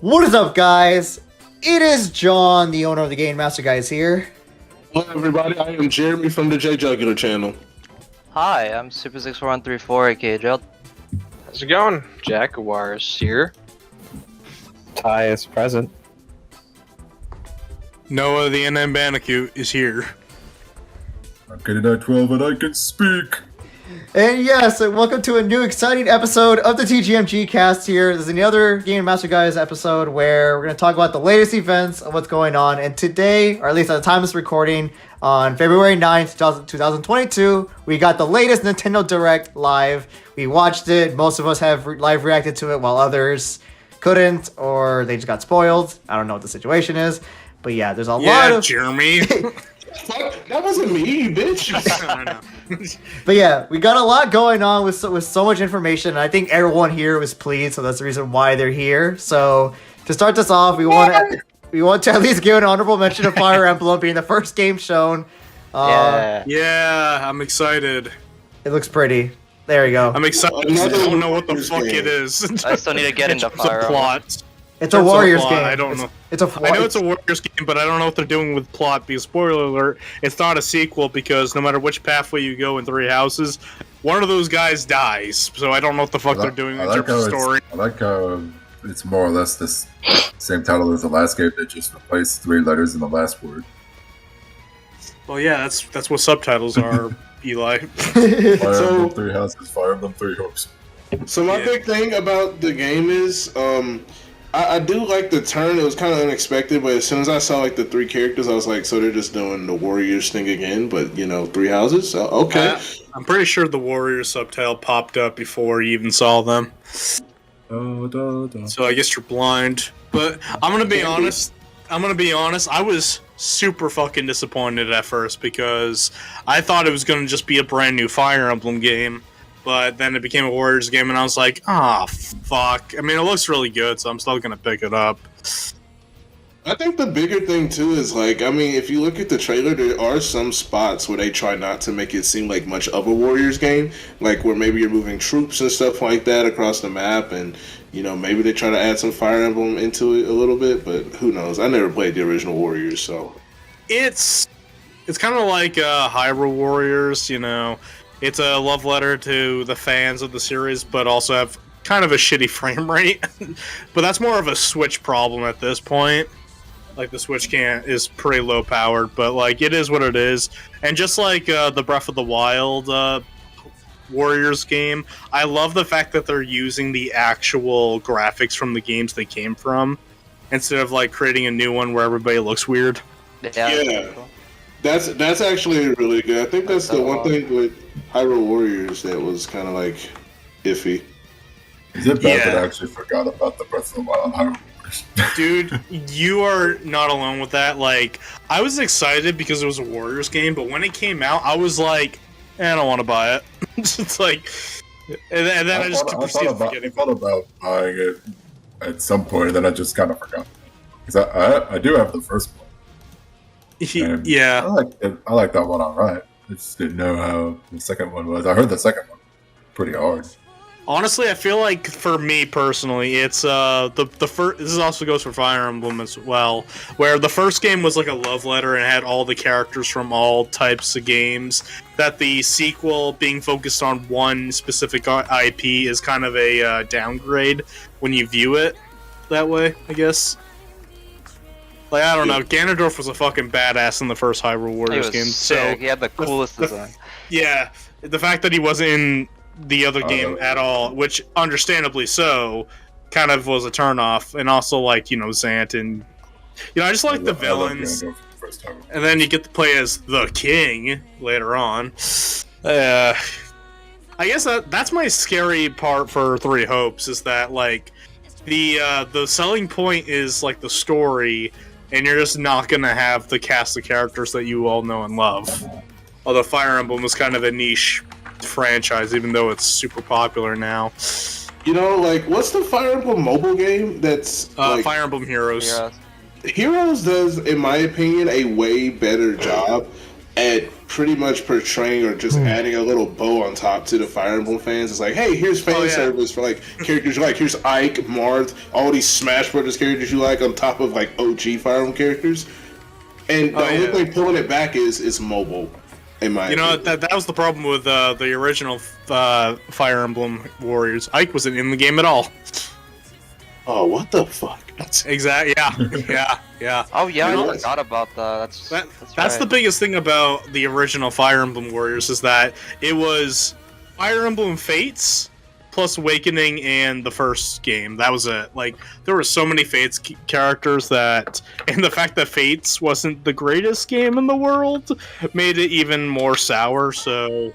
What is up, guys? It is John, the owner of the Game Master Guys here. Hello, everybody. I am Jeremy from the J Jugular channel. Hi, I'm Super6134 aka Gerald. How's it going? Jaguars here. Ty is present. Noah the NM Bandicoot is here. I'm getting at 12 and I can speak. And yes, welcome to a new exciting episode of the TGMG cast here. This is another Game Master Guys episode where we're going to talk about the latest events of what's going on. And today, or at least at the time of this recording, on February 9th, 2022, we got the latest Nintendo Direct live. We watched it. Most of us have live reacted to it while others couldn't, or they just got spoiled. I don't know what the situation is. But yeah, there's a lot of... Jeremy. Fuck, that wasn't me, bitch. I know. But yeah, we got a lot going on with so much information. And I think everyone here was pleased, so that's the reason why they're here. So to start this off, we want to at least give an honorable mention of Fire Emblem being the first game shown. Yeah, I'm excited. It looks pretty. There you go. I'm excited. I don't know what the fuck it is. I still need to get into Fire Emblem. Plot. It's a Warriors game. I don't know. I know it's a Warriors game, but I don't know what they're doing with plot. Because spoiler alert, it's not a sequel because no matter which pathway you go in Three Houses, one of those guys dies. So I don't know what the fuck they're doing in terms of story. I like how it's more or less the same title as the last game. They just replaced 3 letters in the last word. Well, yeah, that's what subtitles are, Eli. Fire Emblem 3 Houses, Fire Emblem 3 Hopes. So my big thing about the game is, I do like the turn. It was kind of unexpected, but as soon as I saw like the 3 characters, I was like, so they're just doing the Warriors thing again, but you know, 3 houses. So, okay. I'm pretty sure the Warriors subtitle popped up before you even saw them. So I guess you're blind. But I'm gonna be honest. I was super fucking disappointed at first because I thought it was gonna just be a brand new Fire Emblem game. But then it became a Warriors game, and I was like, fuck. I mean, it looks really good, so I'm still gonna pick it up. I think the bigger thing, too, is, like, I mean, if you look at the trailer, there are some spots where they try not to make it seem like much of a Warriors game. Like, where maybe you're moving troops and stuff like that across the map, and, you know, maybe they try to add some Fire Emblem into it a little bit, but who knows? I never played the original Warriors, so... It's kind of like Hyrule Warriors, you know... It's a love letter to the fans of the series, but also have kind of a shitty frame rate. But that's more of a Switch problem at this point. Like, the Switch is pretty low powered, but, like, it is what it is. And just like the Breath of the Wild Warriors game, I love the fact that they're using the actual graphics from the games they came from, instead of, like, creating a new one where everybody looks weird. Yeah. That's actually really good. I think that's the one thing with Hyrule Warriors that was kind of like iffy. Is it bad that I actually forgot about the Breath of the Wild Hyrule Warriors? Dude, you are not alone with that. Like, I was excited because it was a Warriors game, but when it came out, I was like, I don't want to buy it. It's like, and then I just proceeded forgetting. I thought about buying it at some point, and then I just kind of forgot. Because I do have the first one. Yeah, I like that one all right. I just didn't know how the second one was. I heard the second one pretty hard. Honestly, I feel like for me personally, it's the first. This also goes for Fire Emblem as well, where the first game was like a love letter and had all the characters from all types of games. That the sequel, being focused on one specific IP, is kind of a downgrade when you view it that way, I guess. Like, I don't know, Ganondorf was a fucking badass in the first Hyrule Warriors game. Sick. So he had the coolest design. Yeah, the fact that he wasn't in the other game at all, which understandably so, kind of was a turnoff. And also, like, you know, Zant and... You know, I just like the villains. And then you get to play as the king later on. I guess that's my scary part for Three Hopes, is that, like, the selling point is, like, the story... And you're just not going to have the cast of characters that you all know and love. Although Fire Emblem was kind of a niche franchise, even though it's super popular now. You know, like, what's the Fire Emblem mobile game that's... like, Fire Emblem Heroes. Heroes does, in my opinion, a way better job at pretty much portraying or just adding a little bow on top to the Fire Emblem fans. It's like, hey, here's fan service for like characters you like. Here's Ike, Marth, all these Smash Brothers characters you like on top of like OG Fire Emblem characters. And the only thing pulling it back is mobile. In my opinion. That was the problem with the original Fire Emblem Warriors. Ike wasn't in the game at all. Oh, what the fuck? Exactly. Yeah. Oh yeah, You know I what? forgot about that. That's the biggest thing about the original Fire Emblem Warriors is that it was Fire Emblem Fates plus Awakening and the first game. That was it. Like there were so many Fates characters that, and the fact that Fates wasn't the greatest game in the world made it even more sour. So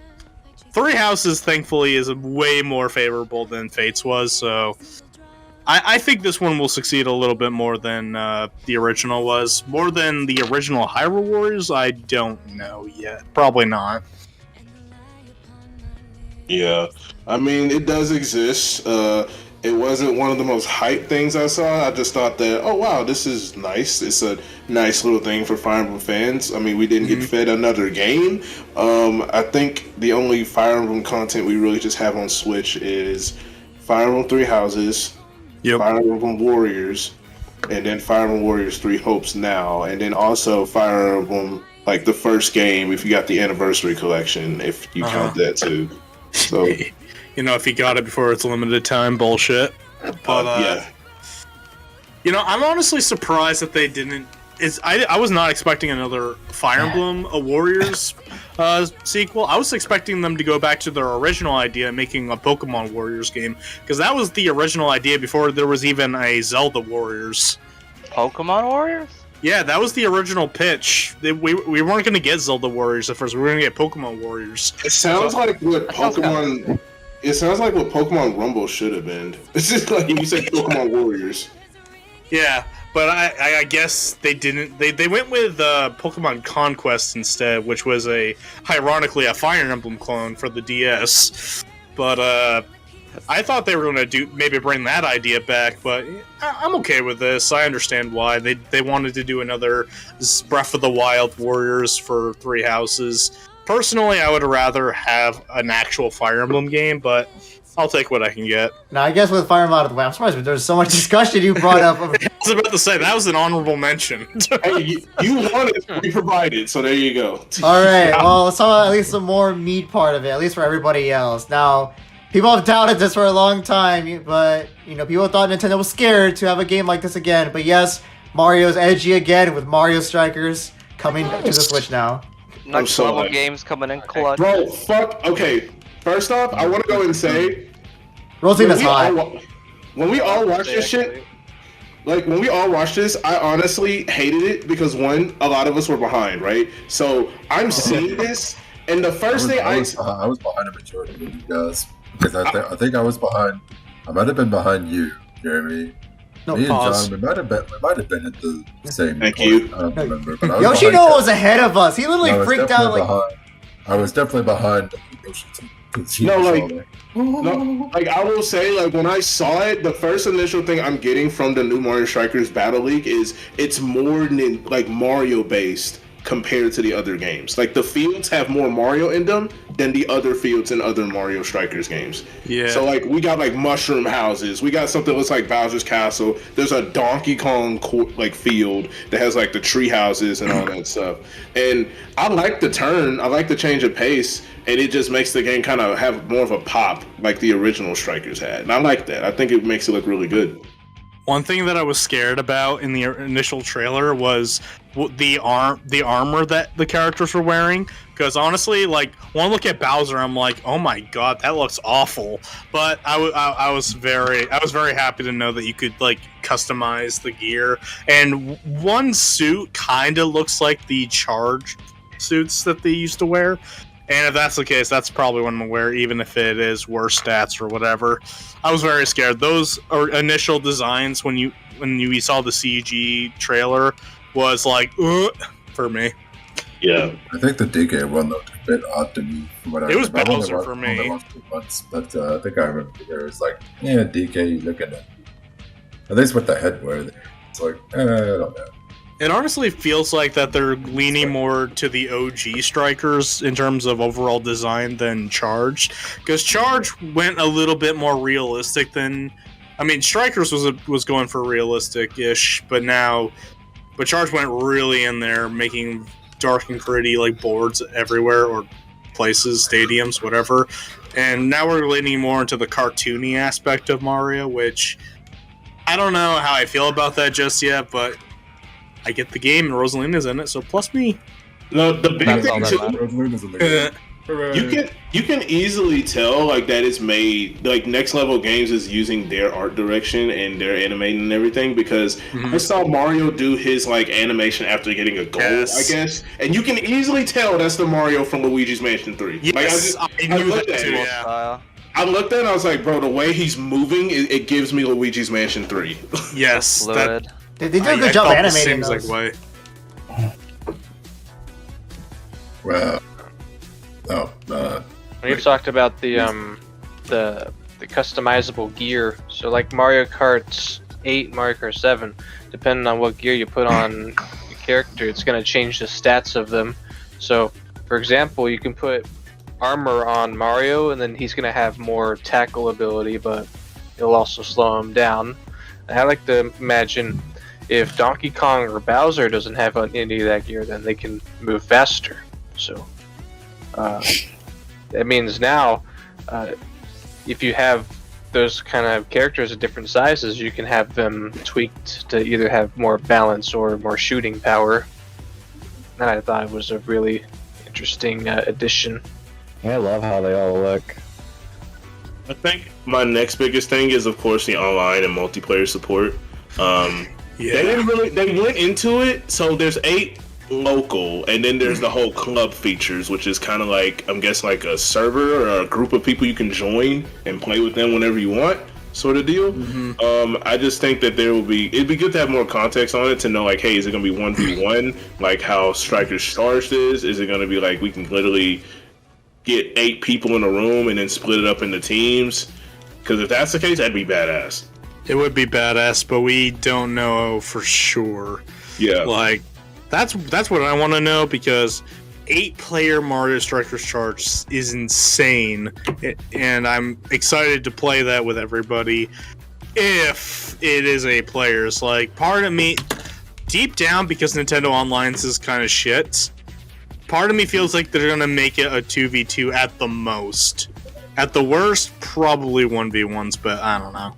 Three Houses, thankfully, is way more favorable than Fates was. So I think this one will succeed a little bit more than the original was. More than the original Hyrule Warriors, I don't know yet. Probably not. Yeah, I mean, it does exist. It wasn't one of the most hyped things I saw. I just thought that, oh wow, this is nice. It's a nice little thing for Fire Emblem fans. I mean, we didn't get fed another game. I think the only Fire Emblem content we really just have on Switch is Fire Emblem Three Houses, Fire Emblem Warriors, and then Fire Emblem Warriors 3 Hopes now, and then also Fire Emblem, like the first game, if you got the Anniversary Collection, if you count that too. So, if you got it before it's limited time, bullshit. But, yeah. I'm honestly surprised that they didn't... I was not expecting another Fire Emblem Warriors sequel. I was expecting them to go back to their original idea, making a Pokemon Warriors game, because that was the original idea before there was even a Zelda Warriors. Pokemon Warriors? Yeah, that was the original pitch. We weren't going to get Zelda Warriors at first. We were going to get Pokemon Warriors. It sounds like what Pokemon... It sounds like what Pokemon Rumble should have been. It's just like you said Pokemon Warriors. Yeah, but I guess they didn't. They went with Pokemon Conquest instead, which was ironically a Fire Emblem clone for the DS. But I thought they were going to maybe bring that idea back, but I'm okay with this. I understand why they wanted to do another Breath of the Wild Warriors for Three Houses. Personally, I would rather have an actual Fire Emblem game, but I'll take what I can get. Now, I guess with Fire Emblem out of the way, I'm surprised there's so much discussion you brought up. I was about to say, that was an honorable mention. Hey, you wanted, we provided, so there you go. All right, well, let's talk about at least some more meat part of it, at least for everybody else. Now, people have doubted this for a long time, but, people thought Nintendo was scared to have a game like this again. But yes, Mario's edgy again with Mario Strikers coming to the Switch now. Next level games coming in clutch. Bro, fuck. Okay, first off, I want to go and say... Roll team is high. When we all watch this shit... Like, when we all watched this, I honestly hated it because, one, a lot of us were behind, right? So, I'm seeing this, and the first thing I was behind a majority of you guys. Because I think I was behind... I might have been behind you, Jeremy. No, Me and pause. John, we might have been at the same Thank point. you. I don't remember. But I was Yoshino behind was ahead of us. He literally freaked out like... I was definitely behind Yoshi. No, like I will say, like when I saw it, the first initial thing I'm getting from the new Mario Strikers Battle League is it's more like Mario based compared to the other games. Like the fields have more Mario in them than the other fields in other Mario Strikers games. Yeah. So like we got like mushroom houses, we got something that looks like Bowser's Castle. There's a Donkey Kong like field that has like the tree houses and all that stuff. And I like the turn, I like the change of pace, and it just makes the game kind of have more of a pop like the original Strikers had. And I like that. I think it makes it look really good. One thing that I was scared about in the initial trailer was the armor that the characters were wearing. Because honestly, like when I look at Bowser, I'm like, oh my god, that looks awful. But I was very happy to know that you could like customize the gear. And one suit kind of looks like the charged suits that they used to wear. And if that's the case, that's probably what I'm gonna wear, even if it is worse stats or whatever. I was very scared. Those are initial designs when you saw the CG trailer was like, for me. Yeah, I think the DK one looked a bit odd to me. From what it was I Bowser for me. I watched it once, but I think I remember there was like, yeah, DK looking at least with the headwear there. It's like, I don't know. It honestly feels like that they're leaning more to the OG Strikers in terms of overall design than Charged, because Charged went a little bit more realistic than. I mean, Strikers was going for realistic-ish, but Charged went really in there, making dark and gritty like boards everywhere or places, stadiums, whatever. And now we're leaning more into the cartoony aspect of Mario, which I don't know how I feel about that just yet, but I get the game and Rosalina's in it, so plus me. No, the big That's thing all too, that matters. Rosalina's in the game. you can easily tell like that it's made like Next Level Games is using their art direction and their animating and everything, because I saw Mario do his like animation after getting a goal, Yes. I guess, and you can easily tell that's the Mario from Luigi's Mansion 3. Yes, Like, I knew looked that at too, it. yeah. Style. I looked at it and I was like, bro, the way he's moving, it gives me Luigi's Mansion 3. Yes, that, Fluid. They do a I good job felt the animating same those. exact way. Well, oh, When you talked about the customizable gear, so like Mario Kart 8, Mario Kart 7, depending on what gear you put on your character, it's going to change the stats of them. So, for example, you can put armor on Mario, and then he's going to have more tackle ability, but it'll also slow him down. And I like to imagine if Donkey Kong or Bowser doesn't have any of that gear, then they can move faster. So, that means now, if you have those kind of characters at different sizes, you can have them tweaked to either have more balance or more shooting power. And I thought it was a really interesting addition. I love how they all look. I think my next biggest thing is, of course, the online and multiplayer support. They went into it, so there's 8 local, and then there's the whole club features, which is kind of like, I'm guessing, like a server or a group of people you can join and play with them whenever you want, sort of deal. I just think that it'd be good to have more context on it to know, like, hey, is it going to be 1v1, like how Strikers Charged is? Is it going to be like we can literally get 8 people in a room and then split it up into teams? Because if that's the case, that'd be badass. It would be badass, but we don't know for sure. Yeah. Like, that's what I want to know, because 8-player Mario Strikers Charged is insane, and I'm excited to play that with everybody. If it is 8 players, like, part of me, deep down, because Nintendo Online's is kind of shit, part of me feels like they're gonna make it a 2v2 at the most. At the worst, probably 1v1s, but I don't know.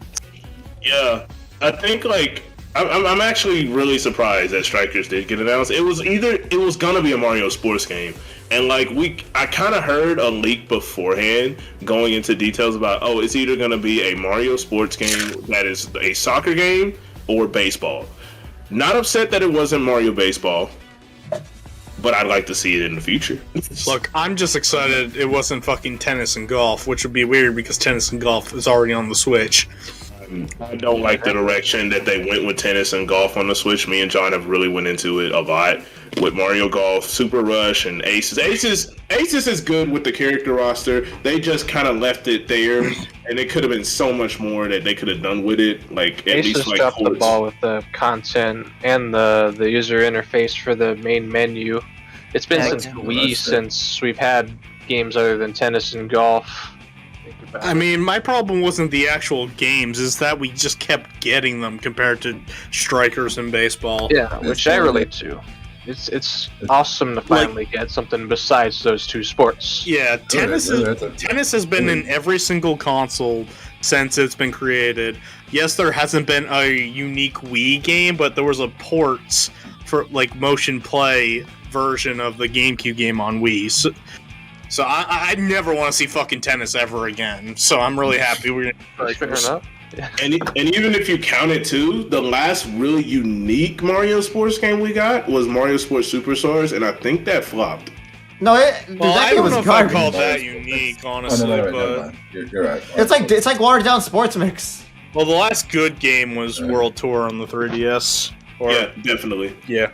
Yeah, I think like I'm actually really surprised that Strikers did get announced. It was gonna be a Mario sports game, and like I kind of heard a leak beforehand going into details about, oh, it's either gonna be a Mario sports game that is a soccer game or baseball. Not upset that it wasn't Mario baseball, but I'd like to see it in the future. Look, I'm just excited it wasn't fucking tennis and golf, which would be weird because tennis and golf is already on the Switch. I don't like the direction that they went with tennis and golf on the Switch. Me and John have really went into it a lot with Mario Golf, Super Rush, and Aces. Aces is good with the character roster. They just kind of left it there, and it could have been so much more that they could have done with it. Like at Aces least like dropped the ports. ball with the content and the user interface for the main menu. It's been Yeah, since yeah. Wii since we've had games other than tennis and golf. Think about I it. mean, my problem wasn't the actual games, is that we just kept getting them compared to Strikers and baseball. Yeah, which I relate to. It's awesome to finally get something besides those 2 sports. Yeah, tennis yeah, tennis has been in every single console since it's been created. Yes, there hasn't been a unique Wii game, but there was a port for like motion play version of the GameCube game on Wii. So I never want to see fucking tennis ever again. So I'm really happy we're gonna Fair enough. And even if you count it too, the last really unique Mario sports game we got was Mario Sports Superstars, and I think that flopped. No, Well, that I game don't was know if I garbage. call that unique, honestly. never But mind. You're right. It's like watered down sports mix. well, the last good game was World Tour on the 3DS. Or, Yeah, definitely. yeah.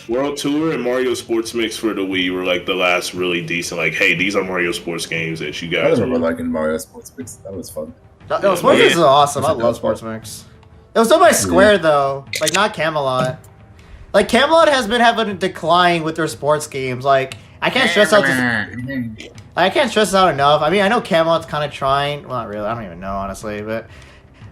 World Tour and Mario Sports Mix for the Wii were like the last really decent, like, hey, these are Mario sports games that you I guys remember will. liking Mario Sports Mix. That was fun. No, sports mix is awesome. I That's a love good sports one. mix. It was done by Square though, like not Camelot. like Camelot has been having a decline with their sports games. Like I can't stress out I can't stress this out enough. I mean, I know Camelot's kind of trying. Well, not really. I don't even know honestly, but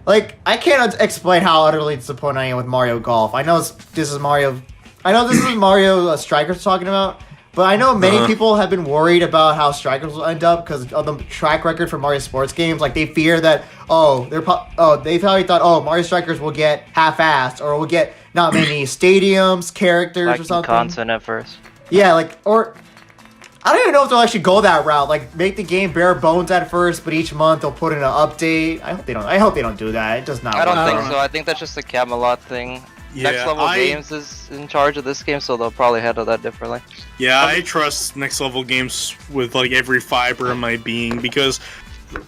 like I can't explain how utterly disappointed I am with Mario Golf. I know this is Mario Strikers talking about. But I know many people have been worried about how Strikers will end up because of the track record for Mario sports games. Like they fear that they probably thought Mario Strikers will get half-assed or will get not many stadiums, characters, Like or something. content at first. Yeah, like or I don't even know if they'll actually go that route. Like make the game bare bones at first, but each month they'll put in an update. I hope they don't do that. It does not. I don't work. think so. I think that's just a Camelot thing. Yeah, Next Level Games is in charge of this game, so they'll probably handle that differently. Yeah, I trust Next Level Games with like every fiber of my being because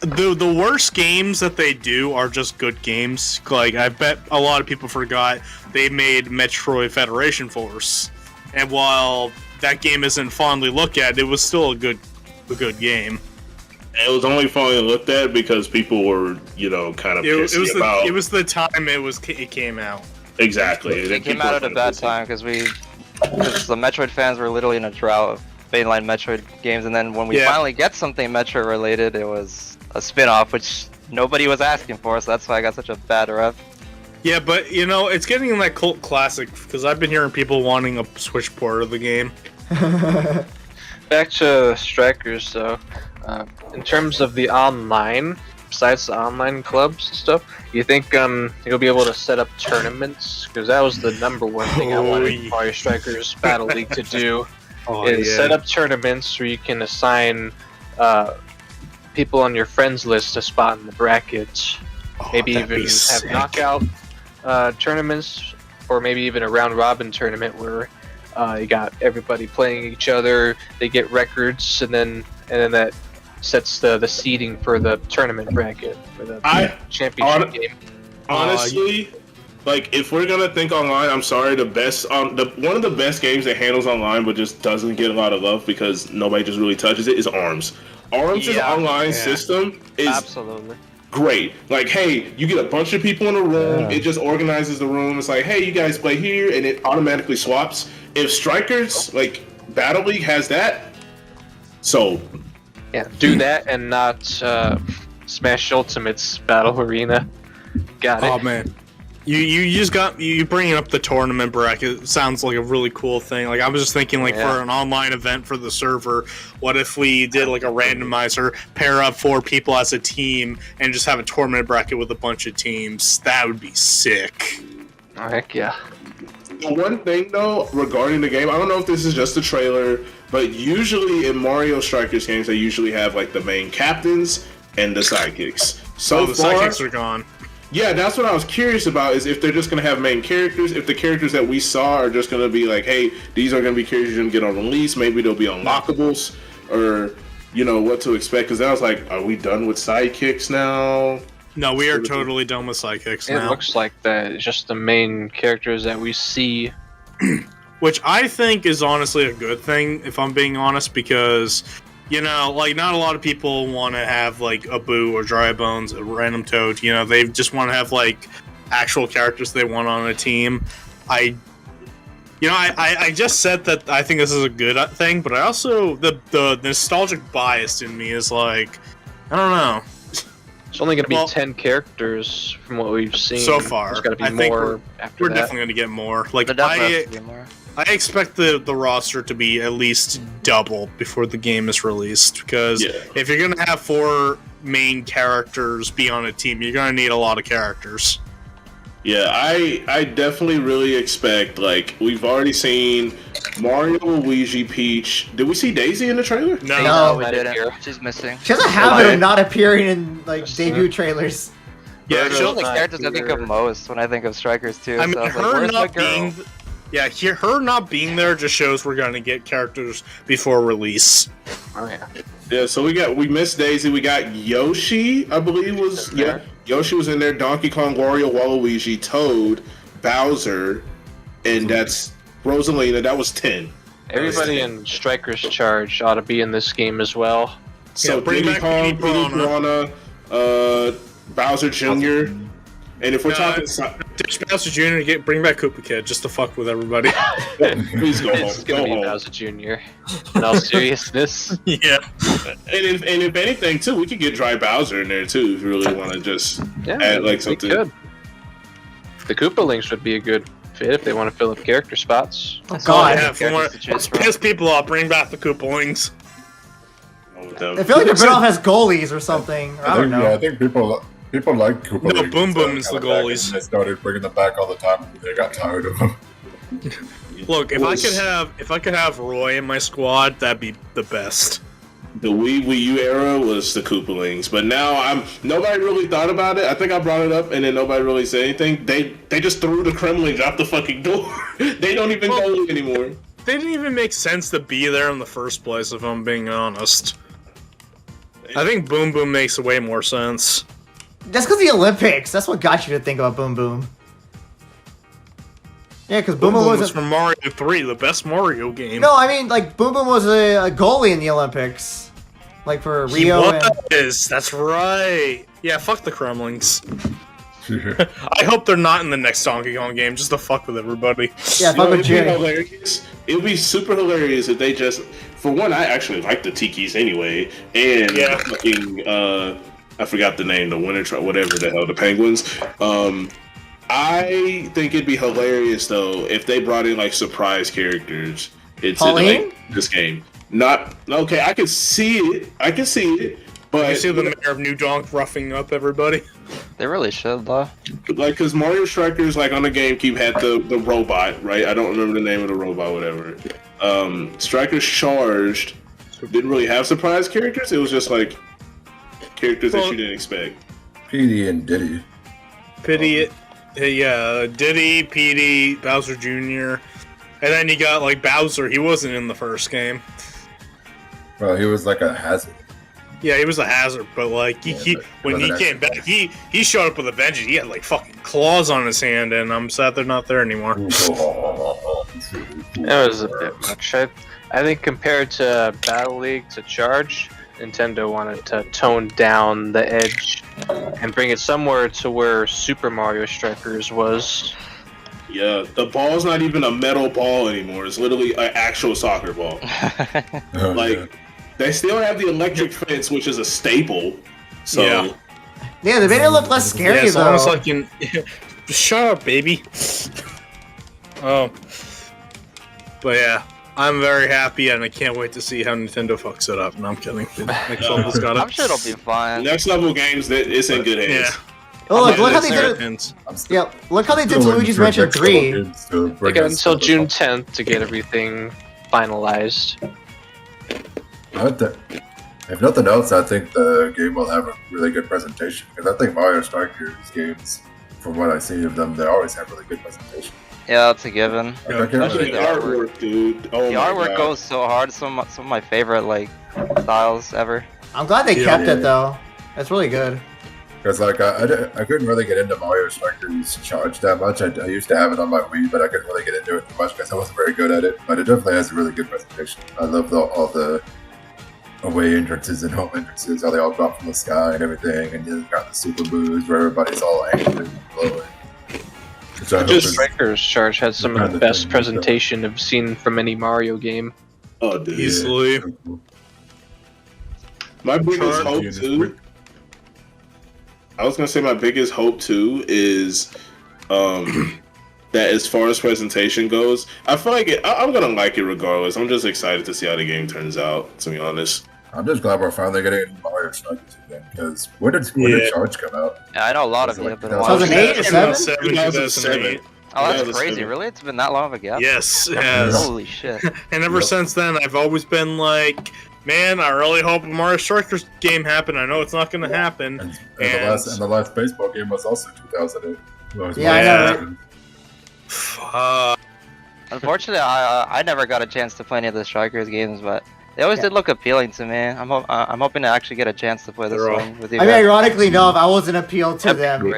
the worst games that they do are just good games. Like I bet a lot of people forgot they made Metroid Federation Force, and while that game isn't fondly looked at, it was still a good game. It was only finally looked at because people were, kind of pissy about. It was the time it came out. Exactly. It came out at a bad time because the Metroid fans were literally in a drought of mainline Metroid games, and then when we finally get something Metroid related, it was a spin-off, which nobody was asking for, so that's why I got such a bad rep. Yeah, but it's getting in that cult classic because I've been hearing people wanting a Switch port of the game. Back to Strikers, though. In terms of the online, besides the online clubs and stuff, you think you'll be able to set up tournaments? Because that was the number one thing I wanted Mario Strikers Battle League to do. Set up tournaments where you can assign people on your friends list a spot in the brackets. Maybe even have knockout tournaments, or maybe even a round robin tournament where you got everybody playing each other. They get records, and then that sets the seeding for the tournament bracket for the championship game. Honestly, like if we're gonna think online, I'm sorry, one of the best games that handles online but just doesn't get a lot of love because nobody just really touches it is ARMS. ARMS' online system is absolutely great. Like, hey, you get a bunch of people in a room, it just organizes the room. It's like, hey, you guys play here, and it automatically swaps. If Strikers, like Battle League has that, so yeah, do that and not Smash Ultimate's Battle Arena. Got it. Oh man, you bringing up the tournament bracket sounds like a really cool thing. Like I was just thinking, like for an online event for the server, what if we did like a randomizer, pair up 4 people as a team, and just have a tournament bracket with a bunch of teams? That would be sick. Oh, heck yeah. The one thing though regarding the game, I don't know if this is just a trailer, but usually in Mario Strikers games, they usually have like the main captains and the sidekicks. So the far, sidekicks are gone. Yeah, that's what I was curious about, is if they're just going to have main characters, if the characters that we saw are just going to be like, hey, these are going to be characters you're going to get on release, maybe they'll be unlockables, or, what to expect, because I was like, are we done with sidekicks now? No, we are totally done with sidekicks now. It looks like that. It's just the main characters that we see. Which I think is honestly a good thing, if I'm being honest, because... like, not a lot of people want to have, like, a Boo or Dry Bones, a random Toad, they just want to have, like, actual characters they want on a team. I just said that I think this is a good thing, but I also, the nostalgic bias in me is, like, I don't know. It's only going to be 10 characters from what we've seen. So far. There's got to be more after we're that. definitely going to get more. Like, There definitely has to be more. I expect the roster to be at least double before the game is released, because if you're going to have 4 main characters be on a team, you're going to need a lot of characters. Yeah, I definitely really expect, like, we've already seen Mario, Luigi, Peach. Did we see Daisy in the trailer? No, we didn't. She's missing. She has a habit of not appering in like debut trailers. Yeah, Those are the characters I think of most when I think of Strikers too. I mean, so I was like, her where's my not girl? being... Yeah, her not being there just shows we're going to get characters before release. Oh, yeah. Yeah, so we missed Daisy. We got Yoshi, I believe was Yoshi was in there. Donkey Kong, Wario, Waluigi, Toad, Bowser, and that's Rosalina. That was 10. Everybody in Striker's Charge ought to be in this game as well. So bring Diddy back Kong, Diddy Piranha, Bowser Jr. And if we're talking, Ditch Bowser Jr. Bring back Koopa Kid just to fuck with everybody. Please go home. It's gonna Go be home. Bowser Jr. In all seriousness. Yeah. And if anything, too, we could get Dry Bowser in there too. If you really want to just add like we something. could. The Koopa Links would be a good fit if they want to fill up character spots. Oh, God. Yeah, let's piss people off. Bring back the Koopalings. I feel like they're been off as goalies or something. Or I don't know. Yeah, I think people like Koopa. No, Leagues, Boom so Boom is the kinda back, goalies. and they started bringing them back all the time. They got tired of them. Look, if I could have Roy in my squad, that'd be the best. The Wii U era was the Koopalings, but now nobody really thought about it. I think I brought it up, and then nobody really said anything. They just threw the Kremlings out the fucking door. They don't even go anymore. They didn't even make sense to be there in the first place, if I'm being honest. I think Boom Boom makes way more sense. That's because the Olympics. That's what got you to think about Boom Boom. Yeah, because Boom Boom was from Mario 3, the best Mario game. No, I mean, like, Boom Boom was a goalie in the Olympics. Like, for Rio and... That's right. Yeah, fuck the Kremlings. I hope they're not in the next Donkey Kong game, just to fuck with everybody. Yeah, fuck with It'd be Jimmy. hilarious. It would be super hilarious if they just... For one, I actually like the Tikis anyway, and fucking, I forgot the name, the Winter whatever the hell, the Penguins. I think it'd be hilarious, though, if they brought in, like, surprise characters into, like, this game. Not... Okay, I can see it, but... You see the mayor of New Donk roughing up everybody? They really should, though. Like, because Mario Strikers, like, on the GameCube had the robot, right? I don't remember the name of the robot, whatever. Strikers Charged didn't really have surprise characters. It was just, like, characters that you didn't expect. Petey and Diddy. Diddy, Petey, Bowser Jr. And then you got, like, Bowser. He wasn't in the first game. Well, he was like a hazard. Yeah, he was a hazard, but like when he came back, he showed up with a vengeance. He had like fucking claws on his hand, and I'm sad they're not there anymore. That was a bit much. I think compared to Battle League to Charge, Nintendo wanted to tone down the edge and bring it somewhere to where Super Mario Strikers was. Yeah, the ball's not even a metal ball anymore. It's literally an actual soccer ball. They still have the electric fence, which is a staple. So yeah, they made it look less scary though. Almost like shut up, baby. But yeah, I'm very happy, and I can't wait to see how Nintendo fucks it up. No, I'm kidding. I'm sure it'll be fine. Next level games, it's in good hands. Yeah. Oh, look how they did it. Yeah, look how they did to Luigi's Mansion 3. They got until June 10th to get everything finalized. If nothing else, I think the game will have a really good presentation. Because I think Mario Strikers games, from what I see of them, they always have really good presentation. Yeah, that's a given. Especially the artwork, dude. Oh the artwork goes so hard. Some of my favorite like styles ever. I'm glad they kept it though. That's really good. Because like I couldn't really get into Mario Strikers Charge that much. I used to have it on my Wii, but I couldn't really get into it too much because I wasn't very good at it. But it definitely has a really good presentation. I love all the away entrances and home entrances, how they all drop from the sky and everything, and you got the super booze where everybody's all angry and glowing. Strikers Charge has some of the best presentation I've seen from any Mario game. Oh, dude. Easily. My biggest hope too. I was gonna say my biggest hope too is that as far as presentation goes, I feel like I'm gonna like it regardless. I'm just excited to see how the game turns out, to be honest. I'm just glad we're finally getting Mario Strikers again, because when did Charge come out? Yeah, I know a lot of you have been 2008 or 7? 2007. Oh, that's crazy. Really? It's been that long of a gap? Yes, it has. Holy shit. And ever since then, I've always been like, man, I really hope a Mario Strikers game happen. I know it's not going to happen. And the last baseball game was also 2008. Yeah, I know, right? Unfortunately, I never got a chance to play any of the Strikers games, but they always did look appealing to me. I'm hoping to actually get a chance to play this one with you. I mean, ironically enough, I wasn't appealed to them.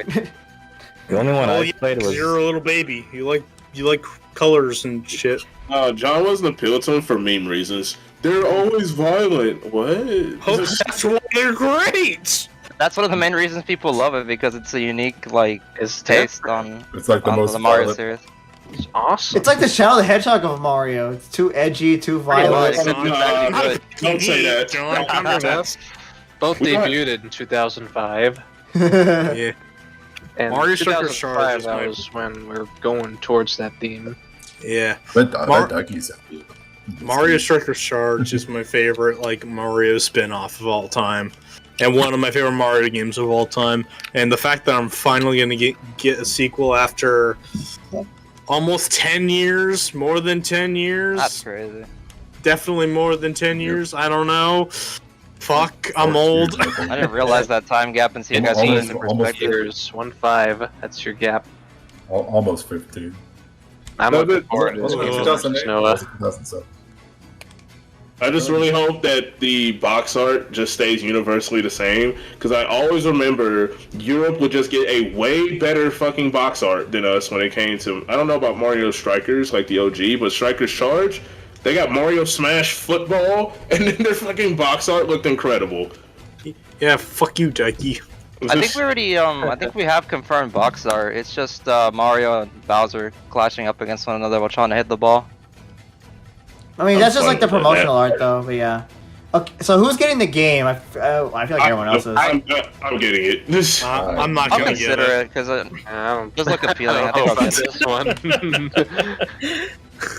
The only one I played was... You're a little baby. You like colors and shit. John wasn't appealed to him for meme reasons. They're always violent. What? Oh, that's why they're great! That's one of the main reasons people love it, because it's a unique like taste on It's like the on most the Mario violent- series. It's awesome. It's like the Shadow the Hedgehog of Mario. It's too edgy, too violent. much. Don't say that. John, come to us. Both We got- debuted in 2005. Yeah. And Mario Striker 2005, Charge is that my- was when we're going towards that theme. Yeah. But Mar- Ducky's Mario Striker Charge is my favorite like Mario spin-off of all time. And one of my favorite Mario games of all time. And the fact that I'm finally gonna get a sequel after almost 10 years, more than 10 years. That's crazy. Definitely more than 10 years. I don't know. Fuck, I'm old. I didn't realize that time gap and see you guys put it into Almost perspective. Years, 1-5. That's your gap. Almost 15. I'm No, looking but- forward to was this it game. 2008? Noah. Was it 2007? I just really hope that the box art just stays universally the same, because I always remember Europe would just get a way better fucking box art than us when it came to, I don't know about Mario Strikers, like the OG, but Strikers Charge, they got Mario Smash Football, and then their fucking box art looked incredible. Yeah, fuck you, Ducky. I think we already I think we have confirmed box art. It's just Mario and Bowser clashing up against one another while trying to hit the ball. I mean, that's just like the fine with promotional that. art, though. But yeah. Okay, so who's getting the game? I feel like everyone else is. I'm getting it. This, I'm not I'll gonna get consider it. it because it I don't, does look appealing. I I think don't I'll know get about it. this one.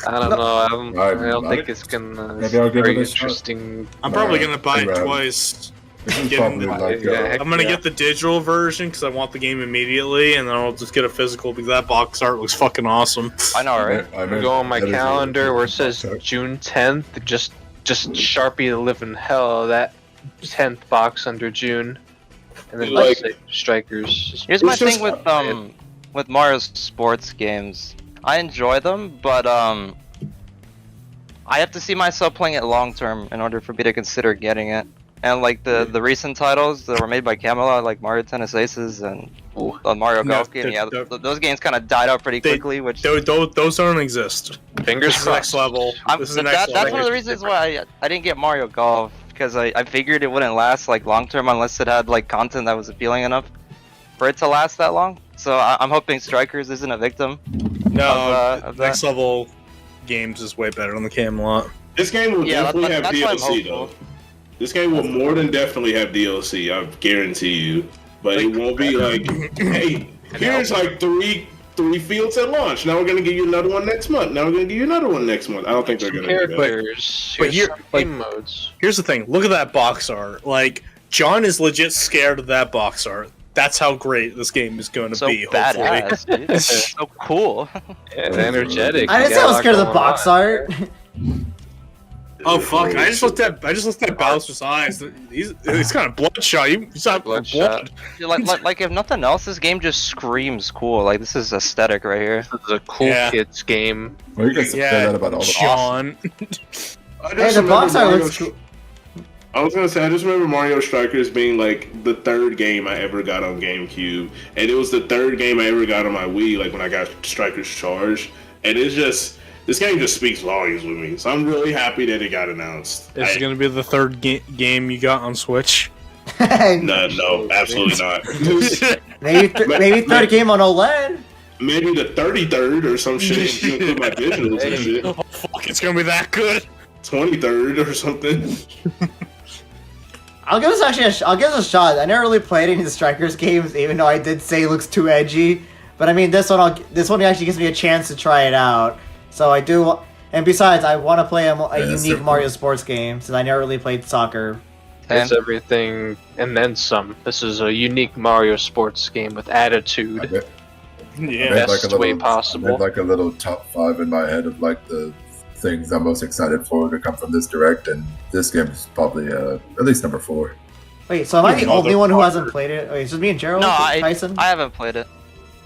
I don't know. I don't think it's gonna. Maybe I'll give very it a shot. interesting. I'm probably gonna buy it Right. twice. This is Get probably in- like Yeah. I'm gonna get the digital version because I want the game immediately, and then I'll just get a physical because that box art looks fucking awesome. I know, right? I I mean, go on my that is a- calendar where it says sorry. June 10th. Just Sharpie the living hell of that 10th box under June, and then Like- like Strikers. Here's my It's just- thing with Mario's sports games. I enjoy them, but I have to see myself playing it long term in order for me to consider getting it. And like the recent titles that were made by Camelot, like Mario Tennis Aces and the Mario No, Golf game, they're- yeah, those games kind of died out pretty They- quickly. Which Those don't exist. Fingers This is the next crossed. level. This is the next that's level. one of the reasons why I didn't get Mario Golf, because I figured it wouldn't last like long term unless it had like content that was appealing enough for it to last that long. So I'm hoping Strikers isn't a victim. No, of next level games is way better than the Camelot. this game will Yeah, definitely have that's why I'm DLC, though. hopeful. This game will more than definitely have DLC, I guarantee you. But it won't be like, hey, here's like three fields at launch. Now we're gonna give you another one next month. Now we're gonna give you another one next month. I don't think they're gonna do that. Characters. But Here's here- some game modes. Here's the thing. Look at that box art. Like John is legit scared of that box art. That's how great this game is going to So be. Hopefully. badass, dude. It's so cool. And energetic. I didn't say I was scared of the box art. Oh fuck! I just looked at Bowser's eyes. He's kind of bloodshot. He's not Bloodshot. blood. like if nothing else, this game just screams cool. Like this is aesthetic right here. This is a cool Yeah. kids game. Well, you can say Yeah, that about all the John. I Hey, just the remember box art Mario looks cool. I was gonna say, I just remember Mario Strikers being like the third game I ever got on GameCube, and it was the third game I ever got on my Wii, like when I got Strikers Charge, and it's just, this game just speaks volumes with me, so I'm really happy that it got announced. This is gonna be the third game you got on Switch. No, absolutely not. maybe third game on OLED. Maybe the 33rd or some shit, if you include my digitals and shit. Oh fuck! It's gonna be that good. 23rd or something. I'll give this I'll give this a shot. I never really played any of the Strikers games, even though I did say it looks too edgy. But I mean, this one actually gives me a chance to try it out. So I do, and besides, I want to play a that's unique so Mario cool. sports game since I never really played soccer. It's everything and then some. This is a unique Mario sports game with attitude. I bet- Yeah. I made Best way possible. I made like a little top 5 in my head of like the things I'm most excited for to come from this direct, and this game is probably at least number 4. Wait, so am I the You only one who motherfucker. hasn't played it? Wait, it's just me and Gerald? No, Tyson? I haven't played it.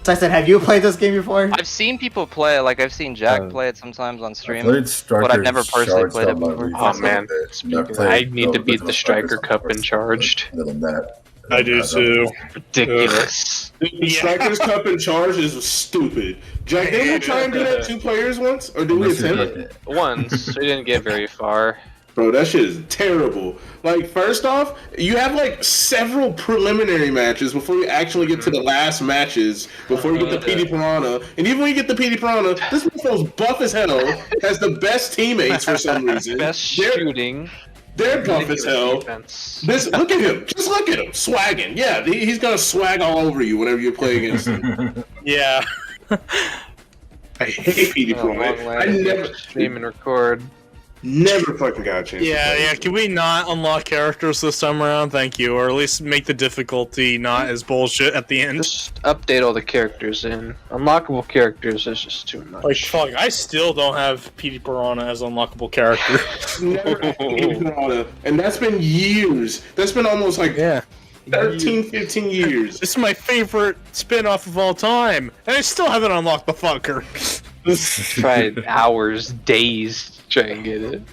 Tyson, have you played this game before? I've seen people play it. Like I've seen Jack play it sometimes on I stream. played Strikers I've never personally Charged played it on my before. Wii Oh, for man. a bit. I've played I need to the beat the original Striker Strikers Cup on in my Charged. Other than that, I do too. Ridiculous. The Strikers Cup in Charge is stupid. Jack, didn't we try and do that 2 players once? Or did we Unless you attempt like it? it. Once we didn't get very far. Bro, that shit is terrible. Like, first off, you have like several preliminary matches before you actually get to the last matches, before you get the PD Piranha. And even when you get the PD Piranha, this motherfucker's buff as hell, has the best teammates for some reason. Best shooting. They're buff as hell. This, look at him. Just look at him. Swagging. Yeah, he's gonna swag all over you whenever you play against him. Yeah. I hate PD Piranha. I never stream and record. Never fucking got a chance. Yeah. Can we not unlock characters this time around? Thank you. Or at least make the difficulty not as bullshit at the end. Just update all the characters in. Unlockable characters is just too much. Like, fuck, I still don't have PD Piranha as unlockable character. Never had PD Piranha. And that's been years. That's been almost like 13, 15 years. This is my favorite spin-off of all time. And I still haven't unlocked the fucker. Tried hours, days to try and get it.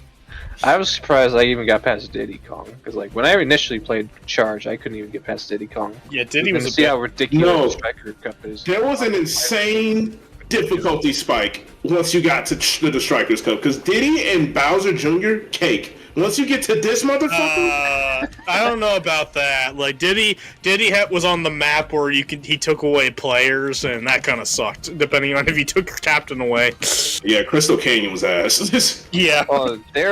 I was surprised I even got past Diddy Kong, because like when I initially played Charge, I couldn't even get past Diddy Kong. Yeah, Diddy was see how ridiculous the Striker Cup is. There was an insane difficulty spike once you got to the Strikers Cup, because Diddy and Bowser Jr. cake. Once you get to this motherfucker, I don't know about that. Like Diddy was on the map where he took away players, and that kind of sucked. Depending on if he took your captain away. Yeah, Crystal Canyon was ass. Yeah.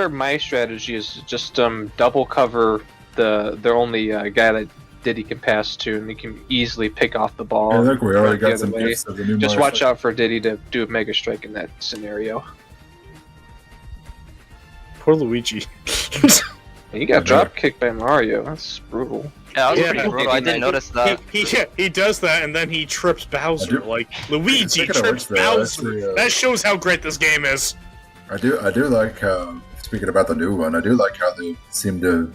My strategy is just double cover their only guy that Diddy can pass to, and he can easily pick off the ball. Yeah, look, we already got some gifts of the new Just watch out for Diddy to do a Mega Strike in that scenario. Poor Luigi. He got drop kicked by Mario. That's brutal. Yeah, that was pretty brutal. I didn't notice that. He does that, and then he trips Bowser. Like Luigi trips Bowser. That shows how great this game is. I do like speaking about the new one. I do like how they seem to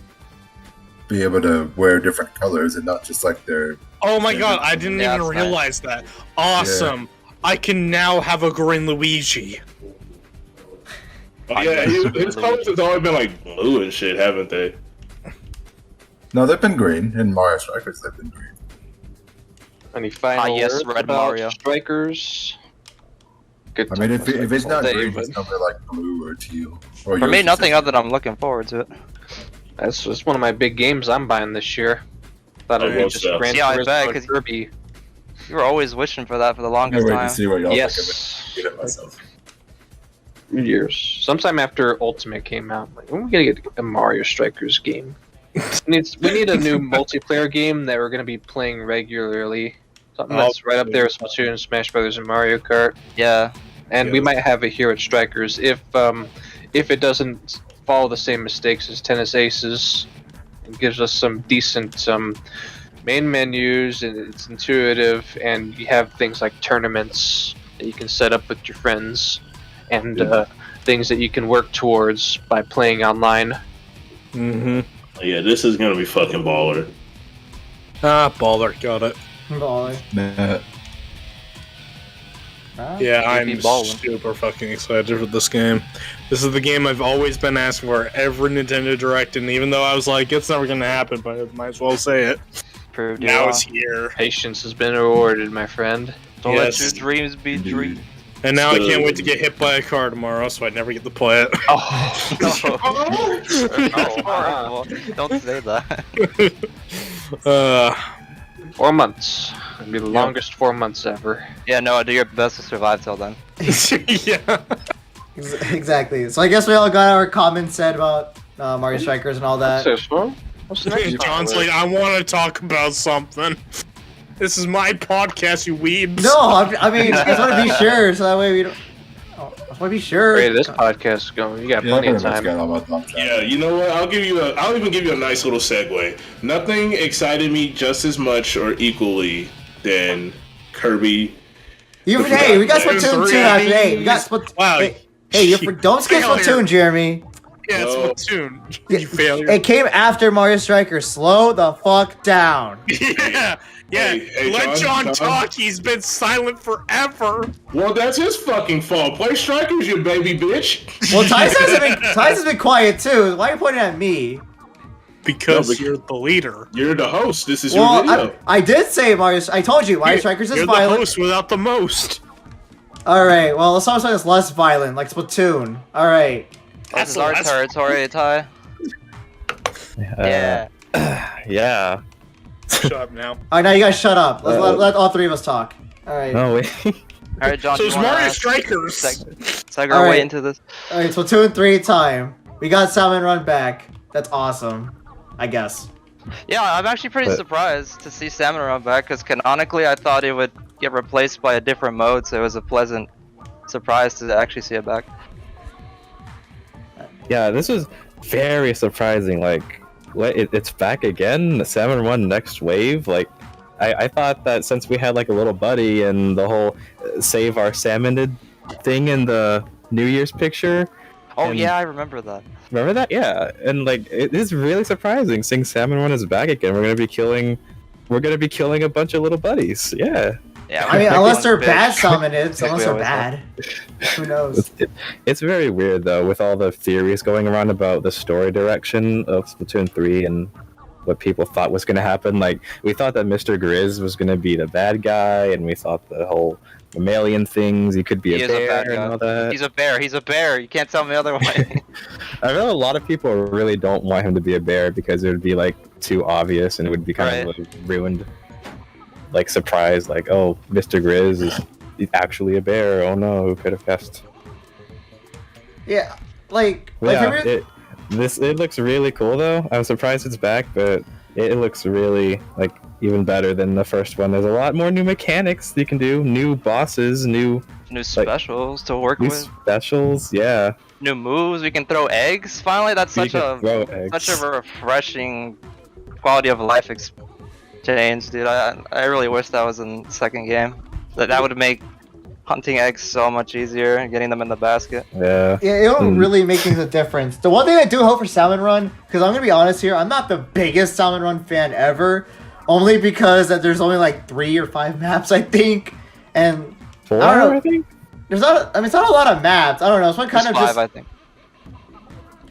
be able to wear different colors and not just like their. Oh my god! I didn't even realize that. Awesome! Yeah. I can now have a green Luigi. Yeah, his colors have always been like blue and shit, haven't they? No, they've been green. In Mario Strikers, they've been green. Any final yes, Red Mario Strikers? Good. I mean, if it's not green, it's probably like blue or teal. Or for me, nothing other than I'm looking forward to it. That's just one of my big games I'm buying this year. Thought it'd be just Gran Turismo and Kirby. You were always wishing for that for the longest time. To see what y'all yes. think of it. Get it myself. Years. Sometime after Ultimate came out, like, when are we gonna get a Mario Strikers game? we need a new multiplayer game that we're gonna be playing regularly. Something that's right up there with Splatoon, Smash Brothers, and Mario Kart. Yeah. And we might have it here at Strikers if it doesn't follow the same mistakes as Tennis Aces and gives us some decent main menus, and it's intuitive, and you have things like tournaments that you can set up with your friends. And things that you can work towards by playing online. Mm-hmm. Yeah, this is gonna be fucking baller. Baller, got it. Baller. Yeah, I'm super fucking excited for this game. This is the game I've always been asking for every Nintendo Direct, and even though I was like, it's never gonna happen, but I might as well say it. Now it's here. Patience has been rewarded, my friend. Don't let your dreams be dreams. And now I can't wait to get hit by a car tomorrow, so I never get to play it. Oh, no. Don't say that. 4 months. It'll be the longest 4 months ever. Yeah, no, do your best to survive till then. Yeah. Exactly. So I guess we all got our comments said about Mario Strikers and all that. What's next? John's like, I want to talk about something. This is my podcast, you weebs. No, I mean, I just want to be sure, so that way we don't. I just want to be sure. Hey, this podcast is going. You got plenty of time. Yeah, you know what? I'll even give you a nice little segue. Nothing excited me just as much or equally than Kirby. Hey, we got Splatoon 2 after 8. We got Splatoon. Wow. Hey, don't skip Splatoon, Jeremy. Yeah, it's Splatoon. You failure. It came after Mario Strikers. Slow the fuck down. Yeah, Hey, let John talk. He's been silent forever. Well, that's his fucking fault. Play Strikers, you baby bitch. Well, Tyson has been quiet too. Why are you pointing at me? Because you're the leader. You're the host. This is your video. I did say Mario. I told you Mario Strikers is violent. You're the host without the most. All right. Well, let's talk something that's less violent, like Splatoon. All right. This is our territory, Ty. Yeah. Yeah. Shut up now. Alright, now you guys shut up. Let all three of us talk. Alright. No, wait. Alright, John, So do it's you wanna Mario Strikers. seg our All way right. into this? Alright, so 2 and 3 time. We got Salmon Run back. That's awesome. I guess. Yeah, I'm actually pretty But- surprised to see Salmon Run back, because canonically I thought it would get replaced by a different mode, so it was a pleasant surprise to actually see it back. Yeah, this was very surprising. Like, what? It's back again? The Salmon Run Next Wave? Like, I thought that since we had like a little buddy and the whole save our salmonid thing in the New Year's picture. Oh And- yeah, I remember that. Remember that? Yeah, and like it is really surprising seeing Salmon Run is back again. We're gonna be killing a bunch of little buddies. Yeah, Yeah, I mean, we're unless they're big. bad salmonids, Like unless we they're always bad. Who knows? it's very weird though with all the theories going around about the story direction of Splatoon 3 and what people thought was gonna happen. Like we thought that Mr. Grizz was gonna be the bad guy, and we thought the whole mammalian things. He could be He a is a bear bad and guy. all that. He's a bear. He's a bear. You can't tell me otherwise. I know a lot of people really don't want him to be a bear because it would be like too obvious and it would be kind of like, ruined, like surprise, like oh, Mr. Grizz is actually a bear. Oh no, who could have guessed? Yeah, like Yeah, have you- it looks really cool though. I'm surprised it's back, but it looks really like even better than the first one. There's a lot more new mechanics you can do, new bosses, new Specials to work with. specials. Yeah, New moves. We can throw eggs. Finally, that's You such can a throw eggs. such a refreshing quality of life exchange, dude. I really wish that was in the second game. That would make hunting eggs so much easier and getting them in the basket. Yeah. Yeah, it don't really make a difference. The one thing I do hope for Salmon Run, because I'm gonna be honest here, I'm not the biggest Salmon Run fan ever, only because that there's only like 3 or 5 maps, I think, and 4, I don't know. I think. there's not. I mean, it's not a lot of maps. I don't know. It's one kind Just of 5, just I think.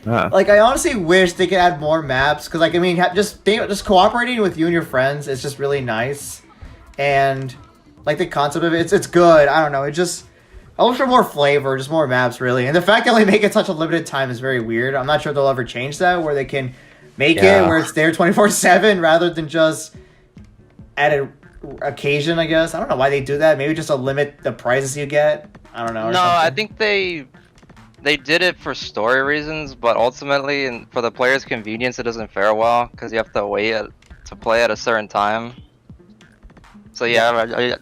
Ah. like I honestly wish they could add more maps, because like I mean, just cooperating with you and your friends is just really nice, and like the concept of it's good. I don't know. It just I look for more flavor, just more maps, really. And the fact they only make it such a limited time is very weird. I'm not sure they'll ever change that, where they can make it Yeah. where it's there 24/7 rather than just at an occasion. I guess I don't know why they do that. Maybe just to limit the prizes you get. I don't know. or No, I something. think they did it for story reasons, but ultimately, and for the player's convenience, it doesn't fare well because you have to wait to play at a certain time. So yeah,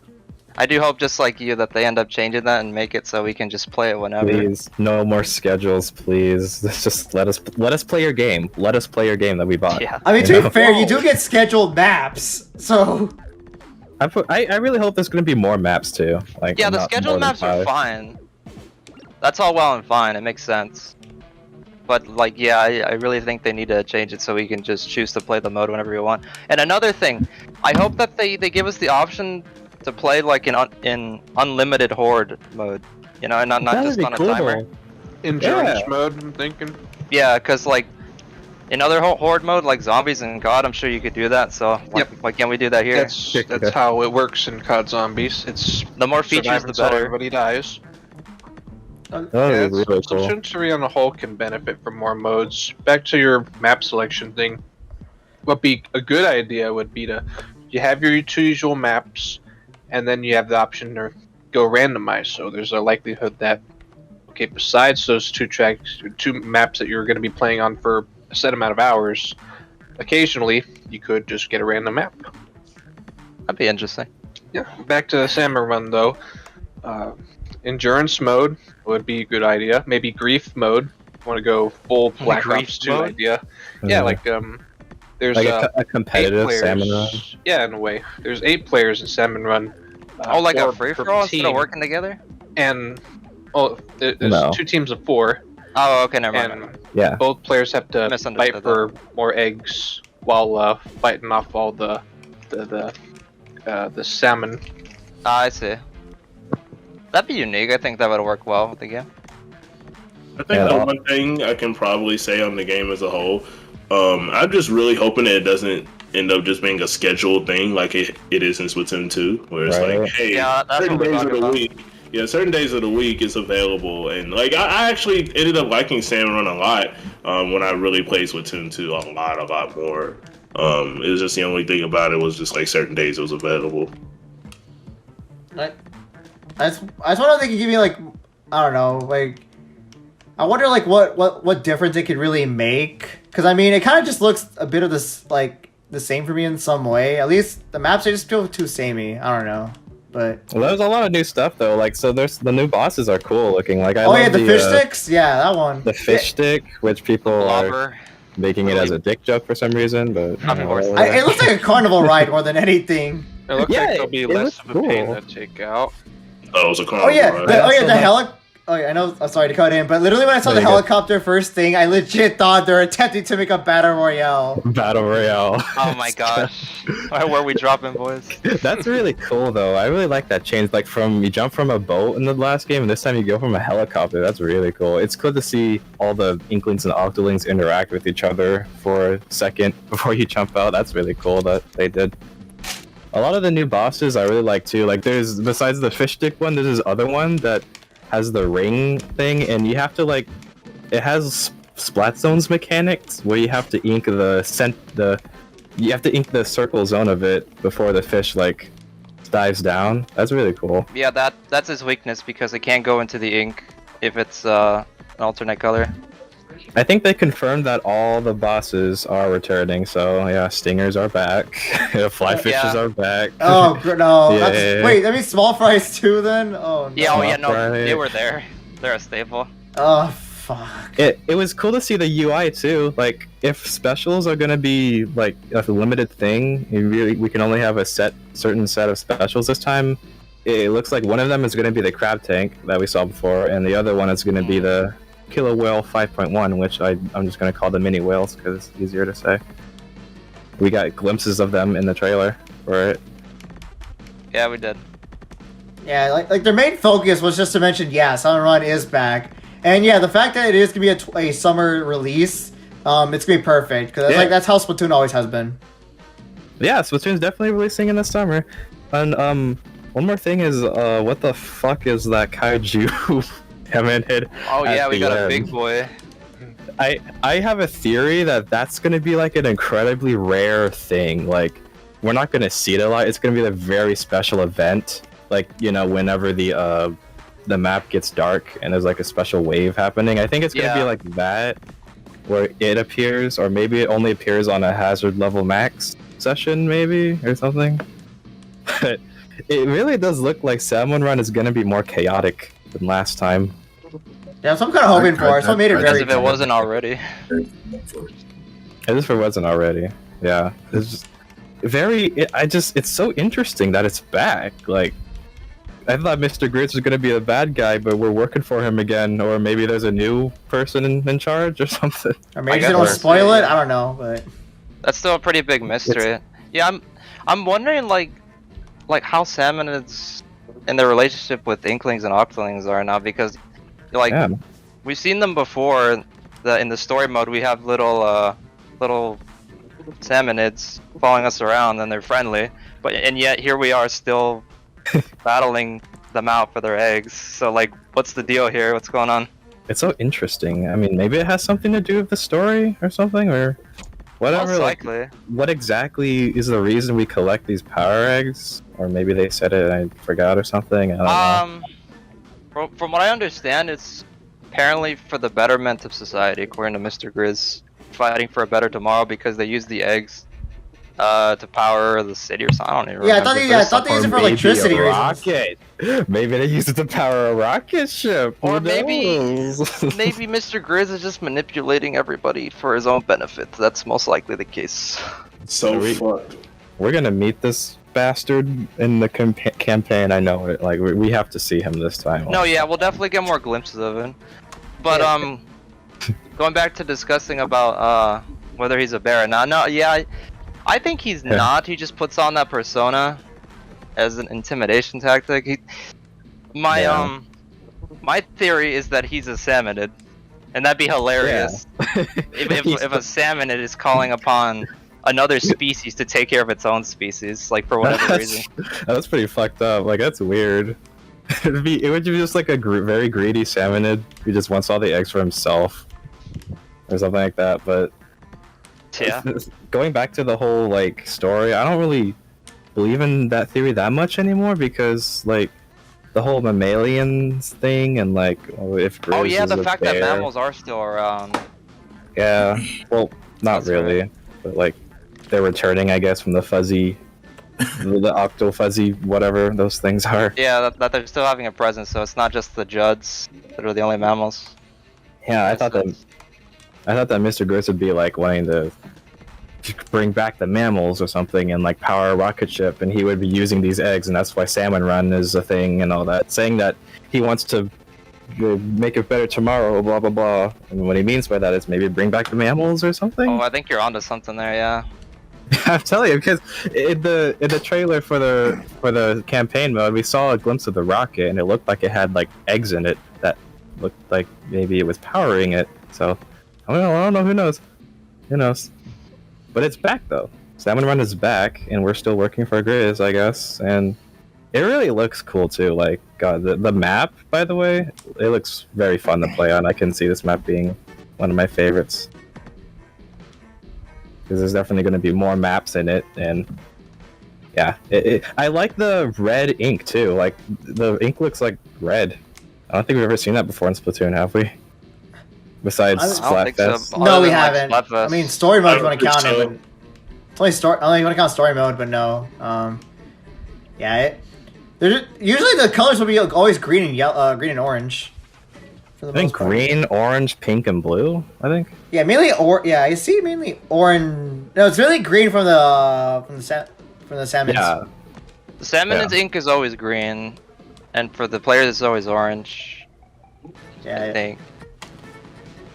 I do hope, just like you, that they end up changing that and make it so we can just play it whenever. Please, no more schedules, please. Just let us play your game. Let us play your game that we bought. Yeah. I mean, You to know? be fair, you do get scheduled maps, so I really hope there's gonna be more maps too. Like Yeah, the not scheduled more than maps are 5. fine. That's all well and fine. It makes sense. But like, yeah, I really think they need to change it so we can just choose to play the mode whenever we want. And another thing, I hope that they give us the option to play like in unlimited horde mode. You know, and not That would just be on a cool. timer. Endurance Yeah. mode, I'm thinking. Yeah, because like in other horde mode like zombies and God, I'm sure you could do that. So why can't we do that here? That's how it works in COD Zombies. It's The more features, survive the until better. everybody dies. That would Yeah, be really cool. Splatoon 3 on the whole can benefit from more modes. Back to your map selection thing. What be a good idea would be to you have your 2 usual maps, and then you have the option to go randomized. So there's a likelihood that okay, besides those 2 maps that you're going to be playing on for a set amount of hours, occasionally you could just get a random map. That'd be interesting. Yeah. Back to Salmon Run though. Endurance mode would be a good idea. Maybe grief mode. Want to go full Black Grief Ops 2 mode? idea. Yeah, like there's like a a competitive Salmon Run. Yeah, in a way. There's 8 players in Salmon Run. Oh, like a 4 free per for all instead team. of working together? And there's No. 2 teams of 4, Oh, okay, never mind. and Yeah. both players have to Misunderstood fight for more eggs while fighting off all the salmon. I see. That'd be unique. I think that would work well with the game. I think Yeah. the one thing I can probably say on the game as a whole, I'm just really hoping that it doesn't end up just being a scheduled thing like it is in Splatoon 2, where it's Right. like, hey, Yeah, that's certain what we're days of talking the about. week, yeah, certain days of the week it's available, and like I actually ended up liking Salmon Run a lot when I really played Splatoon 2 a lot more. It was just the only thing about it was just like certain days it was available. I just wonder if they could give me like, I don't know, like, I wonder like what difference it could really make, because I mean it kind of just looks a bit of this like the same for me in some way. At least the maps are just feel too samey. I don't know, but Well, there's a lot of new stuff though. Like, so there's the new bosses are cool looking. Like, I oh love yeah, the fish sticks, yeah, that one. the fish stick, which people are Blobber. making it as a dick joke for some reason, but Of course. It looks like a carnival ride more than anything. It looks Yeah, like there'll be it less looks of a pain cool. to take out. Oh, it was a Oh carnival yeah, ride. the Oh yeah, I know. I'm sorry to cut in, but literally when I saw No, the you're good. helicopter first thing, I legit thought they're attempting to make a battle royale. Battle Royale. Oh my gosh. Where were we dropping, boys? That's really cool though. I really like that change. Like from you jump from a boat in the last game, and this time you go from a helicopter. That's really cool. It's cool to see all the Inklings and Octolings interact with each other for a second before you jump out. That's really cool that they did. A lot of the new bosses I really like too. Like there's, besides the fish stick one, there's this other one that has the ring thing, and you have to like, it has splat zones mechanics where you have to ink you have to ink the circle zone of it before the fish like dives down. That's really cool. Yeah, that's his weakness because it can't go into the ink if it's an alternate color. I think they confirmed that all the bosses are returning, so yeah, stingers are back. Fly fishes are back. Oh no! Yeah. Wait, that means small fries too then? Oh no! Yeah, oh yeah, no, Right. they were there. They're a staple. Oh fuck! It was cool to see the UI too. Like, if specials are gonna be like a limited thing, we can only have a certain set of specials this time. It looks like one of them is gonna be the crab tank that we saw before, and the other one is gonna be the Killer Whale 5.1, which I'm just gonna call the mini whales because it's easier to say. We got glimpses of them in the trailer for it. Yeah, we did. Yeah, like their main focus was just to mention, yeah, Summer Run is back, and yeah, the fact that it is gonna be a summer release, it's gonna be perfect because Yeah. that's how Splatoon always has been. Yeah, Splatoon's definitely releasing in the summer. And one more thing is, what the fuck is that kaiju commented? Oh at yeah, we the got a end? big boy. I have a theory that that's gonna be like an incredibly rare thing. Like, we're not gonna see it a lot. It's gonna be a very special event. Like, you know, whenever the map gets dark and there's like a special wave happening. I think it's gonna be Yeah. like that, where it appears, or maybe it only appears on a hazard level max session, maybe, or something. But it really does look like Salmon Run is gonna be more chaotic than last time. Yeah, so I'm kind of hoping for it. So it made it As very. if it wasn't already. As if it wasn't already. Yeah. It's just it's so interesting that it's back. Like, I thought Mr. Grizz was gonna be the bad guy, but we're working for him again, or maybe there's a new person in charge or something. Or maybe I they guess don't we're- spoil it. I don't know, but That's still a pretty big mystery. Yeah, I'm wondering like how Salmon is in their relationship with Inklings and Octolings are now, because like Yeah. we've seen them before. In the story mode, we have little salmonids following us around, and they're friendly. And yet here we are still battling them out for their eggs. So like, what's the deal here? What's going on? It's so interesting. I mean, maybe it has something to do with the story or something, or whatever. Most Like, likely. what exactly is the reason we collect these power eggs? Or maybe they said it and I forgot or something. I don't know. From what I understand, it's apparently for the betterment of society, according to Mr. Grizz, fighting for a better tomorrow because they use the eggs to power the city or something. I don't even yeah, remember. I thought they used it for Maybe electricity a reasons. rocket. Maybe they use it to power a rocket ship. Or Who maybe knows? maybe Mr. Grizz is just manipulating everybody for his own benefit. That's most likely the case. So We- fucked. We're gonna meet this bastard in the campaign. I know it. Like, we have to see him this time. No, yeah, we'll definitely get more glimpses of him. But going back to discussing about whether he's a bear or not. No, yeah, I think he's not. He just puts on that persona as an intimidation tactic. My theory is that he's a salmonid, and that'd be hilarious if a salmonid is calling upon another species to take care of its own species, like for whatever reason. That's pretty fucked up. Like, that's weird. it would be just like a very greedy salmonid who just wants all the eggs for himself, or something like that. But Yeah. going back to the whole like story, I don't really believe in that theory that much anymore because like the whole mammalians thing and like if Grizz Oh yeah, is the a fact that bear- mammals are still around. Yeah, well, not That's really, right. but like they're returning, I guess, from the fuzzy, the octo fuzzy, whatever those things are. Yeah, that they're still having a presence, so it's not just the Judds that are the only mammals. Yeah, I Makes thought that sense. Mr. Grizz would be like wanting to bring back the mammals or something and like power a rocket ship, and he would be using these eggs, and that's why Salmon Run is a thing and all that, saying that he wants to make it better tomorrow, blah blah blah. And what he means by that is maybe bring back the mammals or something. Oh, I think you're onto something there, yeah. I'm telling you, because in the trailer for the campaign mode, we saw a glimpse of the rocket, and it looked like it had like eggs in it that looked like maybe it was powering it. So I don't know. Who knows? Who knows? But it's back though. Salmon Run is back, and we're still working for Grizz, I guess. And it really looks cool too. Like God, the map, by the way, it looks very fun to play on. I can see this map being one of my favorites. Because there's definitely going to be more maps in it, and yeah, I like the red ink too. Like the ink looks like red. I don't think we've ever seen that before in Splatoon, have we? Besides I don't think so. Splatfest. Other No, we than, like, haven't. Splatfest. I mean, story mode's I want don't to count think it, so. but it's only story. I only want to count story mode, but no. Yeah. Usually the colors will be always green and yellow, green and orange. For the I think most part. green, orange, pink, and blue. I think. Yeah, mainly yeah, I see mainly orange. No, it's really green from the salmon. Yeah. The Salmon's Yeah. ink is always green, and for the players it's always orange. I Yeah. think.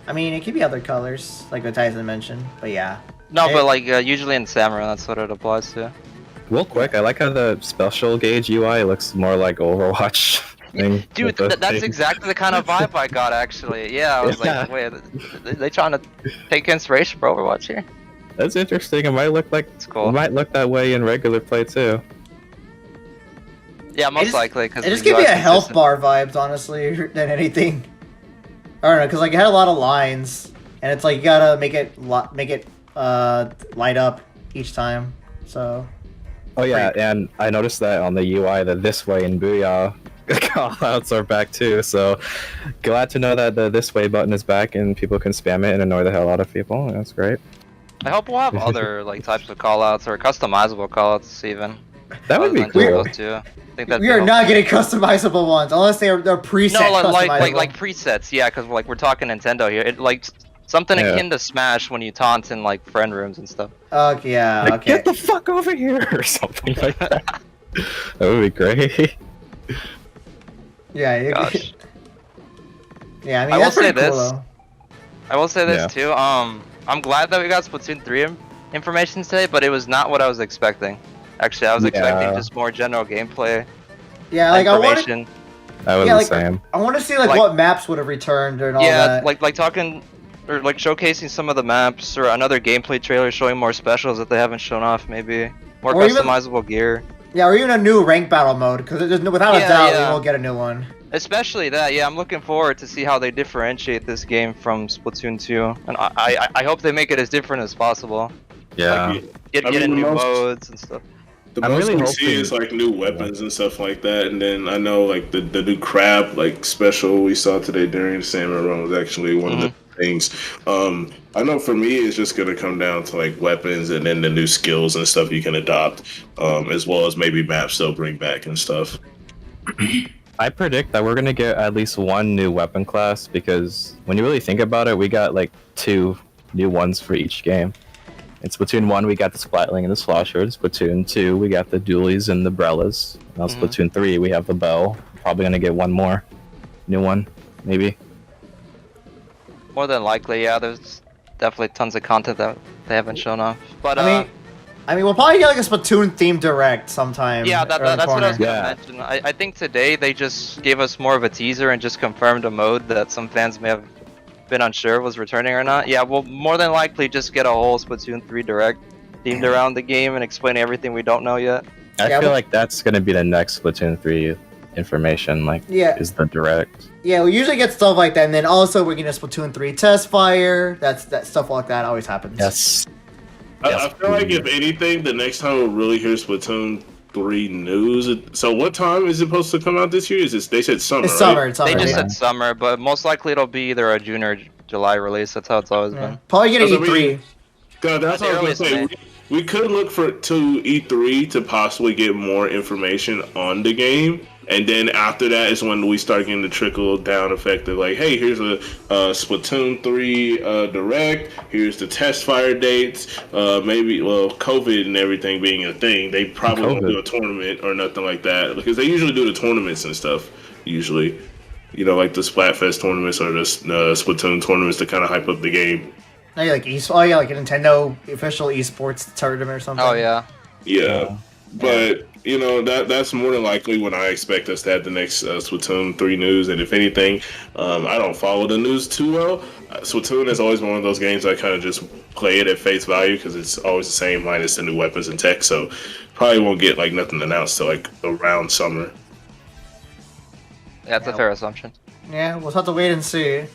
I mean, it could be other colors, like what Tyson mentioned, but yeah. No, Hey. but like usually in Samurai, that's what it applies to. Real quick, I like how the special gauge UI looks more like Overwatch. Thing Dude, with those that's things. exactly the kind of vibe I got actually. Yeah, I was Yeah. like, wait, they trying to take inspiration from Overwatch here? That's interesting. It might look like It's cool. it might look that way in regular play too. Yeah, most just- likely because It just gave me a health bar vibes, honestly, than anything. I don't know, because like it had a lot of lines, and it's like you gotta make it light up each time. So Oh yeah, and I noticed that on the UI, the this way and Booyah callouts are back too. So glad to know that the this way button is back and people can spam it and annoy the hell out of people. That's great. I hope we'll have other like types of callouts or customizable callouts even. That would be other than just cool. those two. I think that'd we be are helpful. not getting customizable ones unless they're preset No, customizable. like presets, yeah, because like we're talking Nintendo here. It like something Yeah. akin to Smash when you taunt in like friend rooms and stuff. Okay, yeah, Like, okay. get the fuck over here or something like that. That would be great. Yeah, Gosh. yeah. I mean, I that's will say pretty cool this. though. I will say this Yeah. too. I'm glad that we got Splatoon 3 information today, but it was not what I was expecting. Actually, I was expecting Yeah. just more general gameplay Yeah, like I wanted, information. I was Yeah, the like- same. I want to see like Like- what maps would have returned and all Yeah, that. like talking or like showcasing some of the maps or another gameplay trailer showing more specials that they haven't shown off. Maybe more Or even- customizable gear. Yeah, or even a new rank battle mode, because without a Yeah, doubt yeah. we will get a new one. Especially that, yeah. I'm looking forward to see how they differentiate this game from Splatoon 2, and I hope they make it as different as possible. Yeah. Like, Get I mean, in the new most- modes and stuff. The I'm most really we see hoping- is like new weapons and stuff like that, and then I know like the new crab like special we saw today during the Salmon Run was actually one of the things. I know for me it's just gonna come down to like weapons and then the new skills and stuff you can adopt, as well as maybe maps they'll bring back and stuff. I predict that we're gonna get at least one new weapon class because when you really think about it, we got like 2 new ones for each game. In Splatoon 1, we got the Splatling and the Slosher. In Splatoon 2, we got the Dualies and the Brellas. Now Splatoon 3, we have the Bow. Probably gonna get one more new one, maybe. More than likely, yeah. There's definitely tons of content that they haven't shown off. But I mean, we'll probably get like a Splatoon themed direct sometime. yeah, around the that's what I was corner. gonna Yeah. mention. I think today they just gave us more of a teaser and just confirmed a mode that some fans may have been unsure was returning or not. Yeah, we'll more than likely just get a whole Splatoon 3 direct themed around the game and explain everything we don't know yet. I Yeah, feel but- like that's gonna be the next Splatoon 3 information. Like, Yeah. is the direct. Yeah, we usually get stuff like that, and then also we're getting a Splatoon 3 test fire. That stuff like that always happens. Yes. I feel like if anything, the next time we'll really hear Splatoon 3 news. So what time is it supposed to come out this year? They said summer. It's summer. Right? It's summer. They just yeah. said summer, but most likely it'll be either a June or July release. That's how it's always been. Probably get an That's what E3. God, that's what I was gonna say. We could look to E3 to possibly get more information on the game, and then after that is when we start getting the trickle down effect of like, hey, here's a Splatoon 3 direct. Here's the test fire dates. Maybe COVID and everything being a thing, they probably won't do a tournament or nothing like that because they usually do the tournaments and stuff. Usually, like the Splatfest tournaments or the Splatoon tournaments to kind of hype up the game. Like like a Nintendo official esports tournament or something. Oh yeah. Yeah, but that's more than likely when I expect us to have the next Splatoon 3 news. And if anything, I don't follow the news too well. Splatoon is always one of those games I kind of just play it at face value because it's always the same minus the new weapons and tech. So probably won't get like nothing announced till like around summer. Yeah, that's a fair assumption. Yeah, we'll have to wait and see.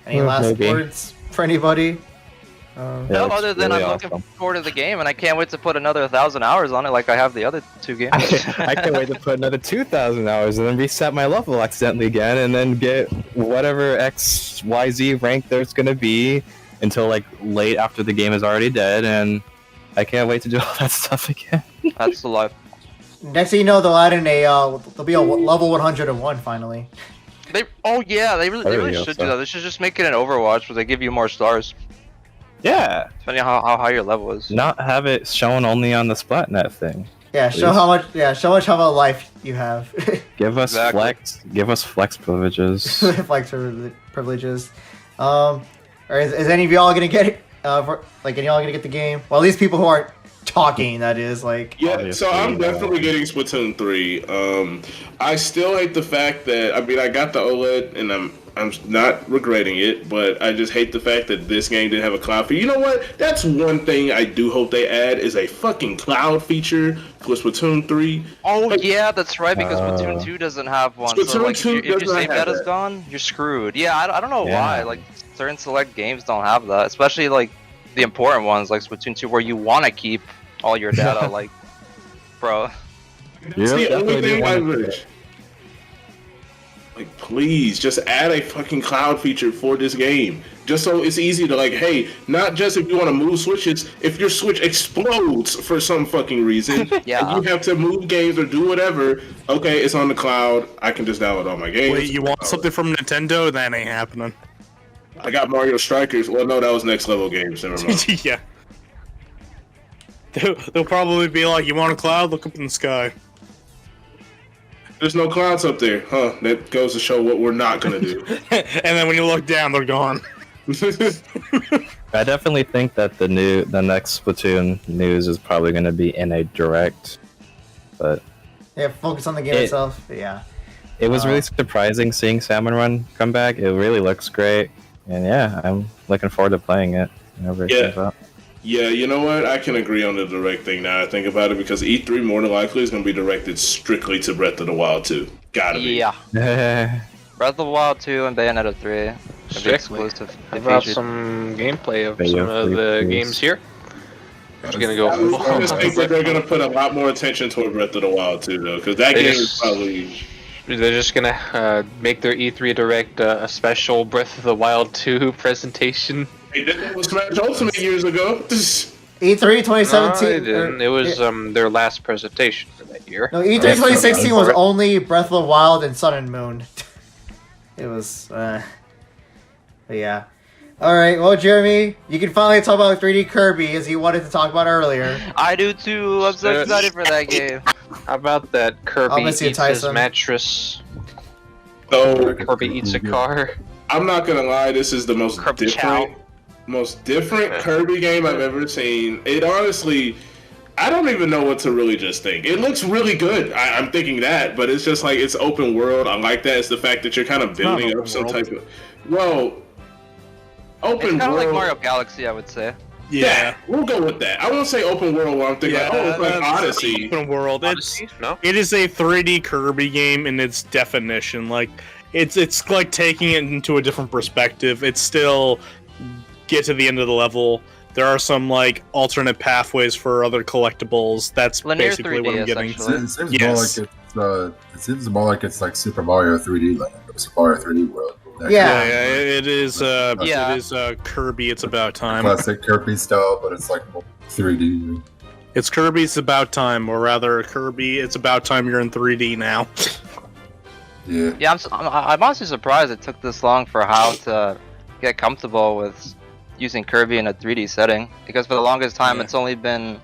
Any last words for anybody? No, other than really I'm looking forward to the game, and I can't wait to put another 1,000 hours on it like I have the other two games. I can't wait to put another 2,000 hours and then reset my level accidentally again and then get whatever XYZ rank there's going to be until like late after the game is already dead, and I can't wait to do all that stuff again. That's the life. Next thing you know, they'll add in there'll be a level 101 finally. They really should do that. They should just make it an Overwatch where they give you more stars. Yeah. Depending on how high your level is. Not have it shown only on the Splatnet thing. Yeah, show how much life you have. Give us flex privileges. Flex privileges. Or is any of y'all gonna get it? Any y'all gonna get the game? Well, at least people who aren't talking, that is like. Yeah, obviously, so I'm definitely getting Splatoon 3. I still hate the fact that I got the OLED and I'm not regretting it, but I just hate the fact that this game didn't have a cloud feature. You know what? That's one thing I do hope they add is a fucking cloud feature for Splatoon 3. Oh yeah, that's right, because Splatoon 2 doesn't have one. Splatoon So like, 2 if your does not save have data's that. gone, you're screwed. Yeah, I don't know why. Like certain select games don't have that, especially like the important ones like Splatoon 2, where you want to keep all your data. Like, bro. That's the only thing I wish. Like, please, just add a fucking cloud feature for this game. Just so it's easy to, like, hey, not just if you want to move switches, if your switch explodes for some fucking reason, Yeah. and you have to move games or do whatever, okay, it's on the cloud, I can just download all my games. Wait, you want something from Nintendo? That ain't happening. I got Mario Strikers. Well, no, that was next level games. Never mind. Yeah. They'll probably be like, you want a cloud? Look up in the sky. There's no clouds up there. Huh, that goes to show what we're not going to do. And then when you look down, they're gone. I definitely think that the next Splatoon news is probably going to be in a direct, but Yeah, focus on the game itself. But yeah. it was really surprising seeing Salmon Run come back. It really looks great, and yeah, I'm looking forward to playing it whenever it comes out. Yeah, you know what? I can agree on the direct thing now I think about it, because E3 more than likely is going to be directed strictly to Breath of the Wild 2. Gotta be. Yeah. Breath of the Wild 2 and Bayonetta 3. Gonna be Strictly. exclusive. How about some gameplay of some of the games here? Just gonna go. I just think that they're going to put a lot more attention toward Breath of the Wild 2, though, because that game is probably... They're just gonna make their E3 Direct a special Breath of the Wild 2 presentation. They did that with Smash Ultimate years ago. E3 2017. No, they didn't. It was their last presentation for that year. No, E3 2016 was only Breath of the Wild and Sun and Moon. It was, but yeah. Alright, well, Jeremy, you can finally talk about 3D Kirby as you wanted to talk about earlier. I do too. I'm so excited for that game. How about that Kirby miss you, eats his Tyson. mattress? So, Kirby eats a car. I'm not going to lie, this is the most Kirby different Kirby game I've ever seen. It honestly... I don't even know what to really just think. It looks really good. I'm thinking that, but it's just like, it's open world. I like that. It's the fact that you're kind of building up some type of... Well, open It's kind of world... like Mario Galaxy, I would say. Yeah. We'll go with that. I won't say open world where I'm thinking, it's like that's Odyssey. Open world. Odyssey? No? It is a 3D Kirby game in its definition. Like, it's like taking it into a different perspective. It's still get to the end of the level. There are some like alternate pathways for other collectibles. That's Linear basically 3D, what I'm getting. essentially. It seems more like it's like Super Mario 3D Land or Super Mario 3D World. Yeah. It is. Yeah. It is Kirby. It's about time. Classic Kirby style, but it's like 3D. It's Kirby's About Time, or rather, Kirby. It's about time you're in 3D now. Yeah. Yeah, I'm honestly surprised it took this long for HAL to get comfortable with using Kirby in a 3D setting, because for the longest time it's only been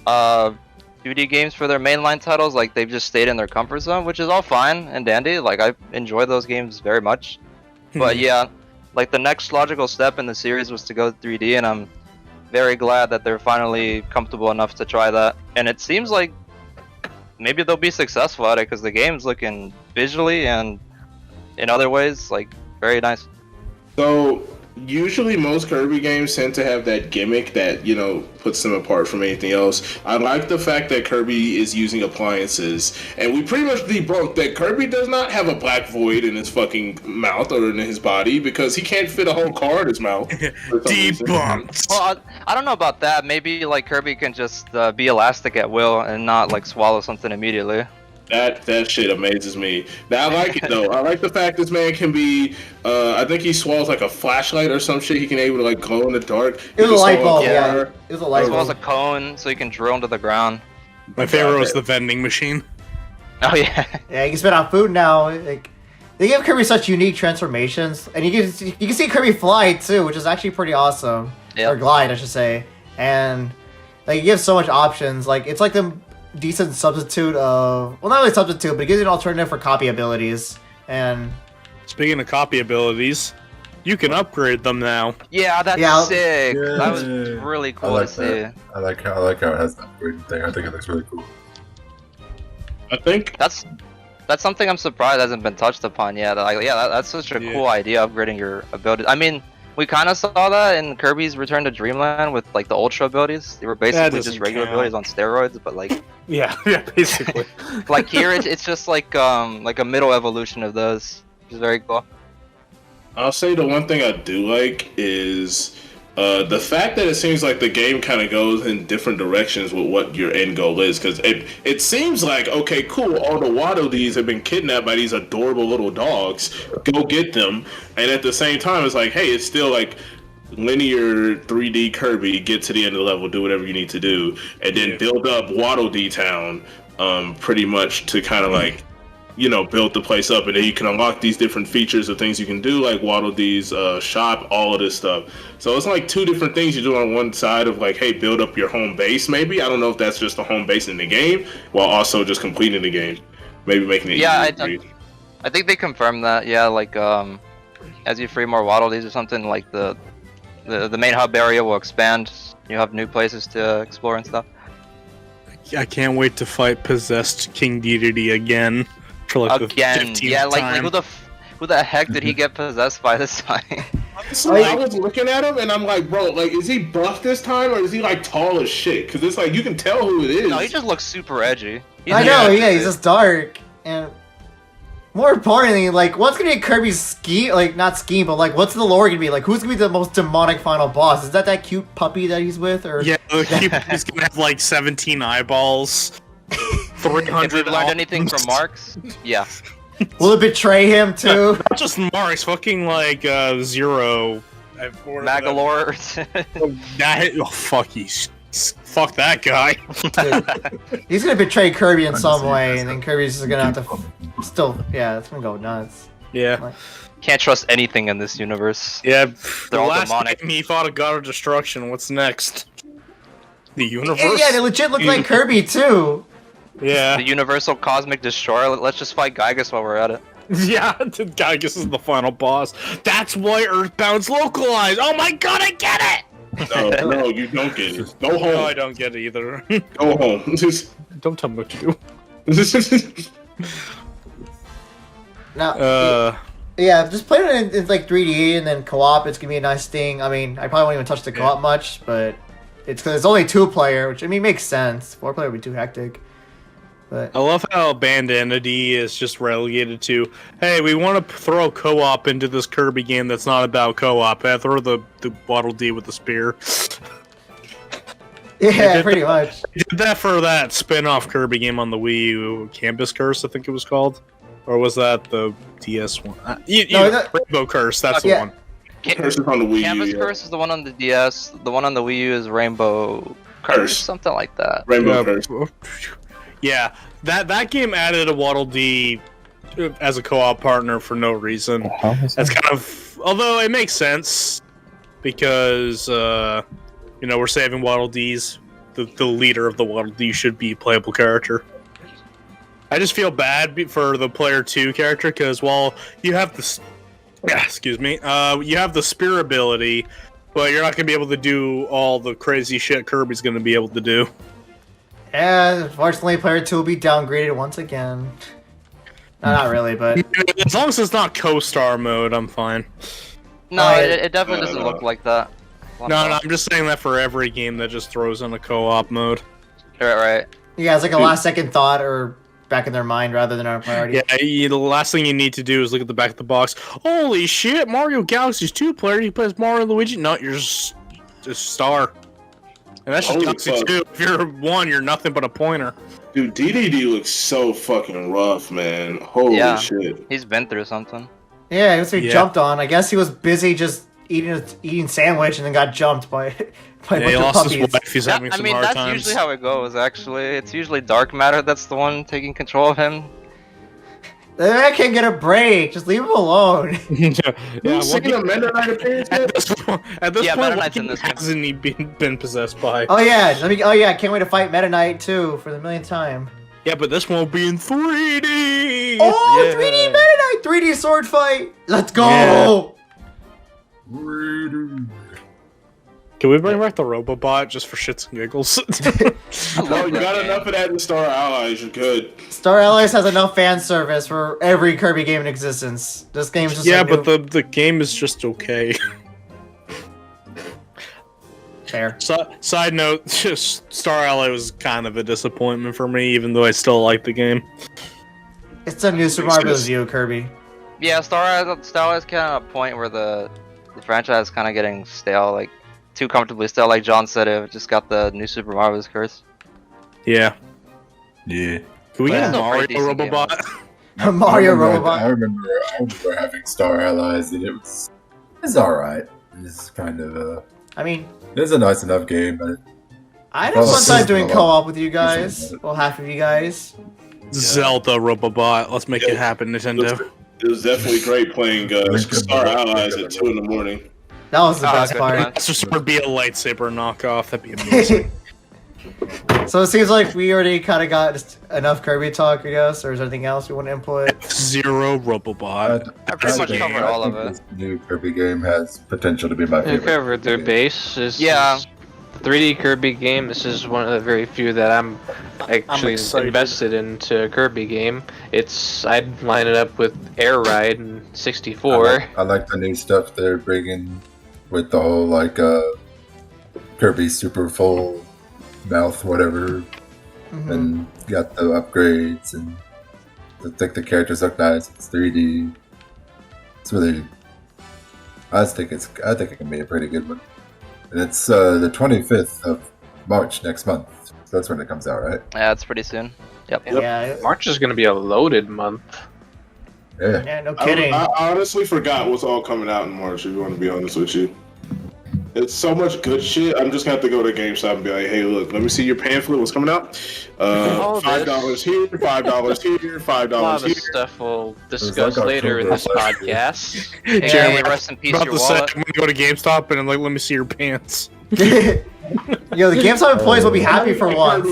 2D games for their mainline titles. Like, they've just stayed in their comfort zone, which is all fine and dandy. Like, I enjoy those games very much. But yeah, like, the next logical step in the series was to go 3D, and I'm very glad that they're finally comfortable enough to try that. And it seems like maybe they'll be successful at it, because the game's looking visually and in other ways like very nice. So usually most Kirby games tend to have that gimmick that, puts them apart from anything else. I like the fact that Kirby is using appliances, and we pretty much debunked that Kirby does not have a black void in his fucking mouth or in his body, because he can't fit a whole car in his mouth. Debunked. Well, I don't know about that. Maybe like Kirby can just be elastic at will and not like swallow something immediately. That shit amazes me. Now, I like it though. I like the fact this man can be. I think he swallows like a flashlight or some shit. He can able to like glow in the dark. It was a light bulb, yeah. It was a light As well as a bulb. cone, so you can drill into the ground. My favorite was the vending machine. Oh yeah. Yeah, you can spit out food now. Like, they give Kirby such unique transformations, and you can see Kirby fly too, which is actually pretty awesome. Yep. Or glide, I should say. And like, it gives so much options. Like, it's like the decent substitute of, well, not really substitute, but it gives you an alternative for copy abilities. And Speaking of copy abilities, you can upgrade them now. Yeah, that's Yeah. sick. Yeah. That was really I cool like to see. that. I like how it has that upgrade thing. I think it looks really cool. I think That's something I'm surprised hasn't been touched upon yet. Like, yeah, that's such a cool idea, upgrading your abilities. I mean, we kind of saw that in Kirby's Return to Dreamland with like the Ultra abilities. They were basically just doesn't regular count. abilities on steroids, but like Yeah, basically. like here it's just like a middle evolution of those, which is very cool. I'll say the one thing I do like is the fact that it seems like the game kind of goes in different directions with what your end goal is. Because it seems like, okay, cool, all the Waddle Dees have been kidnapped by these adorable little dogs. Go get them. And at the same time, it's like, hey, it's still like linear 3D Kirby. Get to the end of the level, do whatever you need to do, and then build up Waddle Dee Town pretty much to kind of like, build the place up, and then you can unlock these different features of things you can do, like Waddle Dee's shop, all of this stuff. So it's like two different things you do on one side of like, hey, build up your home base, maybe. I don't know if that's just the home base in the game, while also just completing the game. Maybe making it Yeah, easier. I think they confirmed that. Yeah, like as you free more Waddle Dees or something, like the main hub area will expand. You have new places to explore and stuff. I can't wait to fight possessed King Dedede again. For like Again, the 15th yeah, like time. who the heck did he get possessed by this time? Honestly, I was looking at him and I'm like, bro, like, is he buff this time or is he like tall as shit? Because it's like you can tell who it is. No, he just looks super edgy. I know, yeah, he's just dark. And more importantly, like, what's gonna be Kirby's scheme? Like, not scheme, but like, what's the lore gonna be? Like, who's gonna be the most demonic final boss? Is that cute puppy that he's with, or Yeah, he's gonna have like 17 eyeballs. If 300 we've learned anything arms. from Marks, yeah. will it betray him too? Not just Marks, fucking like Zero. Magalore. Fuck that guy. He's gonna betray Kirby in some way, and then Kirby's just gonna have to still, yeah, it's gonna go nuts. Yeah. Can't trust anything in this universe. Yeah, They're all last demonic. game he fought a god of destruction. What's next? The universe? Yeah, they legit look like Kirby too. Yeah. The universal cosmic destroyer. Let's just fight Gygus while we're at it. Yeah, Gygus is the final boss. That's why Earthbound's localized. Oh my god, I get it! No, you don't get it. Go home. No, I don't get it either. Go home. Don't tell me what to do. Now, Yeah, just playing it in like 3D and then co-op. It's gonna be a nice thing. I mean, I probably won't even touch the co-op much, but it's because it's only 2-player, which I mean makes sense. 4-player would be too hectic. But I love how Bandana D is just relegated to, hey, we want to throw co-op into this Kirby game that's not about co-op. Throw the Waddle Dee with the spear. yeah, pretty much. They did that for that spin-off Kirby game on the Wii U, Campus Curse, I think it was called. Or was that the DS one? Rainbow Curse, that's the one. Curse is on the Wii Canvas U. Curse is the one on the DS. The one on the Wii U is Rainbow Curse, something like that. Rainbow Curse. Yeah, that game added a Waddle Dee as a co-op partner for no reason. That's kind of, although it makes sense because we're saving Waddle Dees. The leader of the Waddle Dee should be a playable character. I just feel bad for the player 2 character because while you have the you have the spear ability, but you're not gonna be able to do all the crazy shit Kirby's gonna be able to do. And unfortunately, player 2 will be downgraded once again. No, not really, but As long as it's not co-star mode, I'm fine. No, it definitely doesn't look like that. No, I'm just saying that for every game that just throws in a co-op mode. Right. yeah, it's like a last-second thought or back in their mind rather than our priority. Yeah, the last thing you need to do is look at the back of the box. Holy shit, Mario Galaxy's 2-player. You play as Mario and Luigi. No, you're just a star. And that's just Galaxy 2. If you're 1, you're nothing but a pointer. Dude, DDD looks so fucking rough, man. Holy shit. He's been through something. Yeah, he was jumped on. I guess he was busy just eating sandwich and then got jumped by he lost his wife. He's having some hard that's times. Usually how it goes, actually. It's usually Dark Matter that's the one taking control of him. The man can't get a break. Just leave him alone. Singing a Meta Knight appearance yet? At this point, Meta what Knight's in this game. hasn't he been possessed by? Oh yeah, I can't wait to fight Meta Knight too for the millionth time. Yeah, but this won't be in 3D! Oh, Yeah. 3D Meta Knight, 3D sword fight. Let's go. Can we bring back the Robobot just for shits and giggles? No, you got enough of that in Star Allies. You're good. Star Allies has enough fan service for every Kirby game in existence. This game is just but the game is just okay. fair. Side note, just Star Ally was kind of a disappointment for me, even though I still like the game. It's a new Super Mario Bros. U, Kirby. Yeah, Star Wars kind of at a point where the franchise is kind of getting stale, like too comfortably stale. Like John said, it just got the new Super Mario Bros. Curse. Yeah. Yeah. Can we get a Still Mario pretty decent Robobot? Mario I Robobot. remember having Star Allies, and it's alright. It's kind of I mean, it's a nice enough game, but I had a fun time doing co-op with you guys. Well, half of you guys. Zelda Robobot. Let's make it happen, Nintendo. It was definitely great playing Star Allies at 2 in the morning. That was the Oh, best good part. time. Master Sword be a lightsaber knockoff. That'd be amazing. So it seems like we already kind of got just enough Kirby talk, I guess, or is there anything else we want to input? Zero Robobot. I pretty much covered all of think it. This new Kirby game has potential to be my They favorite. covered their game. base. Yeah. 3D Kirby game. This is one of the very few that I'm actually excited. invested into a Kirby game. I'd line it up with Air Ride and 64. I like the new stuff they're bringing with the whole Kirby super full mouth, whatever, Mhm. and got the upgrades, and I think the characters look nice. It's 3D. It's really. I think it can be a pretty good one. And it's the 25th of March next month. So that's when it comes out, right? Yeah, it's pretty soon. Yep. Yeah, March is going to be a loaded month. Yeah. yeah, no kidding. I honestly forgot what's all coming out in March, if you want to be honest with you. It's so much good shit. I'm just going to have to go to GameStop and be like, hey, look, let me see your pamphlet. What's coming out? $5 here, $5 here, A $5 lot of here. stuff we'll like discuss later in this October. podcast. Yeah, Jeremy, rest in peace, about your to say, wallet. I'm gonna go to GameStop and I'm like, let me see your pants. Yo, the GameStop employees will be happy for once.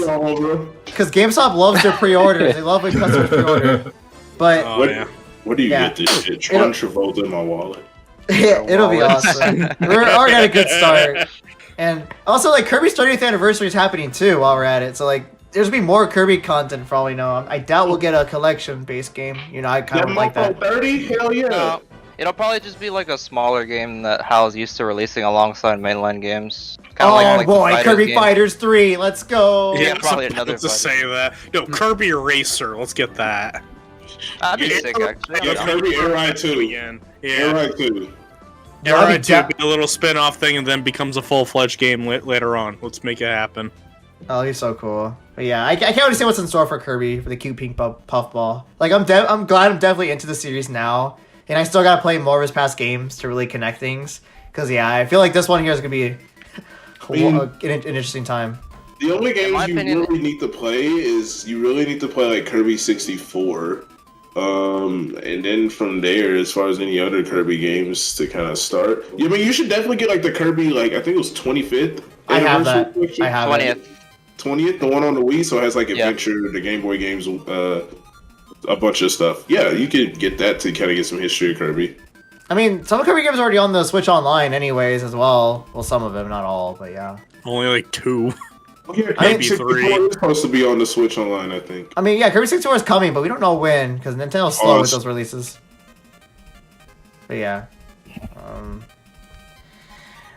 Because GameStop loves their pre-orders. They love when customers pre-order. But Oh, yeah. Where do you Yeah. get this shit? Tron Travolta in my wallet. it'll be wallet. awesome. We're already at a good start. And also, like, Kirby's 30th anniversary is happening too while we're at it. So, like, there's gonna be more Kirby content for all we know. I doubt we'll get a collection-based game. You know, I kind of like that. 30? Hell yeah. No, It'll probably just be like a smaller game that HAL's used to releasing alongside mainline games. Kinda Oh like the boy, Fighters Kirby games. Fighters 3, let's go! Yeah, probably another Let's just fighter. say that. No, Kirby Racer. Let's get that. That'd be Yeah, sick, actually. yeah, Kirby Air Ride 2. Again. Air Yeah. Ride 2. Air That'd be Ride 2 would be a little spin-off thing and then becomes a full-fledged game later on. Let's make it happen. Oh, he's so cool. But yeah, I can't wait to see what's in store for Kirby for the cute pink puffball. Like, I'm glad I'm definitely into the series now, and I still gotta play more of his past games to really connect things. Cause yeah, I feel like this one here is gonna be an interesting time. The only games my you opinion- really need to play is you really need to play like Kirby 64. And then from there, as far as any other Kirby games to kind of start, yeah, I mean, you should definitely get like the Kirby, like I think it was 25th. I have that. anniversary I have 20th. it. 20th, the one on the Wii, so it has like Yeah. Adventure, the Game Boy games, a bunch of stuff. Yeah, you could get that to kind of get some history of Kirby. I mean, some of Kirby games are already on the Switch Online anyways as well. Well, some of them, not all, but yeah. Only like 2. Oh, yeah, I Kirby think 64 is supposed to be on the Switch Online, I think. I mean, yeah, Kirby 64 is coming, but we don't know when, because Nintendo's slow with those releases. But yeah.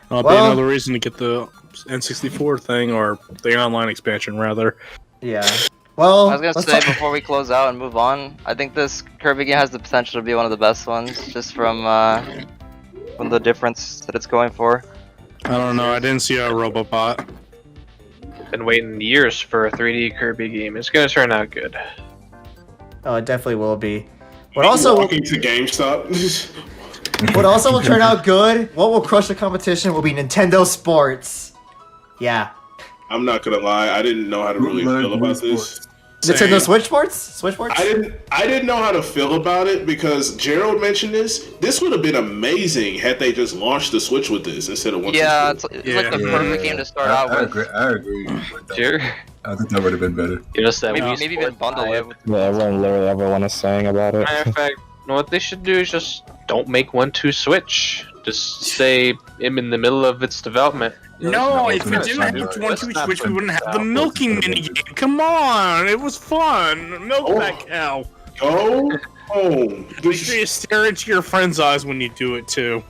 That'll be Well- another reason to get the N64 thing, or the online expansion, rather. Yeah. Well, I was gonna let's say talk- before we close out and move on, I think this Kirby game has the potential to be one of the best ones, just from the difference that it's going for. I don't know, I didn't see a Robobot. Been waiting years for a 3D Kirby game. It's gonna turn out good. Oh, it definitely will be. But also, Walking to GameStop. what also will turn out good, what will crush the competition will be Nintendo Sports. Yeah. I'm not gonna lie, I didn't know how to really feel about this. Nintendo Same. Switch Sports? Switch Sports? I didn't know how to feel about it because Gerald mentioned this. This would have been amazing had they just launched the Switch with this instead of one. Yeah, it's like the Yeah. perfect game to start out I with. agree. I agree with that. Sure. I think that would have been better. You know, that Maybe, Wii maybe even Sports bundle Live. it. With, Yeah, everyone is saying about it. Matter of fact, you know what they should do is just don't make 1-2 Switch. Just say in the middle of its development. No, if we Let's didn't not have put- 1-2 let's not Switch, we put wouldn't have the apples milking to the minigame. Come on, it was fun. Milk Oh. that cow. Go home. Make sure you stare into your friend's eyes when you do it too.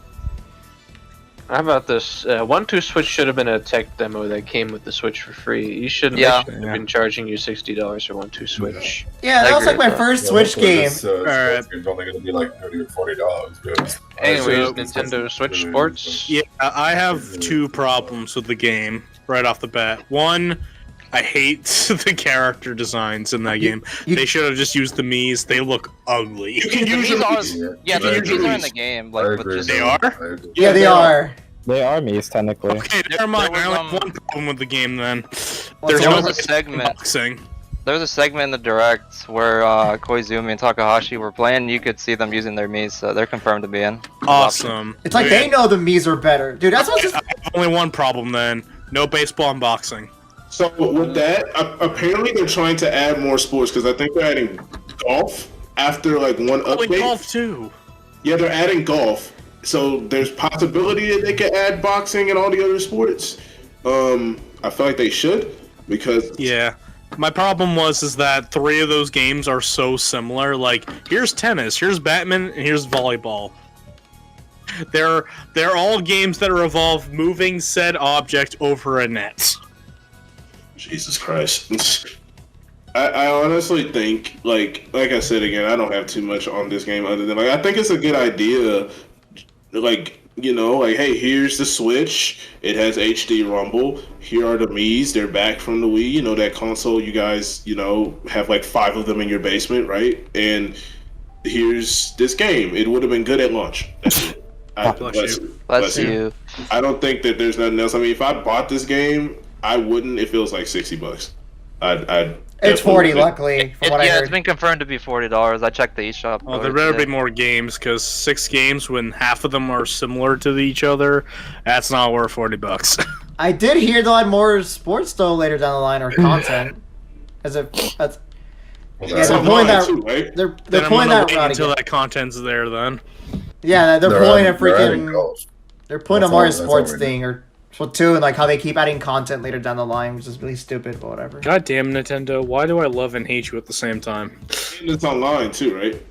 How about this? 1-2 Switch should have been a tech demo that came with the Switch for free. You shouldn't Yeah. have been charging you $60 for 1-2 Switch. Yeah, that I was like agree my with first Yeah, Switch hopefully game. This, Alright. Switch game's only going to be like $30 or $40. But Anyways, so- Nintendo Switch Sports. Yeah, I have 2 problems with the game right off the bat. One, I hate the character designs in that game. you- They should have just used the Mii's. They look ugly. You can The use your Mii's are- yeah, I the agree. Mii's are in the game, I like, but agree. just They are? I agree. Yeah, they are. They are Mii's, technically. Okay, There- never mind. there I was, only have one problem with the game then. What's There's that? no There was a segment. boxing. There was a segment in the direct where Koizumi and Takahashi were playing. You could see them using their Mii's, so they're confirmed to be in. Awesome. It's like they know the Mii's are better. Dude, that's what's just... I have only one problem then. No baseball and boxing. So with that, apparently they're trying to add more sports because I think they're adding golf after like one Oh, and update. golf too. Yeah, they're adding golf. So there's possibility that they could add boxing and all the other sports. I feel like they should because Yeah. My problem is that 3 of those games are so similar. Like, here's tennis, here's badminton, and here's volleyball. They're all games that revolve moving said object over a net. Jesus Christ. I honestly think like I said again, I don't have too much on this game other than like I think it's a good idea. Like, you know, like, hey, here's the Switch. It has HD Rumble. Here are the Mii's. They're back from the Wii. You know, that console you guys, you know, have like 5 of them in your basement, right? And here's this game. It would have been good at launch. That's it. Bless you. Bless you. I don't think that there's nothing else. I mean, if I bought this game, I wouldn't if it was like $60. I'd It's definitely 40, wouldn't. luckily, from what I Yeah, it's heard. been confirmed to be $40. I checked the eShop. Well, there earlier better today. be more games, because 6 games when half of them are similar to each other, that's not worth $40. I did hear they'll add more sports, though, later down the line, or content. As if... That's... Well, Yeah, that's they're It's pulling online that... too, right? They're Then I'm pulling gonna that wait route until again. that content's there then. Yeah, they're pulling a adding- they're adding freaking... golf. They're pulling a That's Mario all- that's all Sports we thing, or Splatoon, and like how they keep adding content later down the line, which is really stupid, but whatever. God damn Nintendo, why do I love and hate you at the same time? And it's online too, right?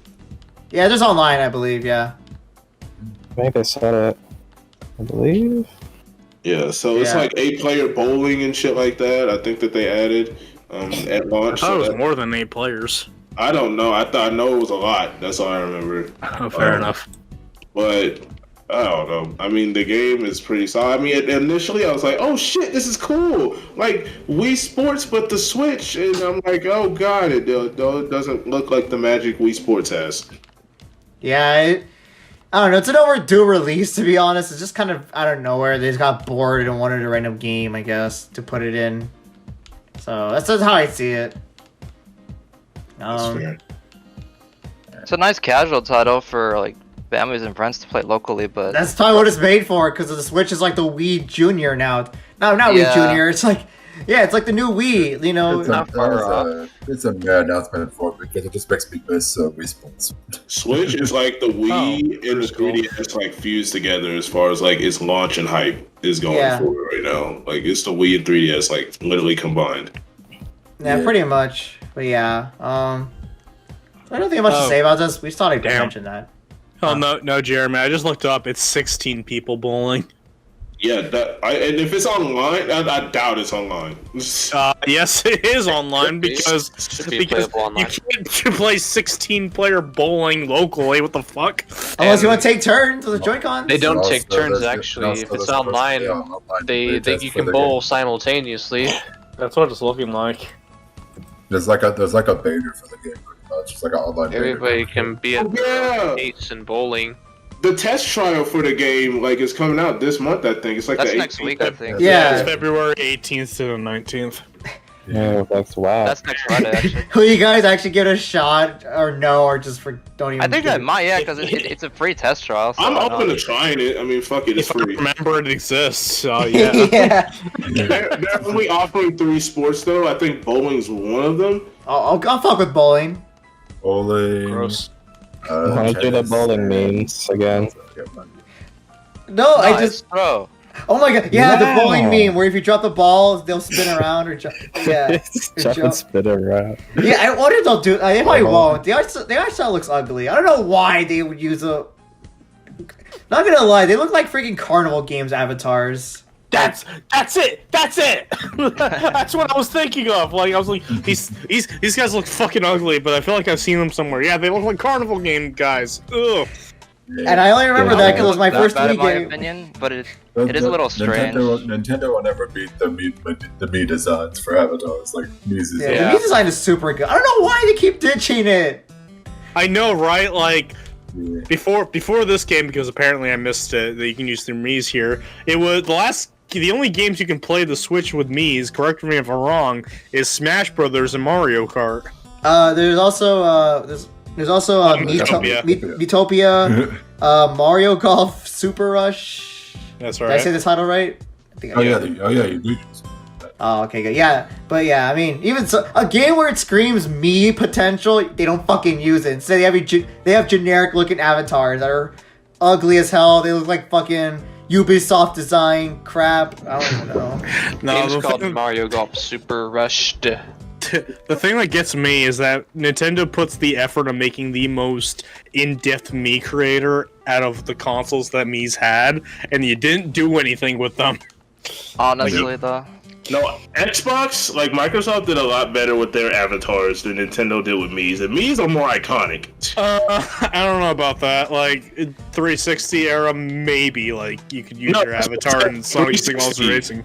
Yeah, there's online, I believe, yeah. think they said it. I believe. Yeah, so it's Yeah. like 8-player bowling and shit like that. I think that they added at I launch. thought it was that- more than 8 players. I don't know. I know it was a lot. That's all I remember. Oh, fair enough. But I don't know. I mean, the game is pretty solid. I mean, initially I was like, "Oh shit, this is cool!" Like Wii Sports, but the Switch, and I'm like, "Oh god, it doesn't look like the magic Wii Sports has." Yeah, I don't know. It's an overdue release, to be honest. It's just kind of out of nowhere. They just got bored and wanted a random game, I guess, to put it in. So that's how I see it. That's fair. It's a nice casual title for like families and friends to play locally, but That's probably what it's made for, because the Switch is like the Wii Junior now. No, not Yeah. Wii Junior. It's like, yeah, it's like the new Wii. You know, It's a mere announcement for it because it just makes me miss Wii Sports. Switch is like the Wii and the that's cool. 3DS like fused together as far as like its launch and hype is going Yeah. forward right now. Like it's the Wii and 3DS like literally combined. yeah, Yeah. pretty much. But yeah, I don't think much to say about this. We thought I'd Damn. mention that. Oh no, Jeremy! I just looked up. It's 16 people bowling. Yeah, and if it's online, I doubt it's online. Yes, it is online Could be. because Should be playable online. you can't play 16-player bowling locally. What the fuck? Unless you want to take turns with the Joy-Cons. They don't Also, take turns there's- actually. also If there's it's supposed to be online, an online they play think test you for can the bowl game. simultaneously. That's what it's looking like. There's like a beta for the game, pretty much. It's like an online beta. Everybody can be at Oh, yeah. gates and bowling. The test trial for the game like is coming out this month. I think it's like that's the next 18th. week, I think. Yeah. It's February 18th to the 19th. Yeah, that's wow. That's next Friday, actually. Will you guys actually give it a shot, or no, or just don't even? I think give that it- might, yeah, because it's a free test trial. So I'm why open not? to trying it. I mean, fuck it, it's If I free. remember it exists, so yeah. yeah. They're only offering 3 sports though. I think bowling's one of them. I'll fuck with bowling. Bowling. Gross. I want to do the tennis, bowling memes again. No, I Nice just. throw. Oh my god! Yeah, the Wow. bowling meme where if you drop the ball, they'll spin around or jump. Yeah. Jump and spit around. Yeah, I wonder if they'll do. They probably Uh-huh. won't. The art style looks ugly. I don't know why they would use a. Not gonna lie, they look like freaking Carnival Games avatars. That's it. That's it. That's what I was thinking of. Like I was like, these guys look fucking ugly, but I feel like I've seen them somewhere. Yeah, they look like Carnival Game guys. Ugh. And I only remember Yeah, that because it was my Not first bad in Wii my game. opinion, but it is a little strange. Nintendo will never beat the Mii designs for avatars. Like Mii's is Yeah, Yeah. the Mii design is super good. I don't know why they keep ditching it. I know, right? Like yeah. before this game, because apparently I missed it. That you can use their Mii's here. It was the only games you can play the Switch with Mii's. Correct me if I'm wrong. Is Smash Brothers and Mario Kart. There's also Miitopia. Miitopia, Mario Golf Super Rush. That's Did I say right. the title right? I think I Oh did. yeah, you do. Oh, okay, good. Yeah, but yeah, I mean, even so, a game where it screams me potential, they don't fucking use it. Instead, they have generic looking avatars that are ugly as hell. They look like fucking Ubisoft design crap. I don't know. No, Game's the called thing, Mario Golf Super Rushed. the thing that gets me is that Nintendo puts the effort of making the most in-depth Mii creator out of the consoles that Mii's had, and you didn't do anything with them. Honestly, though. No, Xbox, like Microsoft did a lot better with their avatars than Nintendo did with Mii's, and Mii's are more iconic. I don't know about that. Like, in 360 era, maybe, like, you could use No, your avatar in Sonic 360. Signals Racing.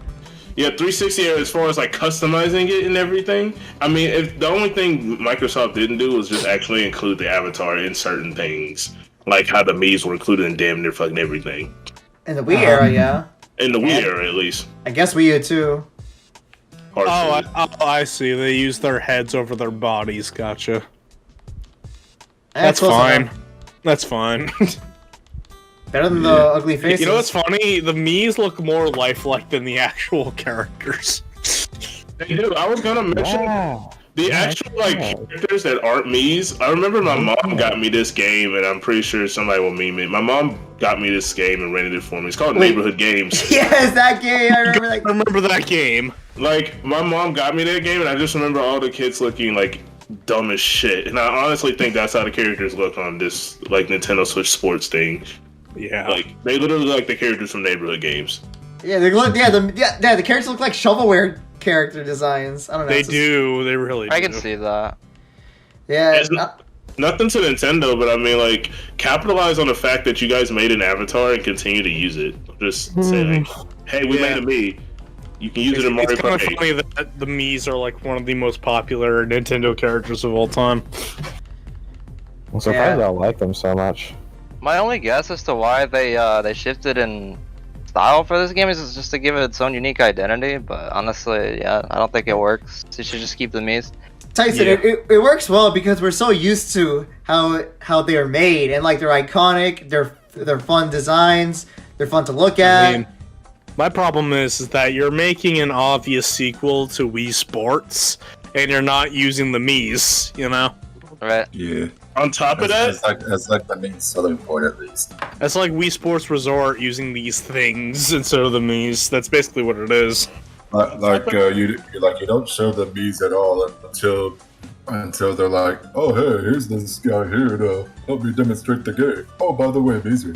Yeah, 360 as far as like customizing it and everything. I mean, if the only thing Microsoft didn't do was just actually include the avatar in certain things, like how the Mii's were included in damn near fucking everything. In the Wii era, yeah. In the Wii Yeah. era, at least. I guess Wii U too. Partially. I see. They use their heads over their bodies. Gotcha. That's close fine. enough. That's fine. Better than the ugly faces. You know what's funny? The Mii's look more lifelike than the actual characters. They do. I was gonna mention Wow. the actual like characters that aren't Mii's. I remember my mom got me this game, and I'm pretty sure somebody will meme it. My mom got me this game and rented it for me. It's called Wait. Neighborhood Games. Yes, that game. I remember that. I remember that game. Like my mom got me that game, and I just remember all the kids looking like dumb as shit. And I honestly think that's how the characters look on this like Nintendo Switch Sports thing. Yeah. Like they literally look like the characters from neighborhood games. Yeah, they look. Yeah, the characters look like shovelware character designs. I don't know. They do. They really do. I can see that. Yeah. It's nothing to Nintendo, but I mean, like, capitalize on the fact that you guys made an avatar and continue to use it. Just say, like, hey, we made a Mii. You can use it in Mario It's kind of Kart 8. funny that the Miis are like one of the most popular Nintendo characters of all time. I'm surprised I like them so much. My only guess as to why they shifted in style for this game is just to give it its own unique identity. But honestly, yeah, I don't think it works. You should just keep the Miis. Tyson, it works well because we're so used to how they are made, and like they're iconic, they're fun designs, they're fun to look at. I mean, my problem is that you're making an obvious sequel to Wii Sports, and you're not using the Miis, you know? Right. Yeah. On top of that, That's like the main selling point, at least. That's like Wii Sports Resort using these things instead of the Miis. That's basically what it is. You don't show the Miis at all until they're like, oh hey, here's this guy here to help me demonstrate the game. Oh, by the way, Mii's are.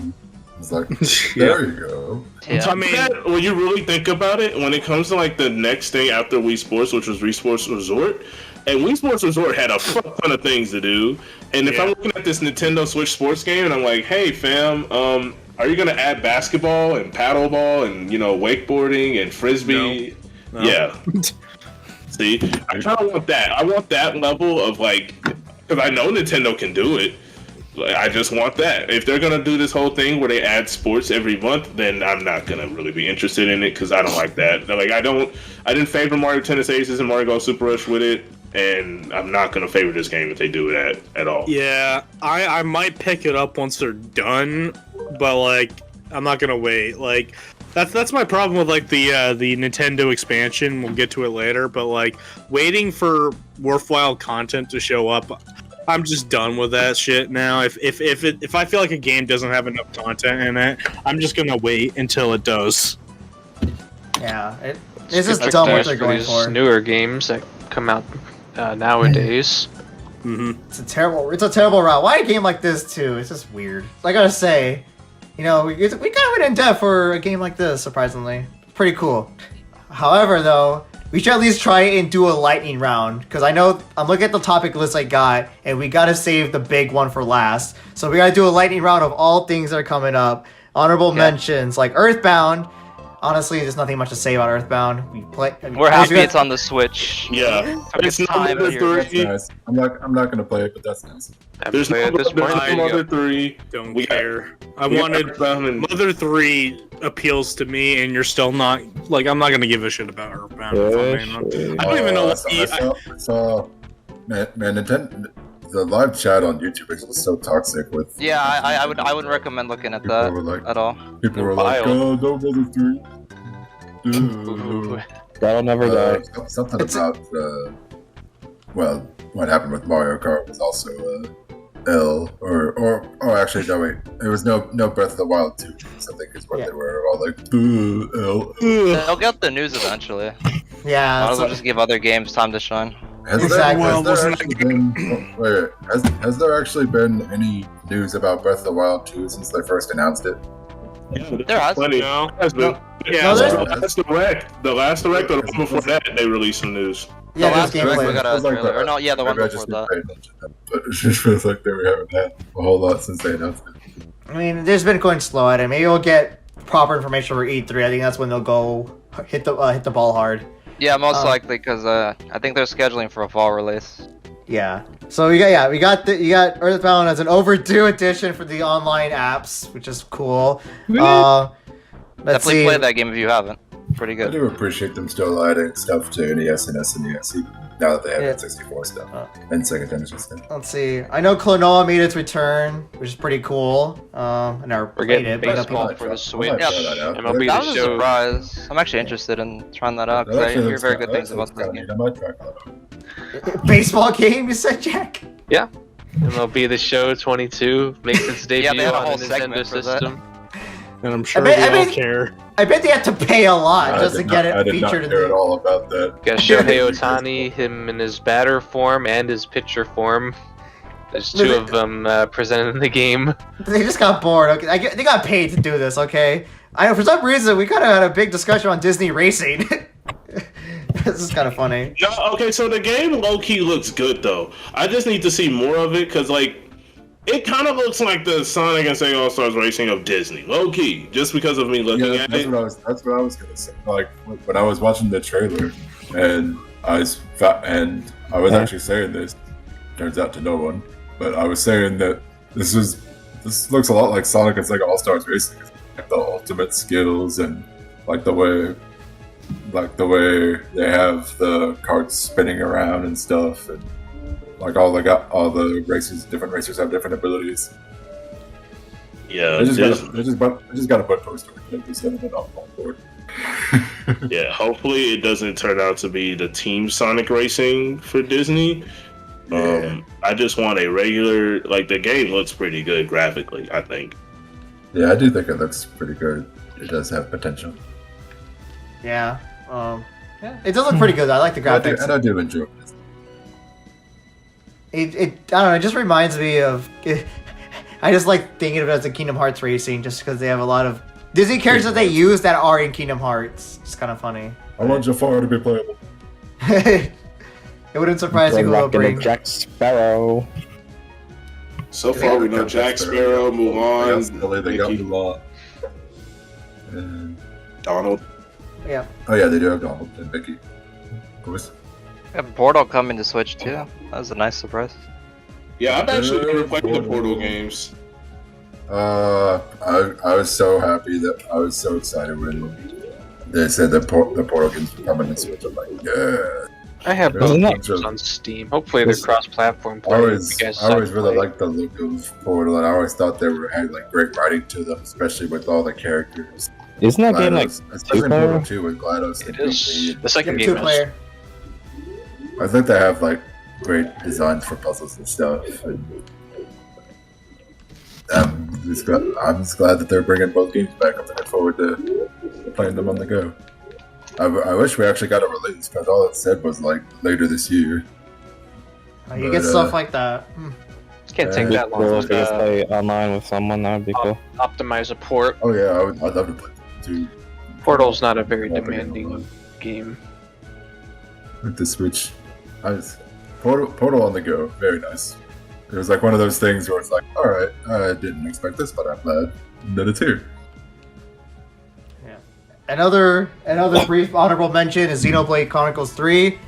It's like, there you go. Yeah. I mean, when you really think about it, when it comes to like the next thing after Wii Sports, which was Wii Sports Resort, and Wii Sports Resort had a fuck ton of things to do. And if I'm looking at this Nintendo Switch sports game and I'm like, hey fam, are you gonna add basketball and paddleball and wakeboarding and frisbee? No. Yeah. See, I kind of want that. I want that level of like, because I know Nintendo can do it. Like, I just want that. If they're gonna do this whole thing where they add sports every month, then I'm not gonna really be interested in it because I don't like that. Like I didn't favor Mario Tennis Aces and Mario Golf Super Rush with it, and I'm not gonna favor this game if they do it at all. Yeah, I might pick it up once they're done, but like I'm not gonna wait. Like that's my problem with like the Nintendo expansion. We'll get to it later, but like waiting for worthwhile content to show up, I'm just done with that shit now. If I feel like a game doesn't have enough content in it, I'm just gonna wait until it does. Yeah, it's just dumb what they're going for. Newer games that come out nowadays. Mm-hmm. It's a terrible route. Why a game like this too? It's just weird. I gotta say, we kind of went in depth for a game like this. Surprisingly, pretty cool. However, though, we should at least try and do a lightning round because I know I'm looking at the topic list I got, and we gotta save the big one for last. So we gotta do a lightning round of all things that are coming up. Honorable mentions like Earthbound. Honestly, there's nothing much to say about Earthbound. We're happy it's on the Switch. Yeah, it's time number here. 3. Nice. I'm not gonna play it, but that's nice. There's no Mother 3. Don't We care. I wanted Mother 3 appeals to me, and you're still not like I'm not gonna give a shit about Earthbound. I don't even know. I saw man, Nintendo. The live chat on YouTube is so toxic with. Yeah, I wouldn't recommend looking at that at all. People were like, "Oh, no Mother 3." That'll never die. Something about what happened with Mario Kart was also L or actually no wait, it was no Breath of the Wild 2. I think is what they were all like L. They'll get the news eventually. Yeah, Might as well just give other games time to shine. Has there actually been any news about Breath of the Wild 2 since they first announced it? Yeah, There has plenty. No. Has been. Yeah, The last direct or the one before that, they released some news. Yeah, the last there's direct we gameplay. got a It was like trailer. that. Or no, yeah, the one Maybe I before just that. didn't pay attention to them, but it just feels like they haven't had a whole lot since they announced it. I mean, there's been going slow at it. Maybe we'll get proper information for E3. I think that's when they'll go hit the ball hard. Yeah, most likely because I think they're scheduling for a fall release. Yeah. So you got Earthbound as an overdue addition for the online apps, which is cool. Let's Definitely see. play that game if you haven't. Pretty I good. do appreciate them still adding stuff to NES and SNES, now that they have Yeah. N64 stuff and Sega Genesis stuff. Let's see. I know Klonoa made its return, which is pretty cool. I never We're played getting it, but baseball might for try- the Switch. I might try Yeah. that out. MLB That The was a Show. surprise. I'm actually interested in trying that out because I hear very good things about that game. I might try that out. baseball game. You said, Jack. MLB The Show 22 makes its debut they had a on whole the segment Nintendo for that. system. And I'm sure I we all mean- care. I bet they had to pay a lot just to get I it did not featured in care at the. all about that. Got Shohei Ohtani, him in his batter form and his pitcher form. There's two of them presented in the game. They just got bored. Okay, they got paid to do this. Okay, I know for some reason we kind of had a big discussion on Disney racing. This is kind of funny. Yeah, okay, so the game low key looks good though. I just need to see more of it because like it kind of looks like the Sonic and Sega All Stars Racing of Disney, low key. Just because of me looking at it. That's what I was gonna say. Like when I was watching the trailer, and I was actually saying this. Turns out to no one, but I was saying that this looks a lot like Sonic and Sega All Stars Racing. Like the ultimate skills and like the way they have the carts spinning around and stuff, and like different racers have different abilities. Yeah, they just got a butt poster to send it on board. Yeah, hopefully it doesn't turn out to be the Team Sonic Racing for Disney. Yeah. I just want a regular, like the game looks pretty good graphically, I think. Yeah, I do think it looks pretty good. It does have potential. Yeah. Yeah, it does look pretty good. I like the graphics. I do enjoy it. I don't know. It just reminds me of. I just like thinking of it as a Kingdom Hearts racing, just because they have a lot of Disney characters that they use that are in Kingdom Hearts. It's kind of funny. I want Jafar to be playable. It wouldn't surprise me who will bring Jack Sparrow. So far, we know Jack Sparrow, Mulan, They got Mickey, Mulan. And Donald. Yeah. oh yeah, they do have Donald and Mickey. Of course. Portal coming to Switch too. That was a nice surprise. Yeah, I've actually never played the Portal games. I was so happy I was so excited when they said the Portal games were coming to Switch. I'm like, yeah. I have There's both not- games on Steam. Hopefully they're cross-platform. I always really liked the look of Portal, and I always thought they had like great writing to them, especially with all the characters. Isn't that game like especially in two-player? Portal 2 with GLaDOS. It is. The second game is. 2-player. I think they have like great designs for puzzles and stuff. And I'm just glad that they're bringing both games back. I'm looking forward to playing them on the go. I wish we actually got a release because all it said was like later this year. You get stuff like that. Can't take that long Cool if to you just play online with someone, that would be cool. optimize a port. Oh yeah, I'd love to play too. Portal's not a very demanding game. With the Switch, Portal on the go, very nice. It was like one of those things where it's like, all right, I didn't expect this, but I'm glad that it's here. Another brief honorable mention is Xenoblade Chronicles 3.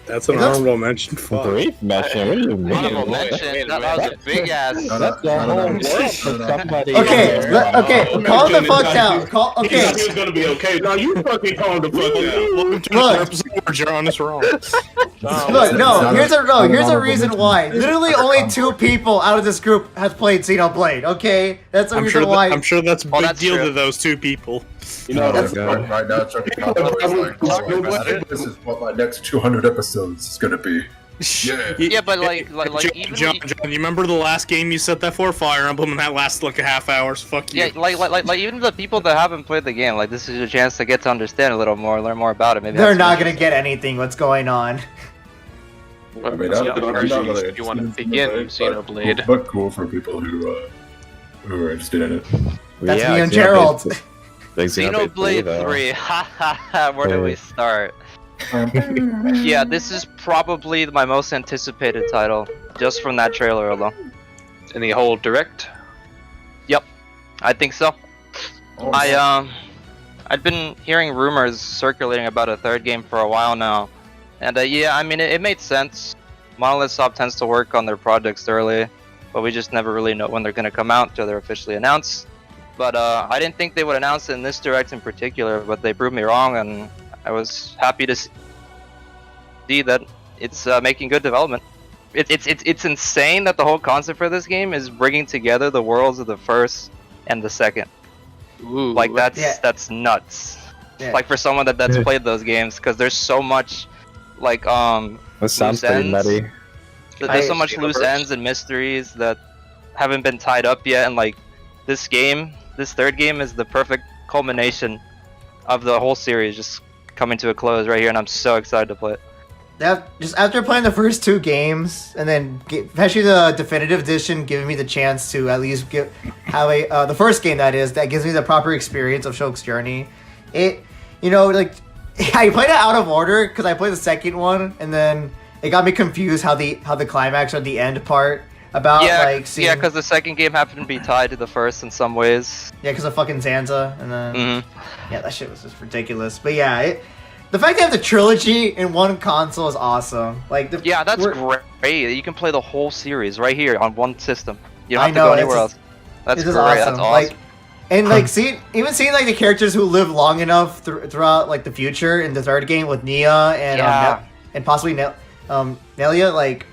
That's an honorable mention. Fuck. Brief mention. What do you mean? Honorable mention. That was a big ass. That's the whole world for somebody. Okay, calm the fuck down. He thought he was gonna be okay. No, you fucking calm the fuck down. Welcome to another episode where you're on this wrong. Look, here's a reason why. Literally only 2 people out of this group has played Xenoblade, okay? That's the reason why. I'm sure that's a big that's deal true. to those 2 people. You know, That's- right now, Chucky Papa is like, I think this is what my next 200 episodes is gonna be. Yeah. Yeah, but like even John, you remember the last game you set that for? Fire Emblem, and that lasted like a half hour. So fuck you. yeah, like even the people that haven't played the game, like this is your chance to get to understand a little more, learn more about it. Maybe They're that's not what gonna get anything. What's going on? I mean, I'm not really You want to interested in begin Xenoblade, Xenoblade? but cool for people who are interested in it. That's Yeah, me and Xenoblade- Gerald. Big Xenoblade 3. Ha ha ha. Where do we start? Yeah, this is probably my most anticipated title, just from that trailer alone. In the whole direct? I think so. I'd been hearing rumors circulating about a 3rd game for a while now, and yeah, I mean it made sense. Monolith Soft tends to work on their projects early, but we just never really know when they're going to come out until they're officially announced. But I didn't think they would announce it in this direct in particular, but they proved me wrong, and I was happy to see that it's making good development. It's insane that the whole concept for this game is bringing together the worlds of the 1st and the 2nd. Ooh, Like that's Yeah. nuts. Yeah. Like for someone that's played those games, because there's so much like That sounds loose pretty ends. nutty. There's so much Universe. loose ends and mysteries that haven't been tied up yet, and like this 3rd game is the perfect culmination of the whole series just coming to a close right here, and I'm so excited to play it. just after playing the first 2 games, and then especially the definitive edition, giving me the chance to at least have the first game that gives me the proper experience of Shulk's journey. It, like I played it out of order because I played the second one, and then it got me confused how the climax or the end part about seeing... because the second game happened to be tied to the first in some ways. Yeah, because of fucking Zanza, and then yeah, that shit was just ridiculous. But yeah, the fact they have the trilogy in one console is awesome. Like, that's great. You can play the whole series right here on one system. You don't have to go anywhere else. That's great. Awesome. That's awesome. And like seeing like the characters who live long enough throughout like the future in the third game with Nia and and possibly Nelia, like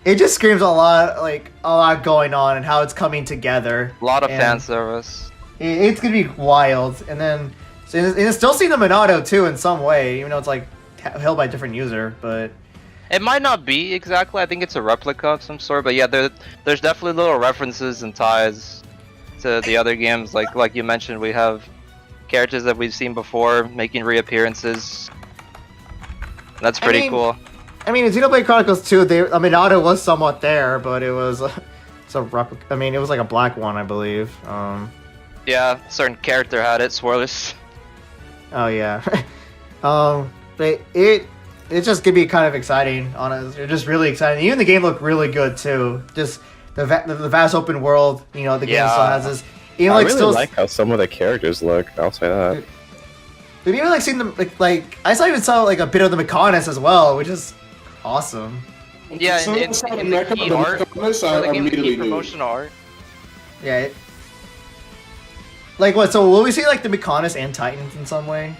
it just screams a lot going on and how it's coming together. A lot of fan service. It's gonna be wild, and then it's still seeing the Monado too in some way, even though it's like held by a different user, but. It might not be exactly. I think it's a replica of some sort, but yeah, there's definitely little references and ties to the other games. Like you mentioned, we have characters that we've seen before making reappearances. That's pretty cool. I mean, in Xenoblade Chronicles 2, Minato was somewhat there, but it was it's a replica. I mean, it was like a black one, I believe. Yeah, certain character had it. Spoilers. Oh yeah. But it's just gonna be kind of exciting. Honestly, it's just really exciting. Even the game looked really good too. Just the vast open world. The game still has this. Even I really like how some of the characters look. I'll say that. Dude, even like seeing them like I even saw like a bit of the Mechonis as well, which is awesome. Yeah, in the key art, the key promotional art. Yeah. Like what? So will we see like the Mechonis and Titans in some way?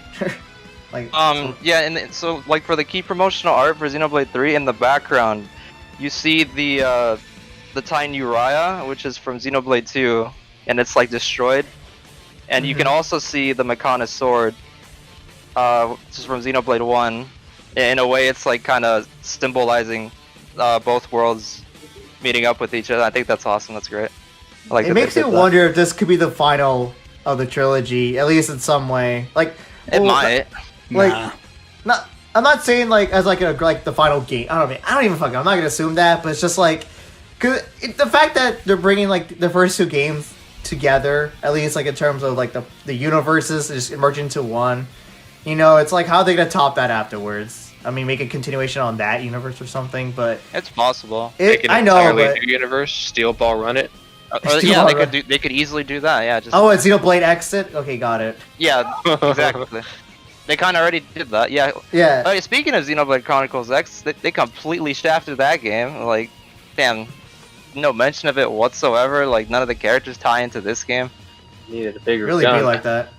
Yeah, and so like for the key promotional art for Xenoblade 3 in the background, you see the Titan Uriah, which is from Xenoblade 2, and it's like destroyed, and you can also see the Mechonis sword, which is from Xenoblade 1. In a way, it's like kind of symbolizing both worlds meeting up with each other. I think that's awesome. That's great. I like it makes you wonder if this could be the final of the trilogy, at least in some way. Like it might. Like, I'm not saying like as like the final game. I don't even fucking. I'm not gonna assume that, but it's just like, cause the fact that they're bringing like the first 2 games together, at least like in terms of like the universes just merging into one. It's like how are they gonna top that afterwards? I mean, make a continuation on that universe or something, but it's possible. I know, but new universe, Steel Ball run it. They could easily do that. Yeah. Just it's Xenoblade Exit. Okay, got it. Yeah, exactly. They kind of already did that. Yeah. Yeah. Oh, speaking of Xenoblade Chronicles X, they completely shafted that game. Like, damn, no mention of it whatsoever. Like, none of the characters tie into this game. Needed a bigger really gun. Be like that.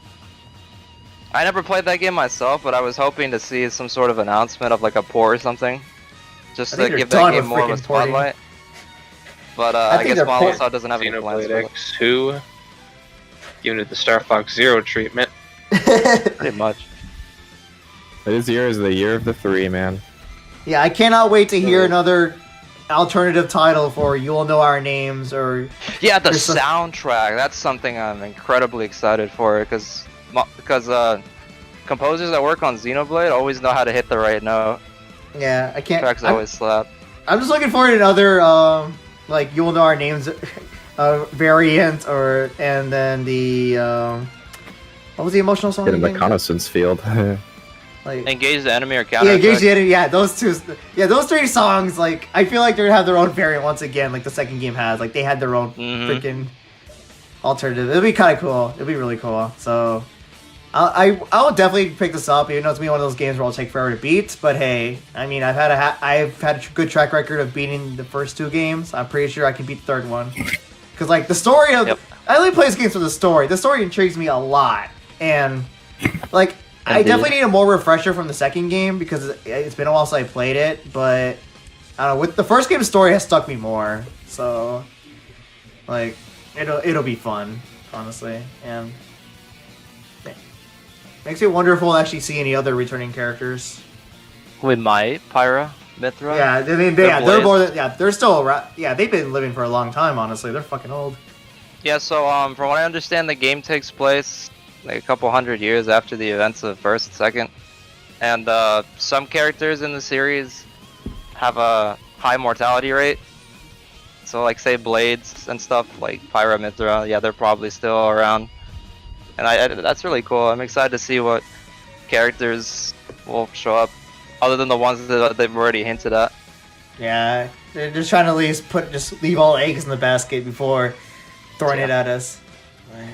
I never played that game myself, but I was hoping to see some sort of announcement of like a port or something, just to give that game more of a spotlight. But I guess Molotov doesn't have any plans for it. X2, giving it the Star Fox Zero treatment. Pretty much. This year is the year of the 3, man. Yeah, I cannot wait to hear another alternative title for You Will Know Our Names or... Yeah, the soundtrack. That's something I'm incredibly excited for because composers that work on Xenoblade always know how to hit the right note. Yeah, I can't... Tracks always slap. I'm just looking forward to another, like, You Will Know Our Names variant and then the... what was the emotional song? Get a reconnaissance field. Like, engage the enemy or counter. Yeah, engage the enemy. Yeah, those 3 songs. Like, I feel like they're gonna have their own variant once again, like the second game has. Like, they had their own freaking alternative. It'll be kind of cool. It'll be really cool. So, I'll definitely pick this up, even though it's gonna be one of those games where I'll take forever to beat. But hey, I mean, I've had a good track record of beating the first 2 games. I'm pretty sure I can beat the third one. Because like the story of, I only play this games for the story. The story intrigues me a lot, and like. I definitely need a more refresher from the second game because it's been a while since I played it, but I don't know, with the first game's story has stuck me more, so like it'll be fun, honestly, and makes me wonder if we'll actually see any other returning characters. We might. Pyra, Mithra. Yeah, I mean, they're more than, they're still around. Yeah, they've been living for a long time. Honestly, they're fucking old. Yeah, so from what I understand, the game takes place like a couple hundred years after the events of first and second. and some characters in the series have a high mortality rate. So like say Blades and stuff like Pyra, Mithra, yeah, they're probably still around. And that's really cool. I'm excited to see what characters will show up, other than the ones that they've already hinted at. Yeah, they're just trying to at least leave all eggs in the basket before throwing it at us. Right.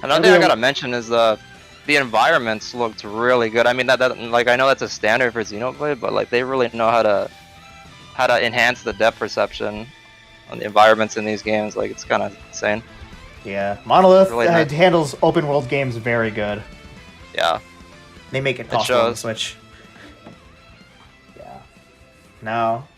Another thing I gotta mention is the environments looked really good. I mean that like I know that's a standard for Xenoblade, but like they really know how to enhance the depth perception on the environments in these games. Like it's kind of insane. Yeah, Monolith Really handles open world games very good. Yeah. They make it possible on the Switch. Yeah. Now,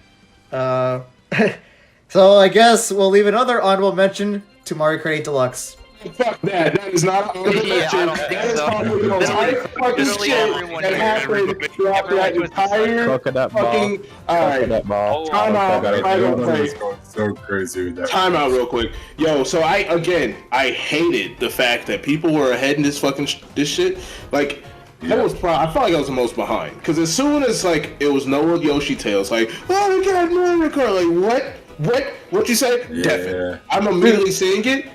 so I guess we'll leave another honorable mention to Mario Kart 8 Deluxe. Fuck that. That is not an honorable mention. I don't think That is so. probably the most fucking Literally shit everyone that here- happened throughout that entire Coconut ball. fucking... Alright. Coconut ball. Time out. Everyone was going so crazy with that. Time out real quick. Yo, so I hated the fact that people were ahead in this fucking this shit. Like, that was I felt like I was the most behind. Because as soon as, like, it was no Yoshi Tales, like, oh, we got Mario Kart. Like, what? What you say? Yeah. Definitely. I'm immediately seeing it.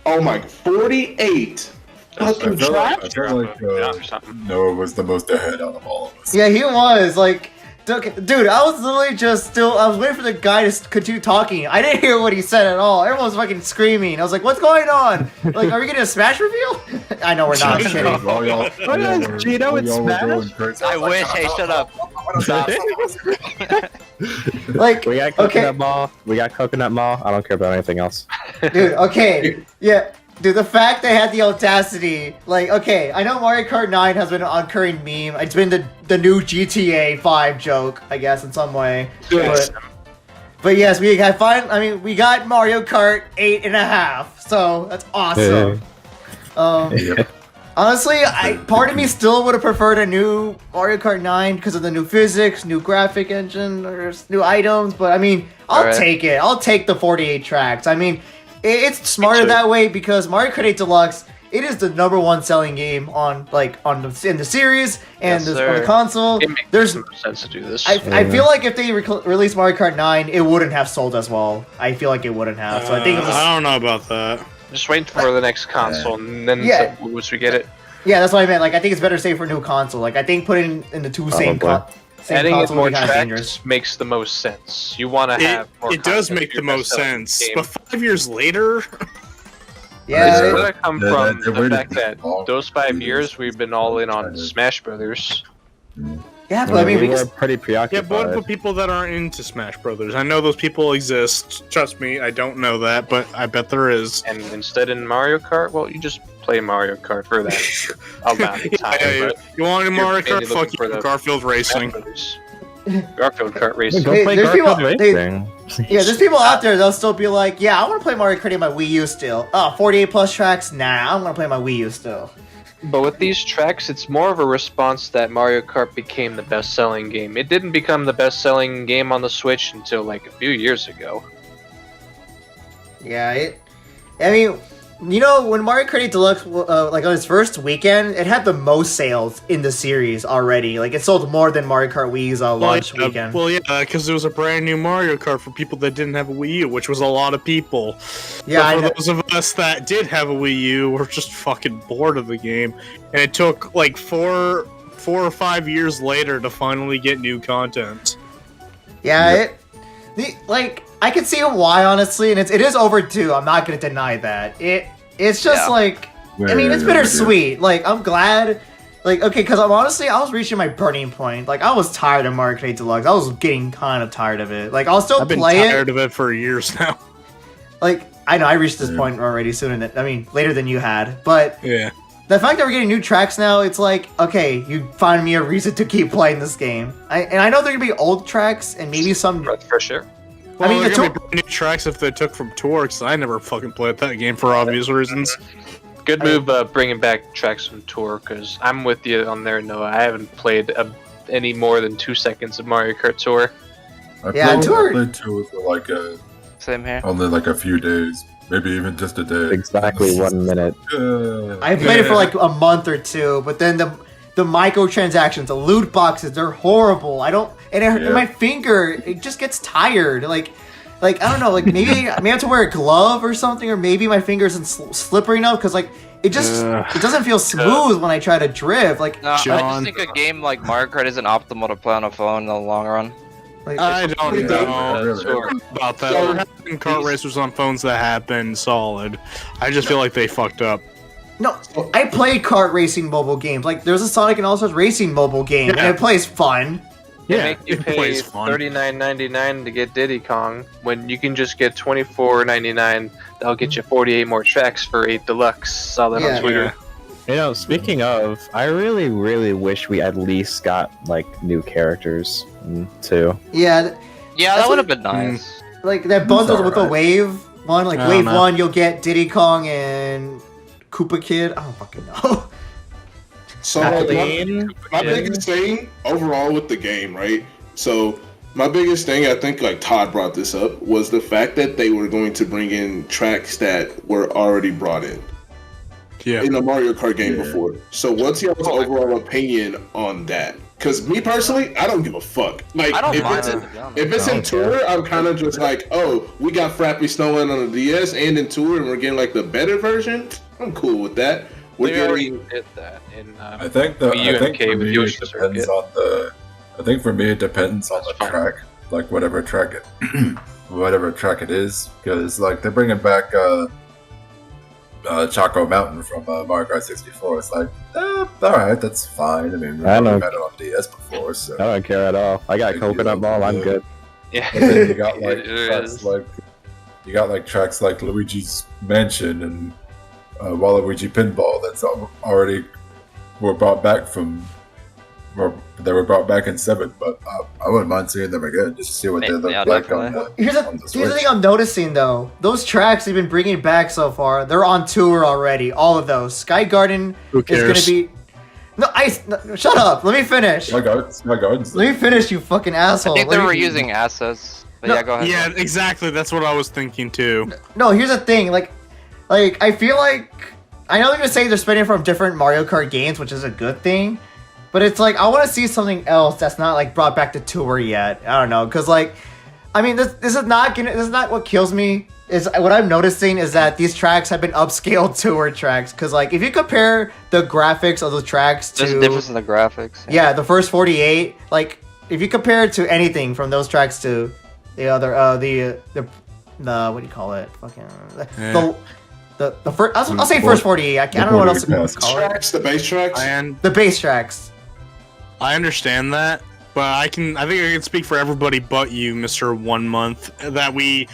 Oh my, 48 fucking tracks? I feel like Noah was the most ahead out of all of us. Yeah, he was like, dude. I was literally I was waiting for the guy to continue talking. I didn't hear what he said at all. Everyone was fucking screaming. I was like, what's going on? Like, are we getting a Smash reveal? I know we're not. I'm kidding. Gino in Smash? I wish. Hey, shut up. Stop. Like, We got Coconut Ball. We got Coconut Ball. I don't care about anything else. dude, okay, yeah, dude, the fact they had the audacity, like, okay, I know Mario Kart 9 has been an occurring meme. It's been the new GTA 5 joke, I guess, in some way. Yes. But yes, we got Mario Kart 8.5, so that's awesome. Honestly, part of me still would have preferred a new Mario Kart 9 because of the new physics, new graphic engine, or new items. But I mean, I'll take it. I'll take the 48 tracks. I mean, it's smarter that way because Mario Kart 8 Deluxe, it is the #1 selling game in the series and on the console. It makes There's some sense to do this. I feel like if they released Mario Kart 9, it wouldn't have sold as well. I feel like it wouldn't have. So I think it was. I don't know about that. Just waiting for the next console, and then once we get it, Yeah, that's what I meant. Like, I think it's better saved for a new console. Like, I think putting in the two same adding in console more would be kind of tracks dangerous. makes the most sense. You want to have more. It does content make for the your most best-selling sense. game. But 5 years later, Yeah, It's it- gonna come from they the waited fact that long those to 5 do years this. we've been all in on Smash Brothers. yeah, but I mean, we because were pretty yeah, preoccupied. but what about people that aren't into Smash Brothers? I know those people exist. Trust me, I don't know that, but I bet there is. And instead in Mario Kart, well, you just play Mario Kart for that amount of time. Yeah, but you want a you're Mario mainly Kart? Fuck looking for you, the Garfield Smash Racing. Brothers. Garfield Kart Racing. Go Hey, play there's Garfield people- Racing. yeah, there's people out there they'll still be like, yeah, I want to play Mario Kart on my Wii U still. Oh, 48 plus tracks? Nah, I'm gonna play my Wii U still. But with these tracks, it's more of a response that Mario Kart became the best-selling game. It didn't become the best-selling game on the Switch until like a few years ago. Yeah, I mean, you know, when Mario Kart 8 Deluxe, like on its first weekend, it had the most sales in the series already. Like, it sold more than Mario Kart Wii's launch weekend. Well, yeah, because it was a brand new Mario Kart for people that didn't have a Wii U, which was a lot of people. Yeah, but for those of us that did have a Wii U, we're just fucking bored of the game, and it took like four or 5 years later to finally get new content. Yeah, I can see why, honestly, and it is overdue. I'm not gonna deny that. It's just like, I mean, it's bittersweet. Like, I'm glad, like, okay, because I was reaching my burning point. Like, I was tired of Mario Kart 8 Deluxe. I was getting kind of tired of it. Like, I'll still I've been play tired of it for years now. Like, I know I reached this point already later than you had, but Yeah. the fact that we're getting new tracks now, it's like, okay, you find me a reason to keep playing this game. I know there are gonna be old tracks and maybe some. For sure. Well, I mean, they're the gonna be brand new tracks if they took from tour, because I never fucking played that game for obvious reasons. Good move bringing back tracks from Tour, because I'm with you on there, Noah. I haven't played any more than 2 seconds of Mario Kart Tour. I Yeah, played two for like Same here. only like a few days, maybe even just a day. Exactly 1 minute. I played it for like a month or two, but then the microtransactions, the loot boxes, they're horrible. I don't, and Yeah. my finger, it just gets tired. Like I don't know, like maybe I have to wear a glove or something, or maybe my fingers isn't slippery enough because like it just it doesn't feel smooth when I try to drift. Like No, I John. just think a game like Mario Kart isn't optimal to play on a phone in the long run. I don't know Really? Sure. about that. So- We're having kart racers on phones that have been solid. I just feel like they fucked up. no, I play kart racing mobile games. Like there's a Sonic and All Stars racing mobile game, and Yeah. it plays fun. They Yeah, make you it pay plays fun. $39.99 to get Diddy Kong when you can just get $24.99. That'll get you 48 more tracks for 8 Deluxe. Saw that Yeah. on Twitter. You know, speaking of, I really, really wish we at least got like new characters too. Yeah, Yeah, That's that would have what- been nice. like that bundles with the alright. wave one. Like I don't wave know. one, you'll get Diddy Kong and Koopa Kid. I don't fucking know. So like, Kathleen, my biggest thing overall with the game, right? So my biggest thing, I think like Todd brought this up, was the fact that they were going to bring in tracks that were already brought in Yeah. in a Mario Kart game Yeah. before. So what's y'all's overall opinion on that? Because me personally, I don't give a fuck. Like I don't if mind it's it, in, to be honest. if it's in Tour, I'm kind of just like, oh, we got Frappy Snowland on the DS and in Tour, and we're getting like the better version. I'm cool with that. We're We already getting did that in I think the Wii U I and think K for with me Yoshi it depends Circuit. on the. I think for me it depends on the That's fine. track, like whatever track it is, because like they're bringing back Choco Mountain from Mario Kart 64. It's like, all right, that's fine. I mean, we've I know. had it on DS before, so. I don't care at all. I got Big Coconut deal. Ball. I'm good. yeah. But then you got like It tracks is. like you got like tracks like Luigi's Mansion and Waluigi Pinball that's already were brought back from. They were brought back in 7, but I wouldn't mind seeing them again just to see what they look Yeah, like on definitely. the, Here's the, on the here's Switch. the thing I'm noticing though. Those tracks they've been bringing back so far, they're on tour already. All of those. Sky Garden Who is going cares? to be. No, shut up. Let me finish. My Gardens. Let me finish, you fucking asshole. I think they Let were me- using assets. But No, yeah, go ahead. Yeah, exactly. That's what I was thinking too. No, here's the thing. Like I feel like I know they're gonna say they're spending from different Mario Kart games, which is a good thing. But it's like I want to see something else that's not like brought back to tour yet. I don't know, because like, I mean, this is not what kills me. Is what I'm noticing is that these tracks have been upscaled tour tracks. Because like, if you compare the graphics of those tracks to There's a difference in the graphics. yeah, the first 48, like if you compare it to anything from those tracks to the other the what do you call it? Fucking the first I'll say first 48. I don't know what else to 48 call it. tracks, the bass tracks. And The bass tracks. I understand that, but I think I can speak for everybody but you, Mr. 1 month, that we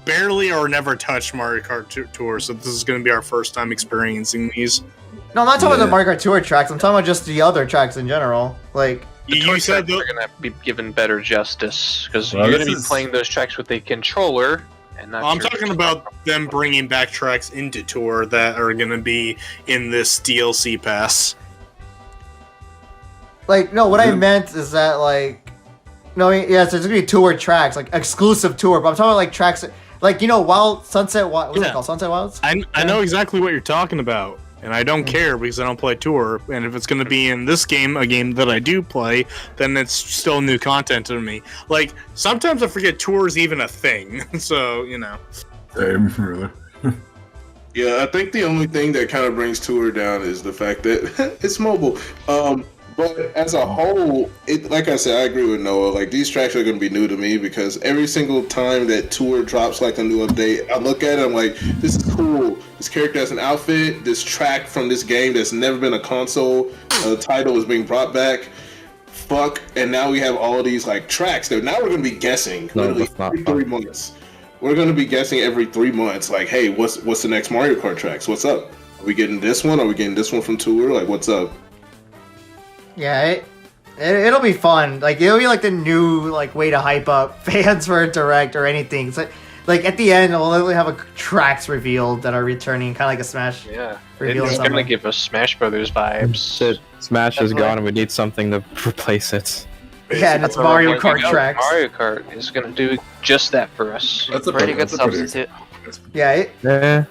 barely or never touched Mario Kart Tour, so this is going to be our first time experiencing these. No, I'm not talking about the Yeah. Mario Kart Tour tracks. I'm talking about just the other tracks in general. Like, You said they're gonna be given better justice because Well, you're gonna this be is- playing those tracks with a controller and not. I'm your- talking about them bringing back tracks into Tour that are going to be in this DLC pass. no, what I Yeah. meant is that like, no, yes, there's gonna be tour tracks, like exclusive tour. But I'm talking about like tracks, like Wild Sunset. What's it Yeah. called? Sunset Wilds. I know exactly what you're talking about, and I don't care because I don't play Tour. And if it's going to be in this game, a game that I do play, then it's still new content to me. Like, sometimes I forget Tour is even a thing, so, you know. Same, really. Yeah, I think the only thing that kind of brings Tour down is the fact that it's mobile. But as a whole, like I said, I agree with Noah. Like, these tracks are going to be new to me because every single time that Tour drops like a new update, I look at it, I'm like, this is cool. This character has an outfit. This track from this game that's never been a console title is being brought back. Fuck, and now we have all these like tracks that now we're going to be guessing No, literally that's not every fun. 3 months. We're going to be guessing every 3 months, like, hey, what's the next Mario Kart tracks? What's up? Are we getting this one? Are we getting this one from Tour? Like, what's up? Yeah, it'll be fun. Like it'll be like the new like way to hype up fans for a direct or anything. It's like at the end we'll literally have a tracks revealed that are returning, kind of like a Smash. Yeah, Reveal it's something. gonna give us Smash Brothers vibes. Shit, Smash is Definitely. gone, and we need something to replace it. Yeah, and it's So Mario there you Kart go. tracks. Mario Kart is gonna do just that for us. That's a Pretty good that's a pretty- substitute. Yeah, Yeah,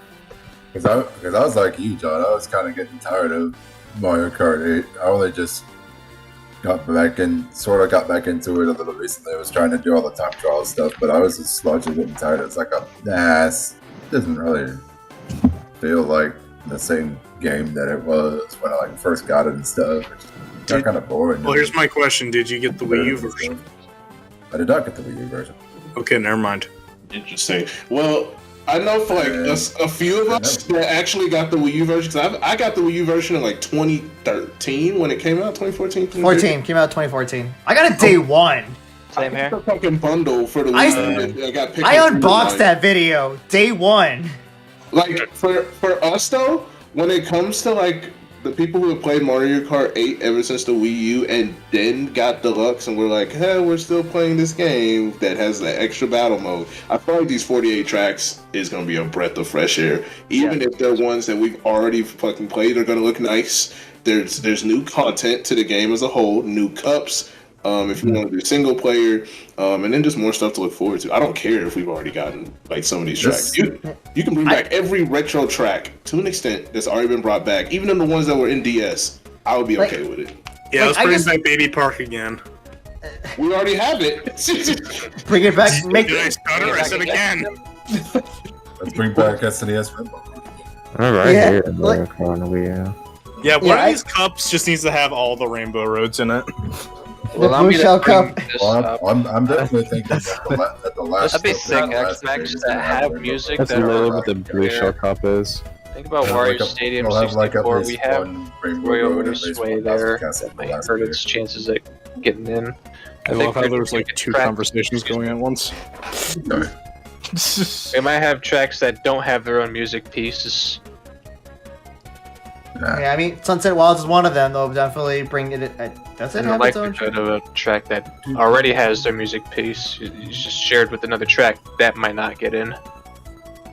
Because I was like you, John. I was kind of getting tired of Mario Kart 8. I only just got back into it a little recently. I was trying to do all the time trial stuff, but I was just largely getting tired. It's like, this doesn't really feel like the same game that it was when I first got it and stuff. It's got kind of boring. Well, here's my question: did you get the Wii U version? I did not get the Wii U version. Okay, never mind. Interesting. Well, I know for a few of us that actually got the Wii U version. Cause I got the Wii U version in 2013 when it came out. 2014. 14 came out 2014. I got it day one. Same here. The fucking bundle for the Wii U. I got picked. I unboxed that video day one. Like for us though, when it comes to the people who have played Mario Kart 8 ever since the Wii U and then got Deluxe and we're like, hey, we're still playing this game that has the extra battle mode. I feel like these 48 tracks is going to be a breath of fresh air. Even if they're ones that we've already fucking played, they're going to look nice. There's new content to the game as a whole, new cups, if you want to do single player, and then just more stuff to look forward to. I don't care if we've already gotten some of these tracks. You can bring back every retro track to an extent that's already been brought back, even in the ones that were in DS. I would be okay with it. Yeah, let's bring back Baby Park again. We already have it. Bring it back. Did I stutter? I said again. Let's bring back SNES Rainbow. All right, Yeah, here, Mario Kart on the Wii U. Yeah, one of these cups just needs to have all the rainbow roads in it. The Blue Shell Cup. Well, I'm definitely thinking that the last. That'd be sick, Tracks that have music That's that literally are what the Blue Shell Cup is. Think about Wario Stadium we'll have 64. at We least have one Rainbow Royal Road, at least Raceway one there. Castle That might last hurt year. its chances at getting in. I love how there was there's two track- conversations going at once. Sorry. They might have tracks that don't have their own music pieces. Yeah, I mean, Sunset Wilds is one of them, though. Definitely bring it. Does it And have the its own? likelihood of a track that already has their music piece is just shared with another track that might not get in.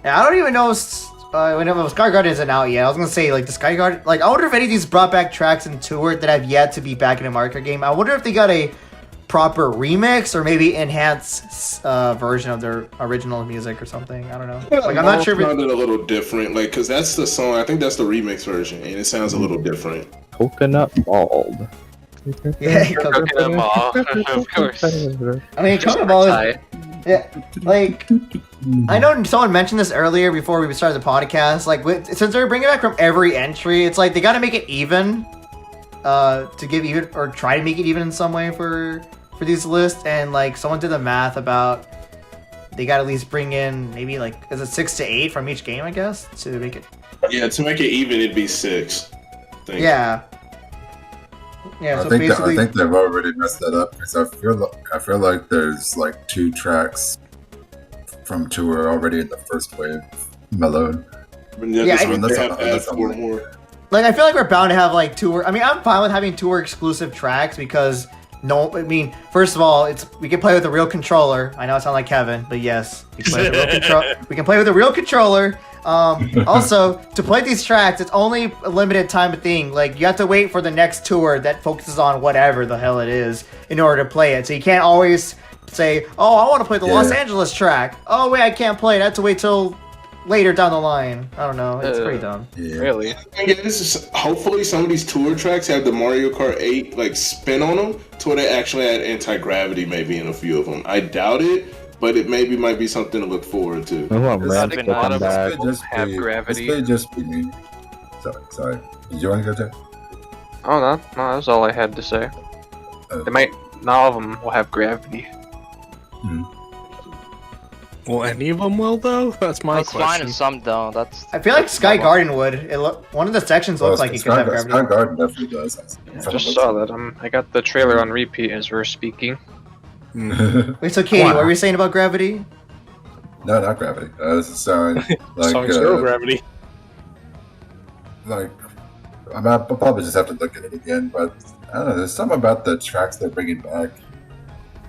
Yeah, I don't even know. When Sky Garden isn't out yet, I was gonna say the Sky Garden. I wonder if any of these brought back tracks in Tour that have yet to be back in a Mario Kart game. I wonder if they got a proper remix or maybe enhanced version of their original music or something. I don't know. I'm not sure. It sounded a little different, because that's the song. I think that's the remix version, and it sounds a little different. Coconut Bald. Yeah, Coconut Mall, of course. I mean, Coconut Ball is. Yeah, I know someone mentioned this earlier before we started the podcast. Since they're bringing it back from every entry, it's they got to make it even, to give even or try to make it even in some way for these lists. And someone did the math about they got to at least bring in maybe is it 6 to 8 from each game, I guess, to make it. Yeah, to make it even, it'd be 6. I think. Yeah. Yeah. So I basically, think they've already messed that up because I feel like there's 2 tracks from Tour already in the first wave mellow. Yeah, I mean, they have to add 4 more. I feel like we're bound to have Tour. I mean, I'm fine with having Tour exclusive tracks because first of all, we can play with a real controller. I know I sound like Kevin, but yes, we can play with a real we can play with a real controller. Also, to play these tracks, it's only a limited time thing. You have to wait for the next tour that focuses on whatever the hell it is in order to play it. So you can't always say, "Oh, I want to play the Los Angeles track." Oh, wait, I can't play it. I have to wait till later down the line. I don't know. It's pretty dumb. Yeah. Really? Hopefully some of these tour tracks have the Mario Kart 8 spin on them to where they actually add anti-gravity maybe in a few of them. I doubt it, but it might be something to look forward to. I want Ramp to think a lot come of back. us have gravity. This may just be me. Sorry. Did you want to go, Jack? Oh, no, that's all I had to say. Not all of them will have gravity. Will any of them will, though? That's my It's fine question. if some don't. I feel like Sky Garden would. One of the sections looks like it could have Sky gravity. Garden definitely does. I just saw that. I got the trailer on repeat as we're speaking. Wait, so Katie, what were you saying about gravity? No, not gravity. This is sound Song Zero Gravity. I'll probably just have to look at it again, but I don't know. There's something about the tracks they're bringing back,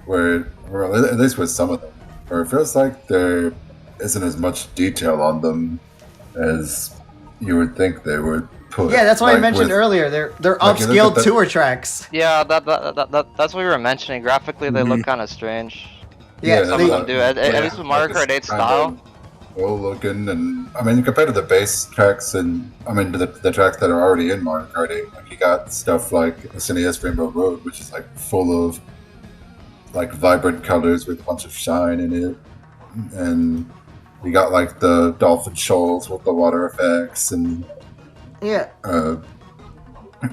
where at least with some of them, where it feels like there isn't as much detail on them as you would think they would put. Yeah, that's what I mentioned earlier. They're upscaled tour tracks. Yeah, that's what we were mentioning. Graphically, they look kind of strange. Yeah, Yeah, Some of them do. At least with Mario Kart 8 style. cool looking, and I mean, compared to the base tracks, and I mean the tracks that are already in Mario Kart 8, like you got stuff like SNES Rainbow Road, which is like full of like vibrant colors with a bunch of shine in it, and you got like the Dolphin Shoals with the water effects, and Yeah.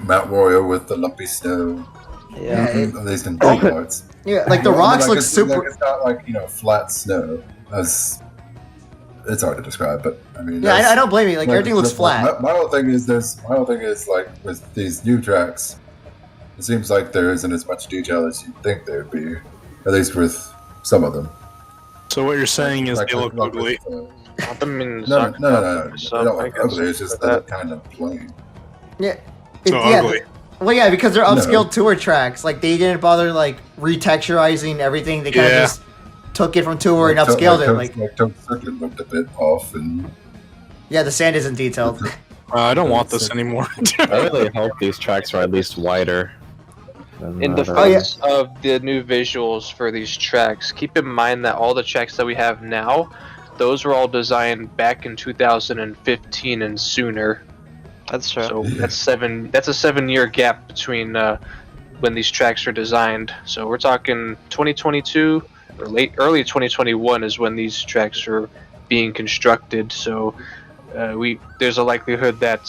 Mount Royal with the lumpy snow. Yeah. At least in both parts. Yeah, like the Well, rocks look it's, super. Like, it's not like flat snow. It's hard to describe, but I mean. Yeah, I don't blame you. Like everything looks the- flat. My whole thing is like with these new tracks, it seems like there isn't as much detail as you'd think there'd be, at least with some of them. So what you're saying is Like, they look like ugly. with, I mean, no. They So don't I look guess ugly. It's just that- that kind of plain. Yeah. So ugly. Well, yeah, because they're No. upscaled tour tracks. Like they didn't bother like retexturizing everything. They kind of Yeah. just took it from tour and Like, upscaled it. Like Toad Circuit looked a bit off, and yeah, the sand isn't detailed. I don't want this anymore. I really hope these tracks are at least wider. than In that. defense of the new visuals for these tracks, keep in mind that all the tracks that we have now, those were all designed back in 2015 and sooner. That's true. So that's a 7-year gap between when these tracks were designed. So we're talking 2022 or early 2021 is when these tracks are being constructed. So there's a likelihood that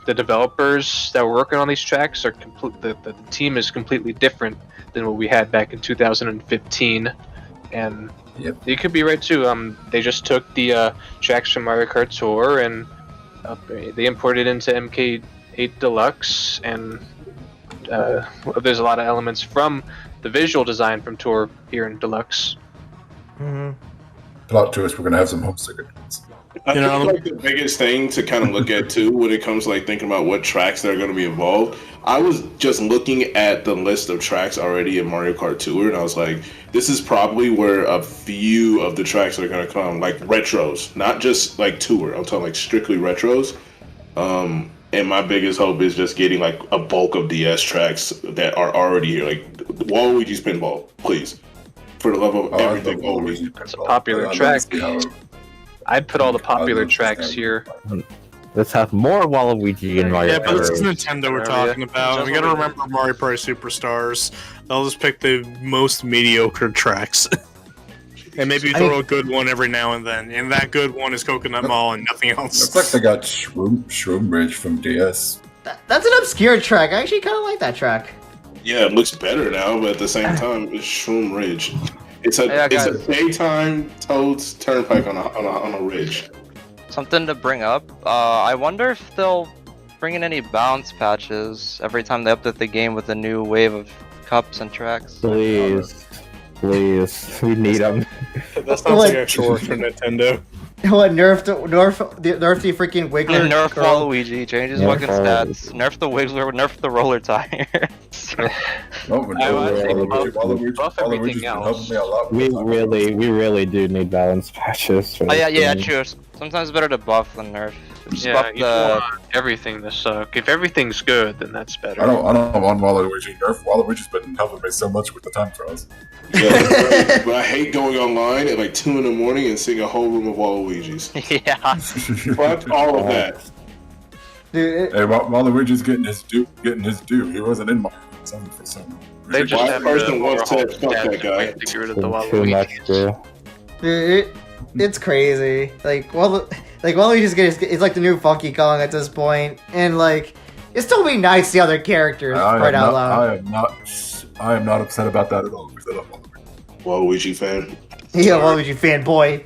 the developers that were working on these tracks are the team is completely different than what we had back in 2015. And Yep. you could be right too. They just took the tracks from Mario Kart Tour and they imported it into MK8 Deluxe, and there's a lot of elements from the visual design from Tour here in Deluxe. Mhm. plot twist, we're gonna have some homesick. I think like the biggest thing to kind of look at too when it comes to like thinking about what tracks that are going to be involved. I was just looking at the list of tracks already in Mario Kart Tour, and I was like, this is probably where a few of the tracks are going to come, like retros, not just like Tour. I'm talking like strictly retros. And my biggest hope is just getting like a bulk of DS tracks that are already here, like Waluigi's Pinball, please, for the love of everything Waluigi. It's a popular track. I'd put all the popular tracks here. Let's have more Waluigi in Mario Yeah, but this is Kart. Nintendo we're Yeah. talking about. We gotta remember Mario Party Superstars. They'll just pick the most mediocre tracks. And maybe throw a good one every now and then. And that good one is Coconut Mall and nothing else. Looks like they got Shroom Ridge from DS. That's an obscure track. I actually kind of like that track. Yeah, it looks better now, but at the same time, it's Shroom Ridge. It's a Yeah, it's a guys. daytime Toad's Turnpike on a ridge. Something to bring up. I wonder if they'll bring in any balance patches every time they update the game with a new wave of cups and tracks. Please. Please. We need them. That sounds like extra work for Nintendo. What nerf the nerf the freaking Wiggler? Nerf girl? Waluigi, change his Nerf fucking Waluigi. stats. Nerf the Wiggler, nerf the roller tire. Buff everything else. We really do need balance patches for Oh yeah, this yeah, game. true. Sometimes it's better to buff than nerf. Just Yeah, buff you the. don't want everything to suck. If everything's good, then that's better. I don't want Waluigi nerf. Waluigi's been helping me so much with the time trials. Yeah, but I hate going online at like 2 in the morning and seeing a whole room of Waluigi's. Yeah. Fuck all of that. Dude, Hey, Waluigi's getting his due. He wasn't in my for some. They just Why have person to wants to overhaul fuck that stats and guy? wait to get rid of the Too much, Waluigi. bro. it's crazy. Like Waluigi's it's like the new Funky Kong at this point, and like it's still be nice to see other characters right out loud. I am not upset about that at all. Because I love Waluigi. Waluigi fan. Yeah, Waluigi fanboy.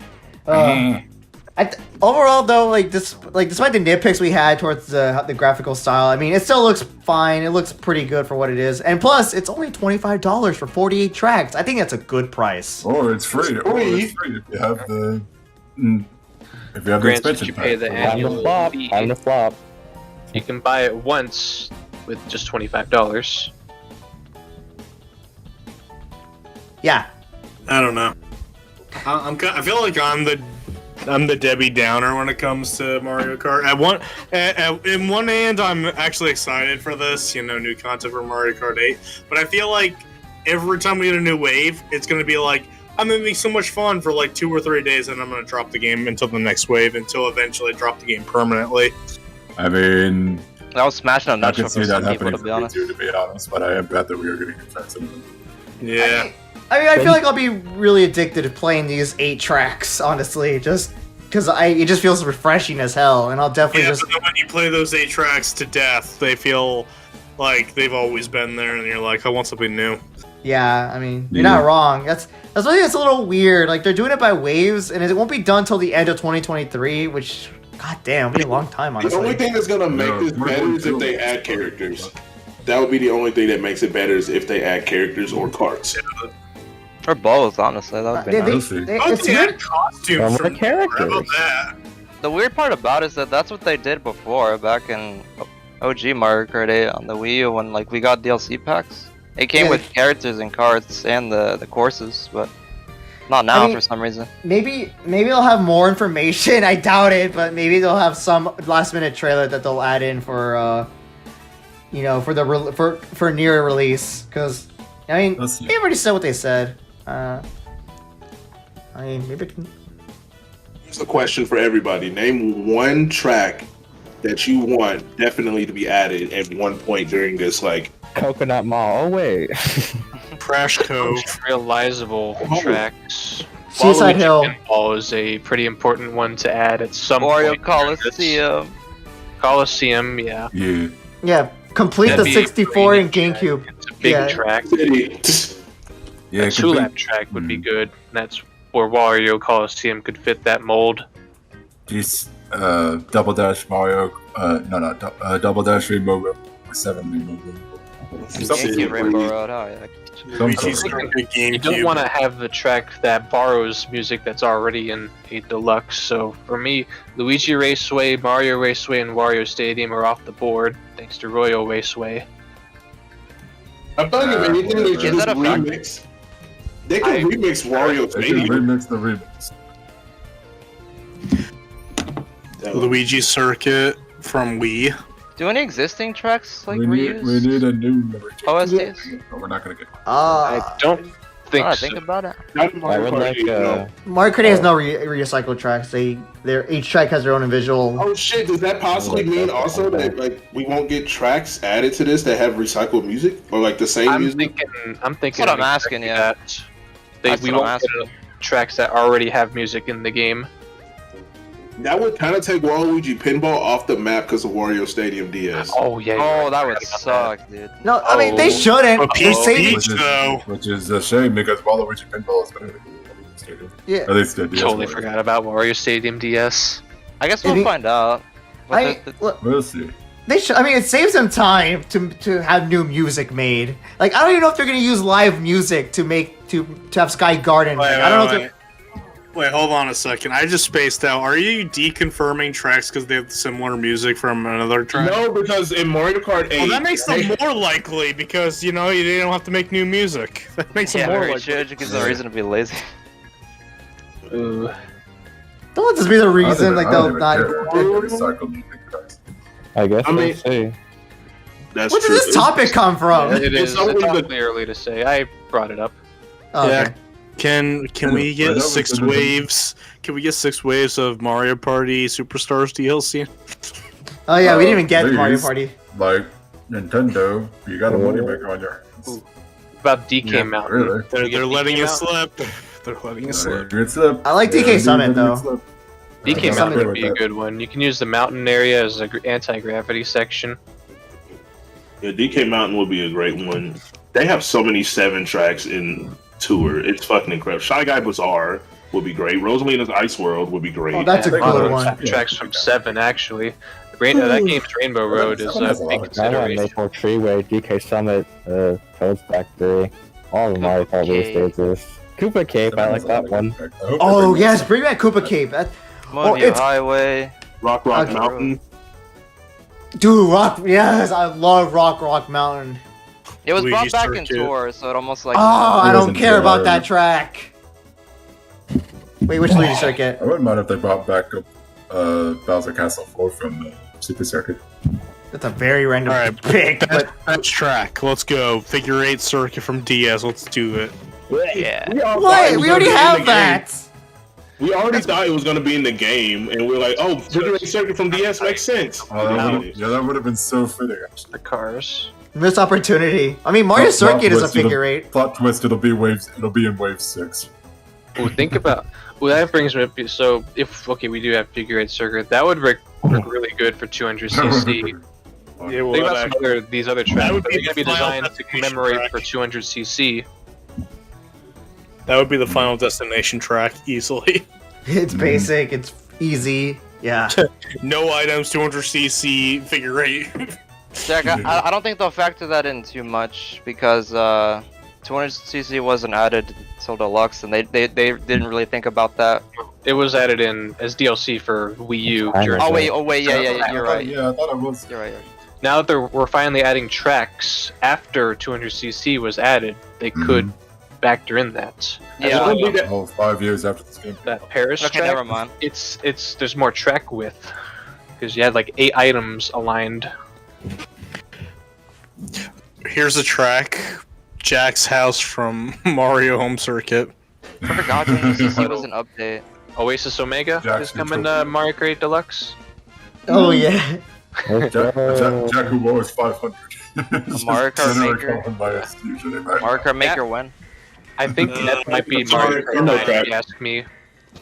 Overall, though, despite the nitpicks we had towards the graphical style, I mean, it still looks fine. It looks pretty good for what it is, and plus, it's only $25 for 48 tracks. I think that's a good price. Or it's free. Or it's free if you have the Granted, expansion you pay the pack. Time to annual flop. fee. Time to flop. You can buy it once with just $25. Yeah, I don't know. I feel like I'm the Debbie Downer when it comes to Mario Kart. In one hand, I'm actually excited for this, new content for Mario Kart 8. But I feel like every time we get a new wave, it's going to be like, I'm having so much fun for like 2 or 3 days, and I'm gonna drop the game until the next wave, until eventually I drop the game permanently. I mean, I was smashing a I nutshell can for see that some people, happening to be for me honest. too, to be honest, but I am glad that we are getting tracks in them. Yeah. I mean, I feel like I'll be really addicted to playing these 8 tracks, honestly, just because it just feels refreshing as hell, and I'll definitely Yeah, just. but then when you play those 8 tracks to death, they feel like they've always been there, and you're like, I want something new. Yeah, I mean, you're Yeah. not wrong. That's why it's a little weird. Like they're doing it by waves, and it won't be done till the end of 2023, which, god damn, it'll be a long time, The honestly. only thing that's gonna make No, this better is if they add characters. That would be the only thing that makes it better is if they add characters or carts. Or both, honestly. That would be They- nice. We'll see. Oh, it's they weird. add costumes Well, from more characters. How about that? The weird part about it is that that's what they did before, back in OG Mario Kart 8 on the Wii U, when like we got DLC packs. It came Yeah. with characters and carts and the courses, but not now I mean- for some reason. Maybe they'll have more information. I doubt it, but maybe they'll have some last minute trailer that they'll add in for, for the for near release. Because I mean, Let's see. they already said what they said. I mean, maybe. It can... Here's a question for everybody. Name one track that you want definitely to be added at one point during this, like, Coconut Mall. Oh wait. Crash Cove. Most realizable tracks. Suicide Waluigi Hill. Pinball is a pretty important one to add at some Wario point. during this. Coliseum. Coliseum, yeah. Yeah. Yeah, complete That'd the be 64 a and great GameCube. track. It's a big Yeah. track. Yeah, A two-lap track would be good. That's where Wario Coliseum could fit that mold. Just Double Dash Mario. Double Dash Rainbow Road. 7 Rainbow Road. GameCube Rainbow Road, oh yeah. Luigi's Something. Circuit You don't GameCube. want to have the track that borrows music that's already in a deluxe. So for me, Luigi Raceway, Mario Raceway, and Wario Stadium are off the board thanks to Royal Raceway. I feel like if anything, they should Is just that a fact? remix. They can remix Wario They can Stadium. remix the remix. Luigi Circuit from Wii. Do any existing tracks like we reuse? need a new number. OSTs? But we're not gonna get. I don't think I so. think about it. Not I Mario would Kart like 8, no. Mario Kart has no recycled tracks. Each track has their own individual. Oh shit! Does that possibly mean also that like we won't get tracks added to this that have recycled music or like the same I'm music? thinking. I'm thinking. what I'm exactly asking, yeah. that. That's We what won't I'm get asking. tracks that already have music in the game. That would kind of take Waluigi Pinball off the map because of Wario Stadium DS. Oh yeah. Oh, that would forgot about suck, dude. No, I mean they Oh. shouldn't. But They're saving. Peach, though. Which is a shame because Waluigi Pinball is better than Waluigi Stadium. Yeah, At least the DS Totally one. forgot about Wario Stadium DS. I guess we'll Maybe- find out. But I look, We'll see. they should. I mean, it saves them time to have new music made. Like I don't even know if they're gonna use live music to have Sky Garden. Like, I don't know if they're. Wait, hold on a second. I just spaced out. Are you deconfirming tracks because they have similar music from another track? No, because in Mario Kart 8, Well, that makes them more likely because you don't have to make new music. That makes yeah, them more very likely. true. It gives them a reason to be lazy. Ooh. Don't let this be the reason. Like I they'll don't not. even care if they recycle music tracks. I guess I mean- we'll see. that's Where true. does this topic come from? It is. It's always the- awfully early to say. I brought it up. Oh, Yeah. okay. Can we I get know 6 it's gonna be- waves? Can we get 6 waves of Mario Party Superstars DLC? Oh yeah, we didn't even get Please. Mario Party. Like Nintendo, you got a moneymaker on your hands. About DK Yeah, Mountain. Really? They're You get letting DK it Mountain? slip. They're letting it slip. Good slip. I like DK Summit, though. DK Okay, Mountain something would be a good one. You can use the mountain area as an anti-gravity section. Yeah, DK Mountain would be a great one. They have so many 7 tracks in Tour. It's fucking incredible. Shy Guy Bazaar would be great. Rosalina's Ice World would be great. Oh, that's a Yeah, good lot of one. Tracks from 7, actually. That game's Rainbow Road is Seven has a a lot big of- I want consideration. Maple Treeway, DK Summit, Toad's Factory, all of my all these Cave. stages. Koopa Cape, I like that one. Oh yes, bring back Koopa Cape. Moonview it's- Highway. Rock Okay. Mountain. Dude, Rock. Yes, I love Rock Mountain. It was brought Luigi's back in Circuit. Tour, so it almost like. Oh, I don't wasn't care about good. that track. Wait, which Luigi Circuit? I wouldn't mind if they brought back up Bowser Castle 4 from Super Circuit. That's a very random All right, pick, but That's track. Let's go. Figure 8 circuit from DS. Let's do it. Yeah. What? We already have that. We already thought it was going to be in the game, and we're like, oh, figure eight circuit from DS makes sense. That would have been so fitting. Actually. The cars. Missed opportunity. I mean, Mario Circuit is a figure eight. Plot twist: it'll be in wave 6. Well, think about. Well, that brings me up. So, if we do have figure eight circuit, that would work really good for 200cc. Yeah, well, Think about these other tracks. would They're be going to be the final designed to destination commemorate track. for 200cc. That would be the Final Destination track easily. It's basic. It's easy. Yeah. No items, 200cc figure eight. Jack, I don't think they'll factor that in too much because 200cc wasn't added till Deluxe, and they didn't really think about that. It was added in as DLC for Wii U. I know. during- Oh wait, yeah, you're right. Yeah, I thought it was. You're right. Now that we're finally adding tracks after 200cc was added, they could factor in that. Yeah. Oh, 5 years after this game. That Paris Okay, track, never mind. it's there's more track width because you had like 8 items aligned. Here's a track. Jack's house from Mario Home Circuit. I forgot 200cc was an update. Oasis Omega is Jackson coming to Mario Kart Deluxe. Oh yeah. Jack who was 500. Mario Kart Maker. Maker. Mario Kart Maker when? I think that might be Mario Kart 9 if you ask me.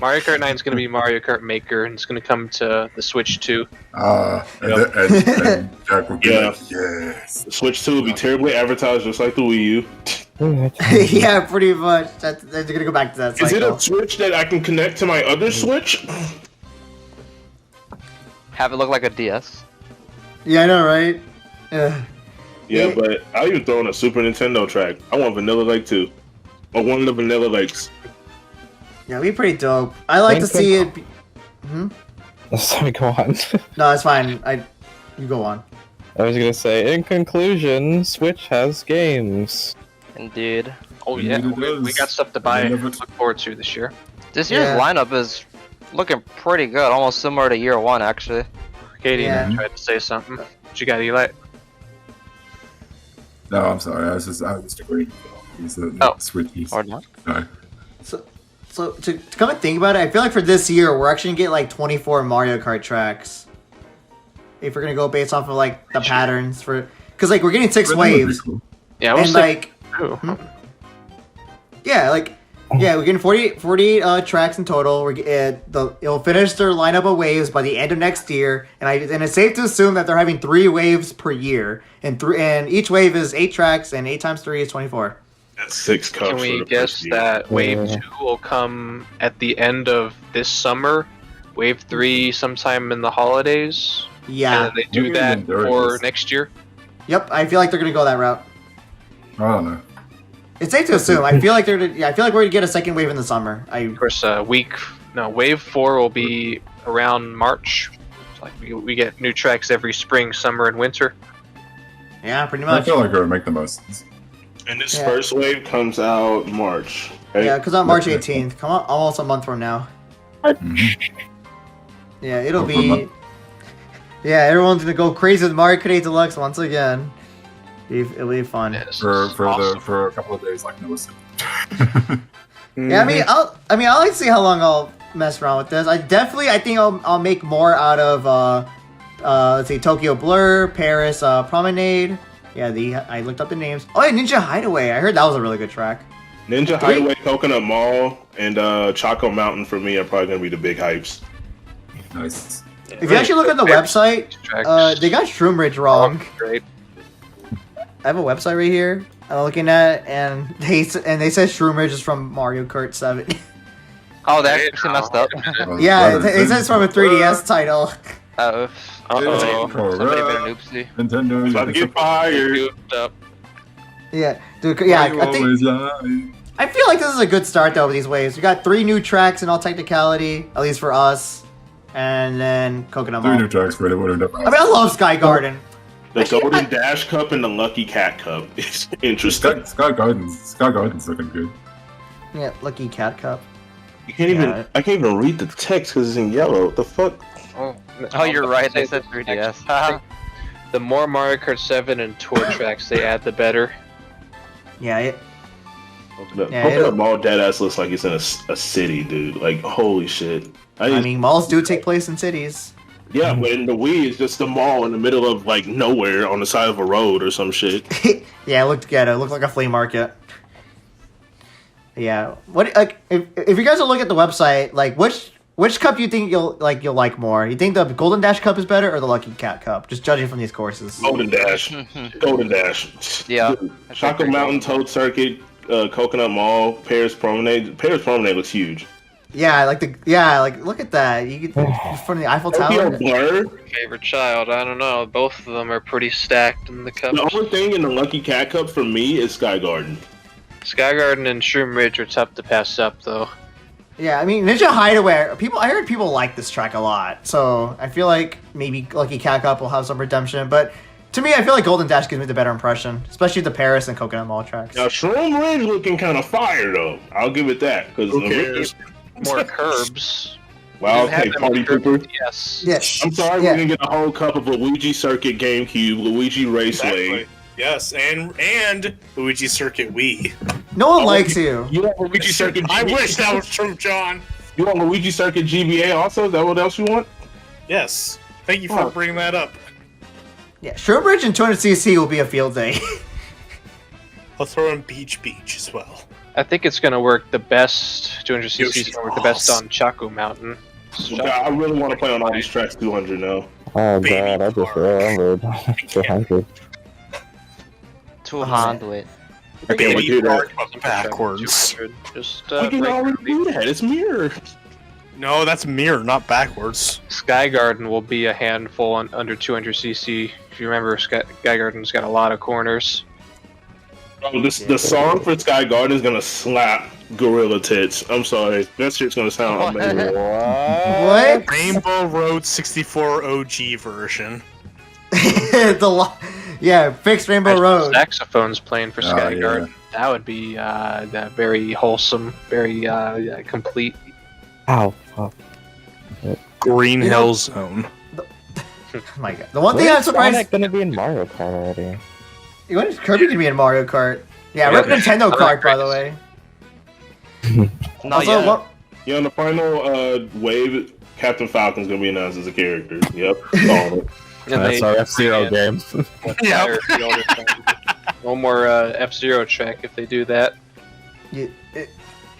Mario Kart 9 is going to be Mario Kart Maker, and it's going to come to the Switch too. And Jack will be like, yes. Switch 2 will be terribly advertised just like the Wii U. Yeah, pretty much. They're gonna go back to that Is it cycle. a Switch that I can connect to my other Switch? Have it look like a DS. Yeah, I know, right? Yeah, but I'll even throw in a Super Nintendo track. I want Vanilla Lake 2. I want the Vanilla Lakes. Yeah, it'd be pretty dope. I like to see it. Sorry, go on. No, it's fine. You go on. I was gonna say, in conclusion, Switch has games. Indeed. Oh yeah, Indeed it we does. got stuff to buy I and love it. look forward to this year. This year's Yeah. lineup is looking pretty good, almost similar to year one actually. Katie Yeah. tried to say something. What you got, Eli? No, I'm sorry. I was just agreeing. He's a Oh. Switch. Or not. Sorry. So to come and think about it, I feel like for this year we're actually gonna get like 24 Mario Kart tracks. If we're gonna go based off of like the patterns for, because like we're getting 6 But that would be waves, cool. Yeah, I was and like, like yeah, we're getting 48 tracks in total. It'll finish their lineup of waves by the end of next year, and it's safe to assume that they're having 3 waves per year, and each wave is 8 tracks, and 8 times 3 is 24. That's 6 cups. can for we the guess first year. that Wave Yeah. 2 will come at the end of this summer? Wave 3 sometime in the holidays? Yeah. And then they do Maybe that even during for this. next year? Yep. I feel like they're gonna go that route. I don't know. It's safe to assume. I feel like I feel like we're gonna get a second wave in the summer. Of course, Wave 4 will be around March. Like we get new tracks every spring, summer, and winter. Yeah, pretty I much. feel like it would make the most sense. And this Yeah. first wave comes out March. Right? Yeah, because on March 18th. Come on, almost a month from now. Yeah, it'll Oh, be. Yeah, everyone's gonna go crazy with Mario Kart 8 Deluxe once again. It'll be fun. Yeah, this For is awesome. for a couple of days, like Noah said. Yeah, I like to see how long I'll mess around with this. I think I'll make more out of let's see, Tokyo Blur, Paris Promenade. Yeah, I looked up the names. Oh, yeah, Ninja Hideaway. I heard that was a really good track. Ninja Highway, Coconut Mall, and Choco Mountain for me are probably gonna be the big hypes. Nice. If you actually look at the website, Tracks. they got Shroom Ridge wrong. Great. I have a website right here I'm looking at, and they said Shroom Ridge is from Mario Kart 7. Oh, they actually messed up. Yeah, it says from a 3DS title. Uh-oh. Somebody made an oopsie. Nintendo. About to get fired. Goofed up. Yeah, dude. Yeah, I feel like this is a good start though with these waves. We got 3 new tracks in all technicality, at least for us, and then Coconut 3 Mall. new tracks for it would have never. I mean, I love Sky Garden. The Actually, Golden Dash Cup and the Lucky Cat Cup is interesting. Sky Garden's looking good. Yeah, Lucky Cat Cup. You can't even. Yeah. I can't even read the text because it's in yellow. What the fuck? Oh, you're right. They said 3DS. Haha. The more Mario Kart 7 and Tour tracks they add, the better. Yeah, Yeah, Coconut Mall deadass looks like it's in a city, dude. Like, holy shit. I mean, malls do take place in cities. Yeah, but in the Wii, it's just a mall in the middle of like nowhere on the side of a road or some shit. Yeah, it looked good. It looked like a flea market. Yeah. What like if you guys will look at the website, like which cup do you think you'll like more? You think the Golden Dash Cup is better or the Lucky Cat Cup? Just judging from these courses. Golden Dash. Golden Dash. Yeah. Choco Mountain, Toad Circuit, Coconut Mall, Paris Promenade. Paris Promenade looks huge. Yeah, look at that. You get from the Eiffel Tokyo Tower. Blur. Favorite child, I don't know. Both of them are pretty stacked in the cups. The only thing in the Lucky Cat Cup for me is Sky Garden. Sky Garden and Shroom Ridge are tough to pass up, though. Yeah, I mean Ninja Hideaway. I heard people like this track a lot, so I feel like maybe Lucky Cat Cup will have some redemption. But to me, I feel like Golden Dash gives me the better impression, especially the Paris and Coconut Mall tracks. Now Shroom Ridge looking kind of fire though. I'll give it that because More curbs. Wow, You have okay, them Party curbed, Pooper. Yes. Yes. I'm sorry, Yeah. we didn't get a whole cup of Luigi Circuit GameCube, Luigi Raceway. Exactly. Yes, and Luigi Circuit Wii. No one likes you. You want Luigi Circuit? I GBA? wish that was true, John. You want Luigi Circuit GBA also? Is that what else you want? Yes. Thank you for bringing that up. Yeah, Shroom Ridge and 200cc will be a field day. I'll throw in Beach as well. I think it's going to work the best. 200cc is Yoshi going to work the best Cross. on Chaco Mountain. I really want to play on all these tracks 200 now. Oh Baby god, I just Kart. remembered. 200. 200. I can't wait to do that. Backwards. 200. Just We can break already the do that. It's mirror. No, that's mirror, not backwards. Sky Garden will be a handful under 200cc. If you remember, Sky Garden's got a lot of corners. Bro, the song for Sky Garden is gonna slap Gorilla Tits. I'm sorry, that shit's gonna sound amazing. What? Rainbow Road 64 OG version. Yeah, fixed Rainbow Imagine Road. Saxophones playing for Sky yeah. Garden. That would be very wholesome, very complete. Ow. Fuck. Green You know- Hill Zone. Oh my god. The one thing I'm surprised. Sonic gonna be in Mario Kart already? When is Kirby gonna be in Mario Kart? Yeah, Yeah, rip Nintendo but- Kart, by the way. Not Also, yet. what? Yeah, on the final wave, Captain Falcon's gonna be announced as a character. Yep. Called it. And That's our F-Zero game. Yep. No more F-Zero track if they do that. We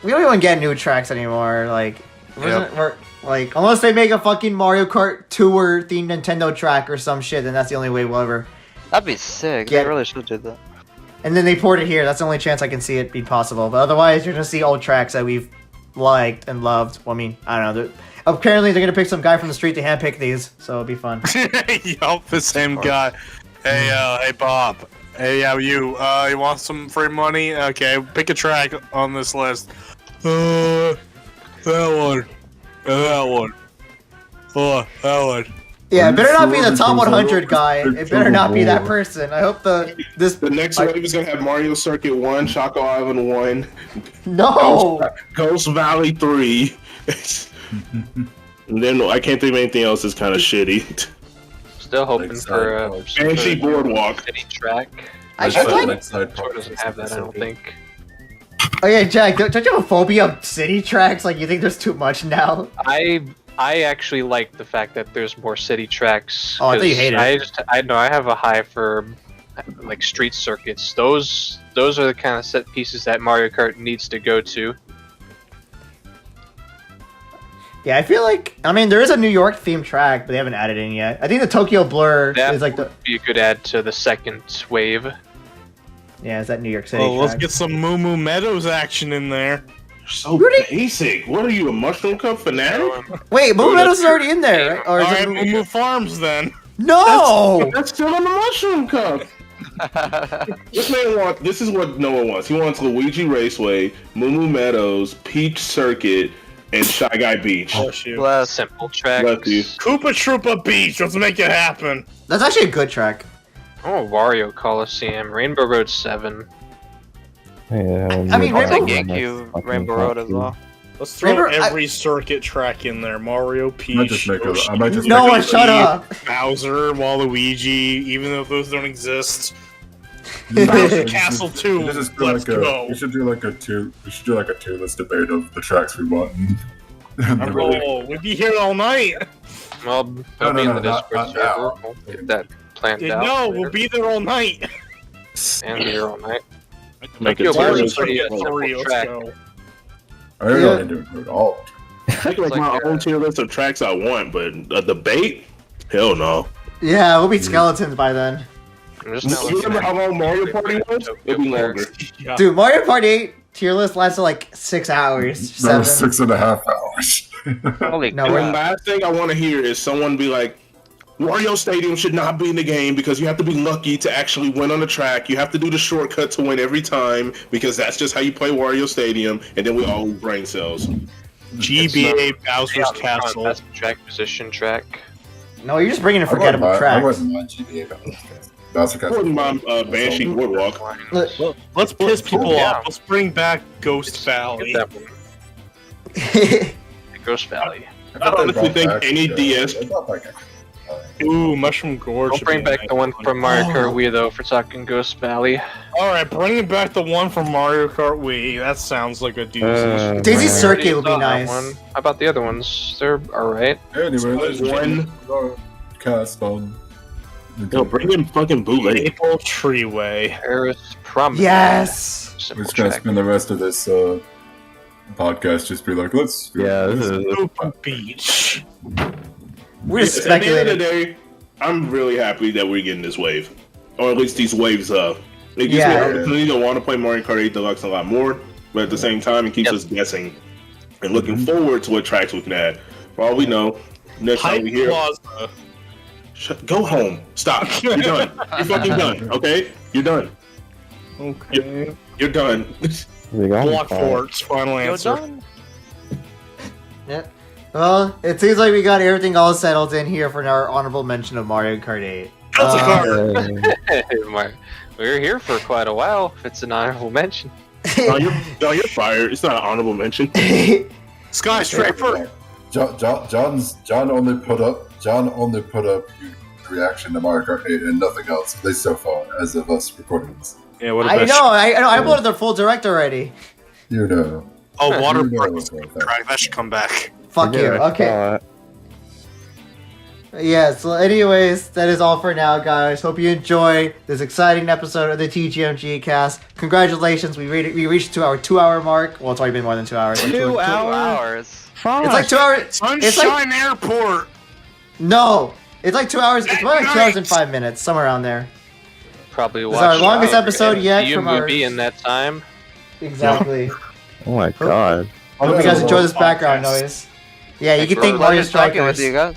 don't even get new tracks anymore. Like, Yep. we're like, unless they make a fucking Mario Kart Tour themed Nintendo track or some shit, then that's the only way we'll ever. That'd be sick. Yeah. They really should do that. And then they port it here. That's the only chance I can see it be possible. But otherwise, you're gonna see old tracks that we've liked and loved. Well, I mean, I don't know. Apparently, they're gonna pick some guy from the street to handpick these, so it'll be fun. Yup, the same guy. Hey Bob. Hey, you want some free money? Okay, pick a track on this list. That one. That one. Oh, that one. Yeah, it better not be the top 100 guy. It better not be that person. I hope The next wave is gonna have Mario Circuit 1, Choco Island 1, No. Ghost Valley 3. And then I can't think of anything else that's kind of shitty. Still hoping for a Banshee Boardwalk. city track. I That's like. next side Tour doesn't have that, I don't think. Oh yeah, Jack. Don't you have a phobia of city tracks? Like you think there's too much now? I actually like the fact that there's more city tracks. Oh, I thought you 'cause hated it. I know I have a high for like street circuits. Those are the kind of set pieces that Mario Kart needs to go to. Yeah, I feel like. I mean, there is a New York themed track, but they haven't added in yet. I think the Tokyo Blur That is like the. would be a good add to the second wave. Yeah, is that New York City? Well, let's track. get some Moo Moo Meadows action in there. So Really? basic. What are you, a Mushroom Cup fanatic? Wait, Moo Meadows is already in there, right? Or is Alright, it... Moo Moo Farms then. No. That's still in the Mushroom Cup. This man wants. This is what no one wants. He wants Luigi Raceway, Moo Moo Meadows, Peach Circuit, and Shy Guy Beach. Bless you. Bless. Simple tracks. Bless you. Koopa Troopa Beach. Let's make it happen. That's actually a good track. Oh, Wario Coliseum, Rainbow Road 7. I Yeah, mean, I'll Rainbow- take GameCube Rainbow Road as well. Let's throw Remember, every circuit track in there. Mario, I might just Peach, make a. Yoshi, I might just No make one, a, shut up. Bowser, Waluigi, even though those don't exist. Bowser Castle 2. We should just do Let's like go. we should do like a tier list debate of the tracks we want. Oh, we'd be here all night. Well, I'll be in the not Discord server. now. We'll get that planned out. No, later. we'll be there all night. And here all night. Make Tokyo it Blues tier is pretty Yeah, simple sorry, let's track. go. I don't know do it all. Make like my own tier list of tracks I want, but a debate? Hell no. Yeah, we'll be skeletons by then. I'm just You remember how long Mario Party was? It'd be longer. Yeah. Dude, Mario Party 8 tier list lasted like 6 hours. That was 7. 6.5 hours. Holy No, And we're the last thing I want to hear is someone be like, Wario Stadium should not be in the game because you have to be lucky to actually win on the track. You have to do the shortcut to win every time because that's just how you play Wario Stadium. And then we all lose brain cells. GBA Bowser's Castle. Best track position track. No, you're just bringing a I forgettable wouldn't track. mind GBA Bowser Castle. Wouldn't mind Banshee Boardwalk. Look. Let's piss people Yeah. off. Let's bring back Ghost Valley. Get that one. Ghost Valley. I honestly think any DS. Ooh, Mushroom Gorge. Don't would bring be back nice. the one from Mario Kart Wii though for talking Ghost Valley. Alright, bringing back the one from Mario Kart Wii. That sounds like a doozy. Daisy man. Circuit would be Saw that nice. one. How about the other ones? They're alright. Anyway, let's One. cast on. Yo, bring in fucking bootleg. Maple Treeway. Paris Promenade. Yes! We're Simple just gonna track. spend the rest of this podcast just be like, let's. Yeah, this is Open Beach. We're just At the end of speculating. the day, I'm really happy that we're getting this wave. Or at least these waves up. It gives me Yeah. an opportunity to want to play Mario Kart 8 Deluxe a lot more, but at the same time, it keeps us guessing and looking forward to what tracks we can add. For all we know, next time Hype we hear, Plaza. go home. Stop. You're done. You're fucking done. Okay? You're done. Okay. You're done. Block Forts, final answer. Yeah. Well, it seems like we got everything all settled in here for our honorable mention of Mario Kart 8. That's a card. We're here for quite a while. If it's an honorable mention. No, you're fired. It's not an honorable mention. Skyscraper. John only put up reaction to Mario Kart 8 and nothing else, at least so far, as of us recording this. Yeah, what I about know, I uploaded the full direct already. You know. Oh, Water You know Park what's going on. track. That should come back. Fuck you. Okay. Yeah, so anyways, that is all for now, guys. Hope you enjoy this exciting episode of the TGMG cast. Congratulations, we reached to our 2-hour mark. Well, it's already been more than 2 hours. Like 2 hours. hours. It's like 2 hours. It's Sunshine like, Airport. no, it's like 2 hours. It's At more like 2 hours and night. 5 minutes, somewhere around there. Probably This watch is our longest episode yet You from will our. be in that time. Exactly. Oh my god. Hope you guys enjoy this Podcast. background noise. Yeah, you Thanks can for thank Mario Pleasure talking with Strikers. you guys.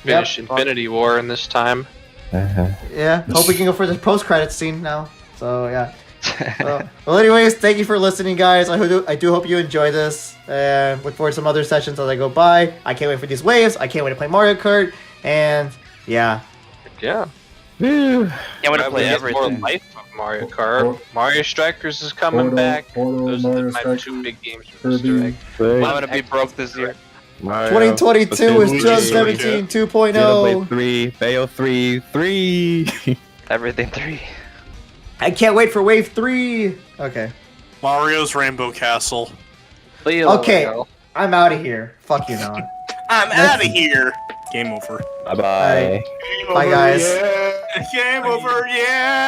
Finish Infinity War in this time. Yeah, hope we can go for the post-credits scene now. So yeah. Well, anyways, thank you for listening, guys. I do hope you enjoy this. And look forward to some other sessions as I go by. I can't wait for these waves. I can't wait to play Mario Kart. And yeah, Yeah. Yeah, I'm gonna Probably play get more everything. life of Mario Kart. Or- Mario Strikers is coming Portal, back. Portal, Those Mario are my Strikers, two big games from this Kirby. direct. I'm gonna be broke this year. 2022 is Luigi 2017 2.0. Xenoblade 3, Bayo 3, 3. Everything 3. I can't wait for Wave 3. Okay, Mario's Rainbow Castle. Okay. I'm out of here. Fuck you, Noah. I'm out of here. Game over. Bye bye. Game Bye, over, guys. yeah. Game over, yeah.